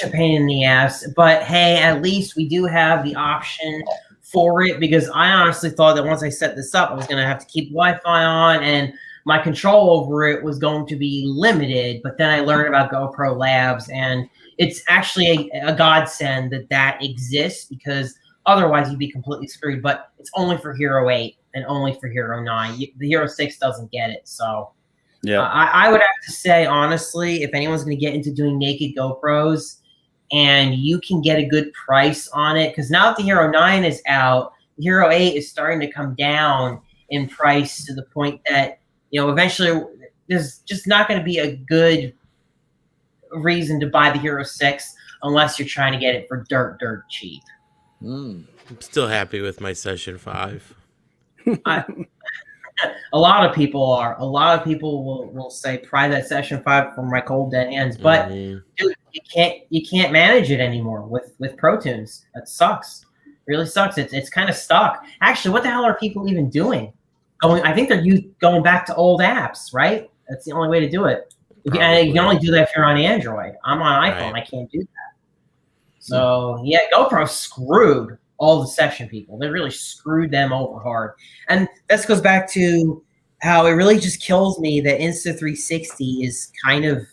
a pain in the ass, but hey, at least we do have the option for it, because I honestly thought that once I set this up, I was going to have to keep Wi-Fi on and my control over it was going to be limited. But then I learned about GoPro Labs, and it's actually a godsend that exists, because otherwise you'd be completely screwed. But it's only for Hero 8 and only for Hero 9. The Hero 6 doesn't get it. So yeah, I would have to say, honestly, if anyone's going to get into doing naked GoPros and you can get a good price on it, because now that the Hero 9 is out, the Hero 8 is starting to come down in price to the point that, eventually there's just not going to be a good reason to buy the Hero 6 unless you're trying to get it for dirt cheap. I'm still happy with my Session 5. A lot of people are. A lot of people will say pry that Session 5 from my cold dead hands, but dude, you can't manage it anymore with Pro Tunes. That sucks. Really sucks. It's kind of stuck. Actually, what the hell are people even doing? I think they're going back to old apps, right? That's the only way to do it. You can only do that if you're on Android. I'm on iPhone. Right. I can't do that. So yeah, GoPro screwed all the Session people. They really screwed them over hard. And this goes back to how it really just kills me that Insta360 is kind of,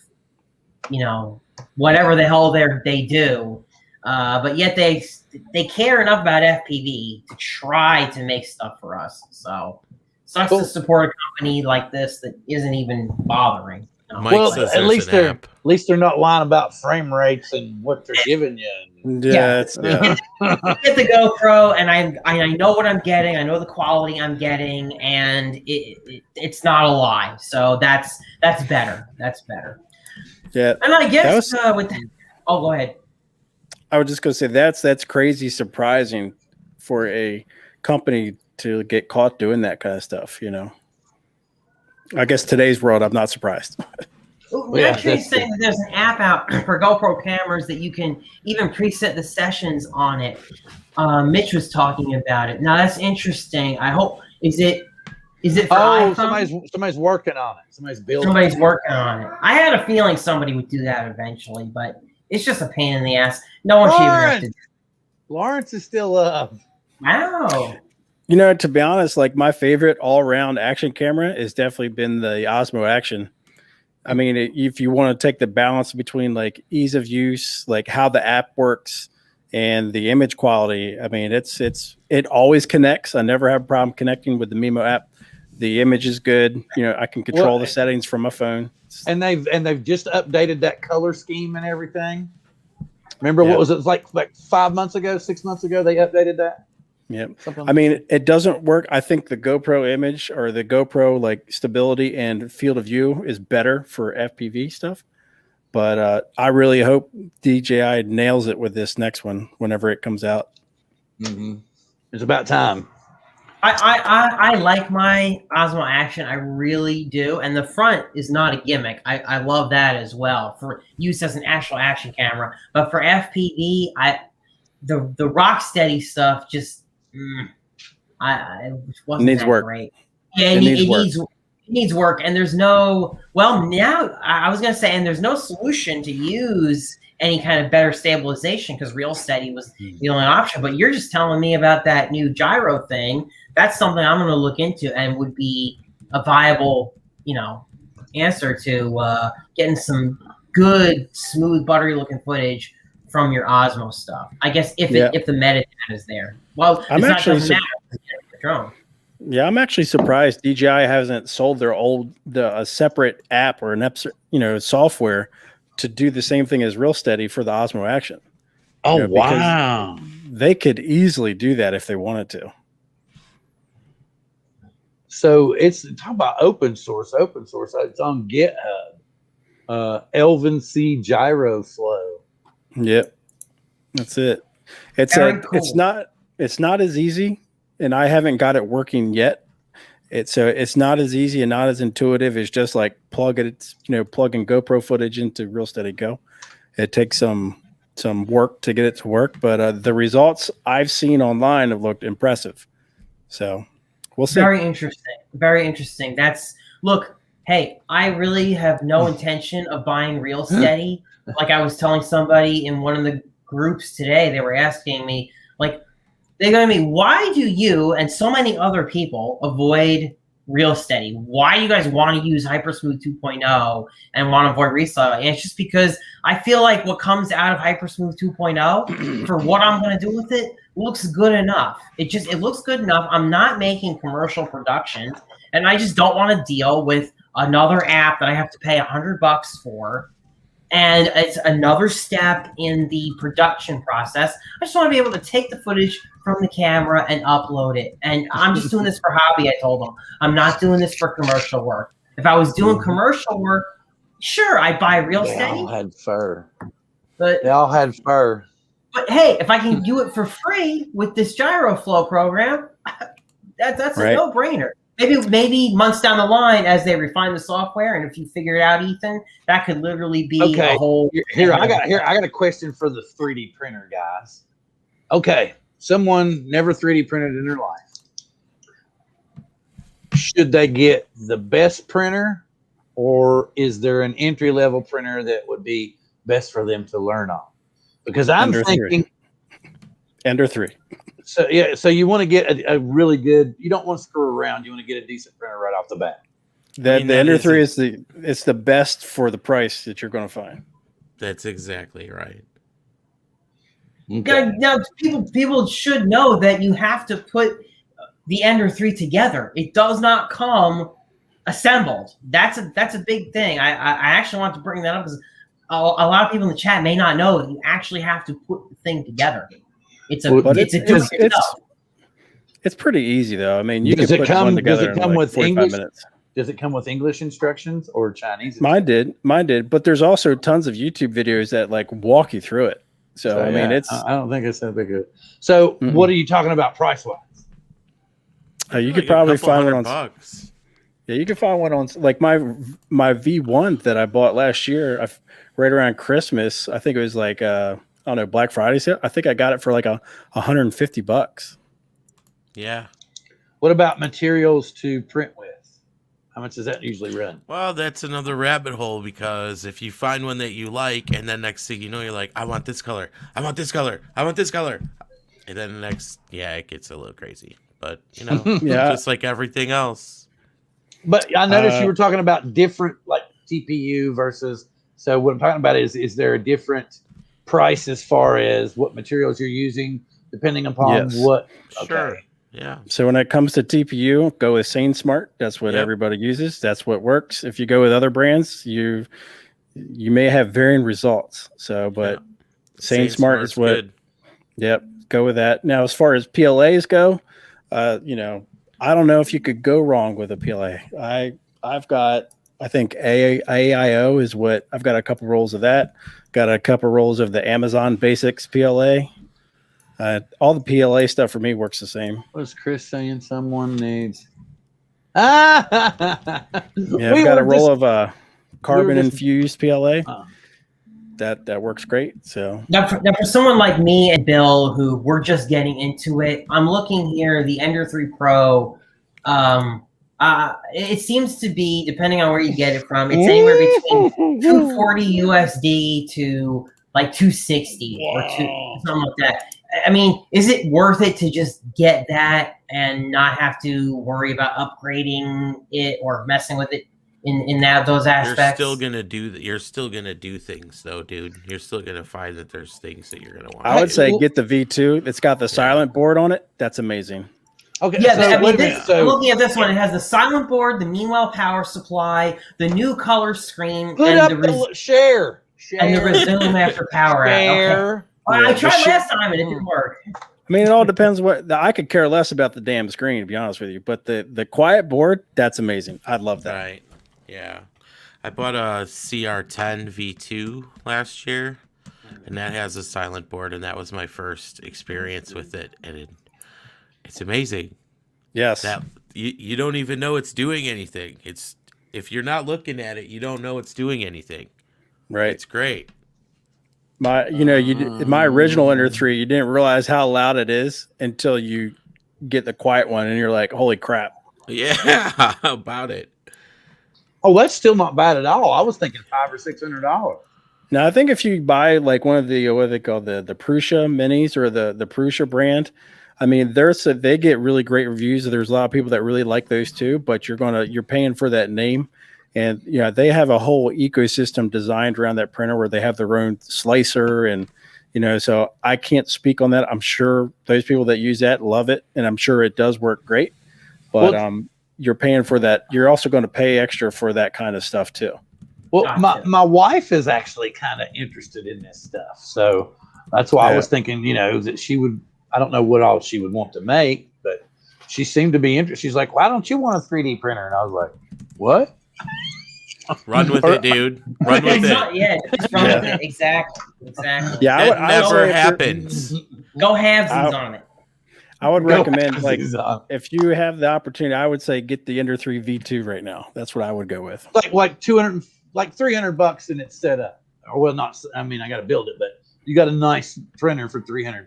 whatever the hell they do. But yet they care enough about FPV to try to make stuff for us. So sucks to support a company like this that isn't even bothering. Well, at least they're not lying about frame rates and what they're giving you. Yeah. I get the GoPro, and I know what I'm getting. I know the quality I'm getting, and it's not a lie. So that's better. That's better. Yeah. And I guess go ahead. I was just going to say that's crazy surprising for a company to get caught doing that kind of stuff, I guess today's world, I'm not surprised. We're actually saying that there's an app out for GoPro cameras that you can even preset the sessions on it. Mitch was talking about it. Now that's interesting. I hope is it for iPhone? Somebody's working on it. Somebody's building. Somebody's working on it. I had a feeling somebody would do that eventually, but it's just a pain in the ass. No one should even have to do it. Lawrence is still up. Wow. To be honest, like my favorite all-around action camera has definitely been the Osmo Action. I mean, if you want to take the balance between like ease of use, like how the app works, and the image quality, I mean, it always connects. I never have a problem connecting with the Nemo app. The image is good. I can control the settings from my phone. And they've just updated that color scheme and everything. Remember what was it like 5 months ago, 6 months ago they updated that? Yeah. I mean, it doesn't work. I think the GoPro image or the GoPro like stability and field of view is better for FPV stuff. But I really hope DJI nails it with this next one whenever it comes out. Mm-hmm. It's about time. I like my Osmo Action. I really do. And the front is not a gimmick. I love that as well for use as an actual action camera. But for FPV, the Rocksteady stuff just it wasn't needs that work. Great. Yeah, it needs work. And there's no now I was gonna say, and there's no solution to use any kind of better stabilization because RealSteady was the only option. But you're just telling me about that new gyro thing. That's something I'm going to look into and would be a viable, answer to getting some good, smooth, buttery-looking footage from your Osmo stuff. I guess if the metadata is there. Well, I'm actually drone. Yeah, I'm actually surprised DJI hasn't sold their a separate app or an software to do the same thing as RealSteady for the Osmo Action. Oh, wow. They could easily do that if they wanted to. So it's talk about open source. It's on GitHub. Elvin C Gyro Flow. Yep. That's it. Cool. It's not as easy, and I haven't got it working yet. It's not as easy and not as intuitive as just like plugging GoPro footage into RealSteady Go. It takes some work to get it to work, but the results I've seen online have looked impressive. So we'll see. Very interesting. Very interesting. Look, hey, I really have no intention of buying real steady. Like I was telling somebody in one of the groups today, they were asking me, like, they're going to be, why do you and so many other people avoid real steady? Why do you guys want to use Hypersmooth 2.0 and want to avoid resale? And it's just because I feel like what comes out of Hypersmooth 2.0 for what I'm going to do with it looks good enough. It looks good enough. I'm not making commercial productions, and I just don't want to deal with another app that I have to pay $100 for. And it's another step in the production process. I just want to be able to take the footage from the camera and upload it. And I'm just doing this for hobby, I told them. I'm not doing this for commercial work. If I was doing commercial work, sure, I'd buy real They steady. all had fur. But They all had fur. But hey, if I can do it for free with this GyroFlow program, that's a no-brainer. Maybe months down the line, as they refine the software, and if you figure it out, Ethan, that could literally be a whole. Here, I got a question for the 3D printer guys. Okay, someone never 3D printed in their life. Should they get the best printer, or is there an entry-level printer that would be best for them to learn on? Because I'm thinking Ender 3. So yeah, so you want to get a really good. You don't want to screw around. You want to get a decent printer right off the bat. The Ender 3 it's the best for the price that you're going to find. That's exactly right. Okay. Now people should know that you have to put the Ender 3 together. It does not come assembled. That's a big thing. I actually want to bring that up because a lot of people in the chat may not know that you actually have to put the thing together. It's pretty easy though. I mean, you does can it put one together does it come in like with 45 English? minutes. Does it come with English instructions or Chinese? Mine did. But there's also tons of YouTube videos that like walk you through it. So I mean, it's. I don't think it's that big of. So what are you talking about price wise? You could probably find one on. $100. Yeah, you can find one on like my V1 that I bought last year. Right around Christmas, I think it was like I don't know, Black Friday sale. I think I got it for like $150. Yeah. What about materials to print with? How much does that usually run? Well, that's another rabbit hole because if you find one that you like, and then next thing you know, you're like, I want this color, I want this color, I want this color, and then it gets a little crazy. But just like everything else. But I noticed you were talking about different like TPU versus. So what I'm talking about is there a different price as far as what materials you're using, depending upon what? Sure. Yeah. So when it comes to TPU, go with SaneSmart. That's what everybody uses. That's what works. If you go with other brands, you may have varying results. So, but SaneSmart is what. Good. Yep. Go with that. Now, as far as PLAs go, I don't know if you could go wrong with a PLA. I've got. I think AIO is what I've got a couple rolls of that. Got a couple rolls of the Amazon Basics PLA. All the PLA stuff for me works the same. Was Chris saying someone needs? Yeah, I've got a roll of carbon infused PLA. That works great. So now for someone like me and Bill, who we're just getting into it, I'm looking here the Ender 3 Pro. It seems to be, depending on where you get it from, it's anywhere between $240 USD to like $260 or something like that. I mean, is it worth it to just get that and not have to worry about upgrading it or messing with it in those aspects? You're still gonna do things though, dude. You're still gonna find that there's things that you're gonna want. I would say get the V2. It's got the silent board on it. That's amazing. Okay, yeah, I'm looking at this one. It has the silent board, the Meanwhile power supply, the new color screen, and share and the resume after power out. Okay. Well, I tried last time and it didn't work. I mean, it all depends I could care less about the damn screen, to be honest with you. But the quiet board, that's amazing. I'd love that. Right. Yeah. I bought a CR10 V2 last year, and that has a silent board, and that was my first experience with it, and it's amazing. Yes. That you don't even know it's doing anything. If you're not looking at it, you don't know it's doing anything. Right. It's great. My original Ender 3, you didn't realize how loud it is until you get the quiet one, and you're like, "Holy crap!" Yeah, how about it? Oh, that's still not bad at all. I was thinking $500 or $600. Now, I think if you buy like one of the what they call the Prusa minis or the Prusa brand, I mean, they get really great reviews. There's a lot of people that really like those too, but you're paying for that name. And they have a whole ecosystem designed around that printer where they have their own slicer, and so I can't speak on that. I'm sure those people that use that love it, and I'm sure it does work great. But you're paying for that. You're also going to pay extra for that kind of stuff too. Well, my wife is actually kind of interested in this stuff, so that's why I was thinking, that she would. I don't know what all she would want to make, but she seemed to be interested. She's like, "Why don't you want a 3D printer?" And I was like, "What?" Run with it, dude. Run with it. Just run with it. Exactly. Yeah, it never happens. Go halvesies on it. I would recommend, like, if you have the opportunity, I would say get the Ender 3 V2 right now. That's what I would go with. Like $200, like $300, and it's set up. Or well, not. I mean, I got to build it, but you got a nice printer for $300.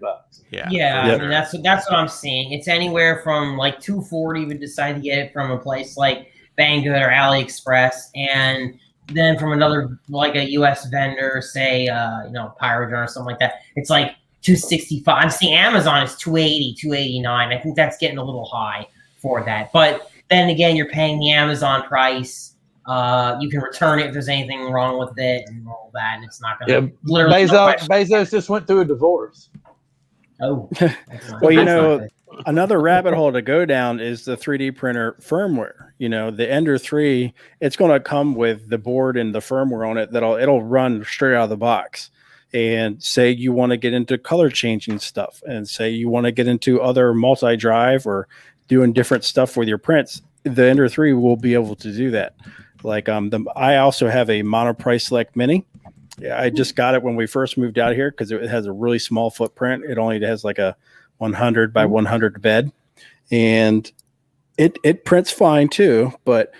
Yeah. I mean, that's what I'm seeing. It's anywhere from like $240. We decide to get it from a place like Banggood or AliExpress, and then from another like a US vendor, say Pyrogen or something like that, it's like $265. I'm seeing Amazon is $280, $289. I think that's getting a little high for that. But then again, you're paying the Amazon price. You can return it if there's anything wrong with it and all that, and it's not going to literally. Bezos just went through a divorce. Oh, well, another rabbit hole to go down is the 3D printer firmware. The Ender 3, it's going to come with the board and the firmware on it it'll run straight out of the box. And say you want to get into color changing stuff, and say you want to get into other multi-drive or doing different stuff with your prints, the Ender 3 will be able to do that. Like I also have a Monoprice Select Mini. Yeah, I just got it when we first moved out here because it has a really small footprint. It only has like a 100 by 100 bed, and it prints fine too, but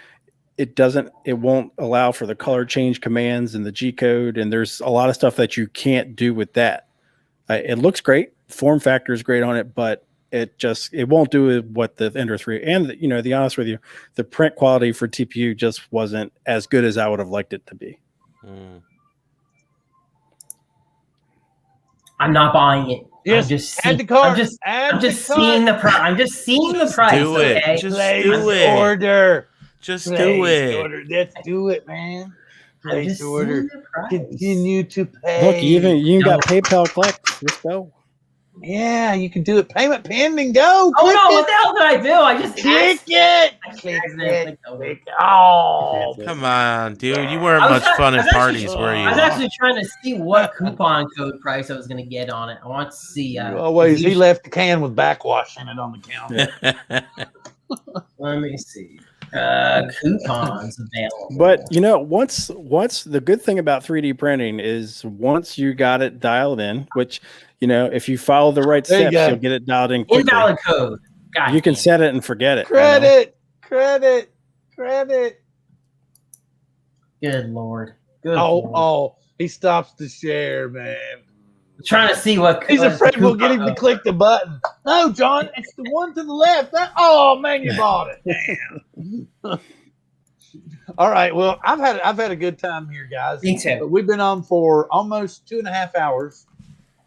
it won't allow for the color change commands and the G code, and there's a lot of stuff that you can't do with that. It looks great, form factor is great on it, but it won't do what the Ender 3. And to be honest with you, the print quality for TPU just wasn't as good as I would have liked it to be. I'm not buying it. Yes, I'm just seeing the price. I'm just seeing the price. Do it. Okay? Just do it. Order. Just do it. Order. Let's do it, man. Place order. Continue to pay. Look, you got PayPal Collect. Let's go. Yeah, you can do it. Payment pending. Go. Oh no! What the hell did I do? I just click it. Click it. Oh, come on, dude! You weren't much fun at parties, were you? I was actually trying to see what coupon code price I was going to get on it. I want to see. He left the can with backwash in it on the counter. Let me see. Coupons available. But once the good thing about 3D printing is once you got it dialed in, which if you follow the right steps, you'll get it dialed in quickly. Invalid code. You can set it and forget it. Credit. Good Lord. Oh, he stops the share, man. I'm trying to see what he's afraid we'll get him to click the button. No, John, it's the one to the left. Oh man, you bought it. Damn. All right. Well, I've had a good time here, guys. Me too. But we've been on for almost 2.5 hours.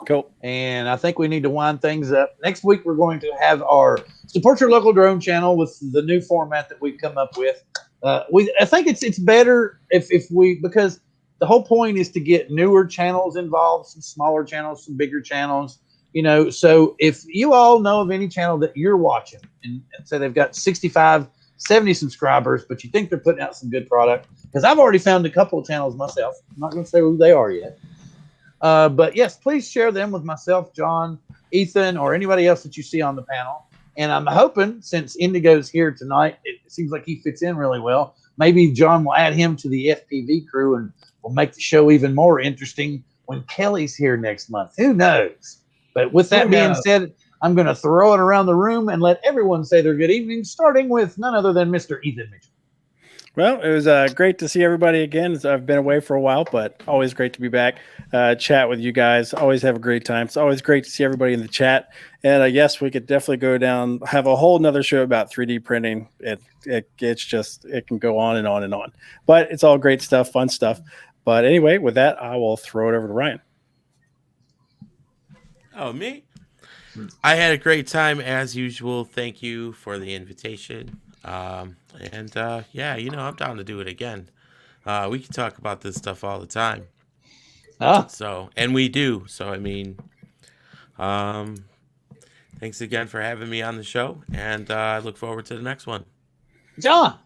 Cool. And I think we need to wind things up. Next week, we're going to have our Support Your Local Drone channel with the new format that we've come up with. I think it's better if we, because the whole point is to get newer channels involved, some smaller channels, some bigger channels, So if you all know of any channel that you're watching and say they've got 65, 70 subscribers, but you think they're putting out some good product, because I've already found a couple of channels myself. I'm not going to say who they are yet. But yes, please share them with myself, John, Ethan, or anybody else that you see on the panel. And I'm hoping, since Indigo's here tonight, it seems like he fits in really well. Maybe John will add him to the FPV crew and will make the show even more interesting when Kelly's here next month. Who knows? But with that being said, I'm going to throw it around the room and let everyone say their good evening, starting with none other than Mr. Ethan Mitchell. Well, it was great to see everybody again. I've been away for a while, but always great to be back. Chat with you guys. Always have a great time. It's always great to see everybody in the chat. And yes, we could definitely go down, have a whole nother show about 3D printing. It's just, it can go on and on and on. But it's all great stuff, fun stuff. But anyway, with that, I will throw it over to Ryan. Oh, me? I had a great time as usual. Thank you for the invitation. Yeah, I'm down to do it again. We can talk about this stuff all the time. So, and we do. So, I mean, thanks again for having me on the show, and I look forward to the next one. John.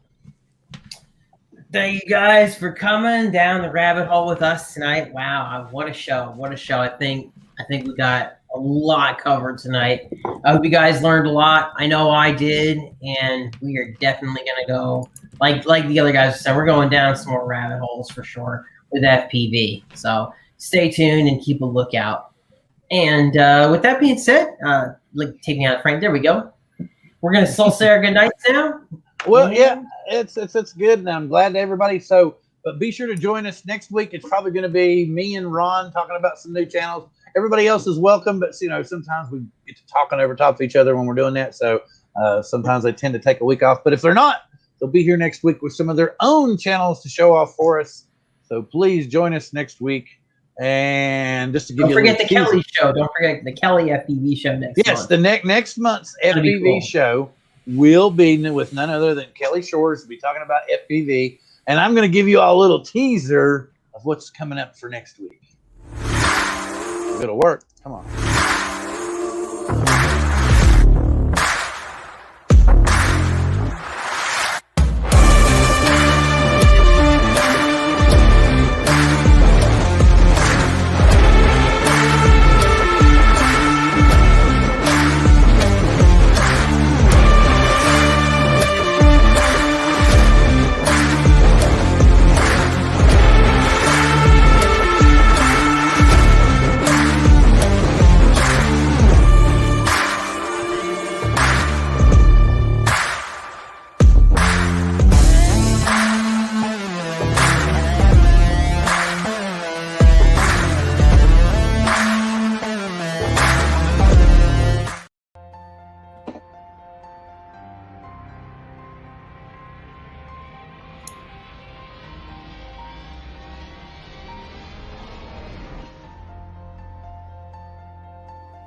Thank you guys for coming down the rabbit hole with us tonight. Wow, what a show! What a show! I think we got a lot covered tonight. I hope you guys learned a lot. I know I did, and we are definitely gonna go like the other guys said. We're going down some more rabbit holes for sure with FPV. So stay tuned and keep a lookout. And with that being said, taking out the frame. There we go. We're gonna still say our good nights now. Well, yeah, it's good, and I'm glad to everybody. So, but be sure to join us next week. It's probably going to be me and Ron talking about some new channels. Everybody else is welcome, but sometimes we get to talking over top of each other when we're doing that. So sometimes they tend to take a week off. But if they're not, they'll be here next week with some of their own channels to show off for us. So please join us next week. And just to give don't you forget the Kelly show. Don't forget the Kelly FPV show next month. Yes, the next month's FPV show will be with none other than Kelly Shores. We'll be talking about FPV. And I'm going to give you all a little teaser of what's coming up for next week. It'll work. Come on.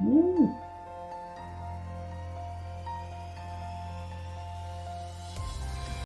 Woo.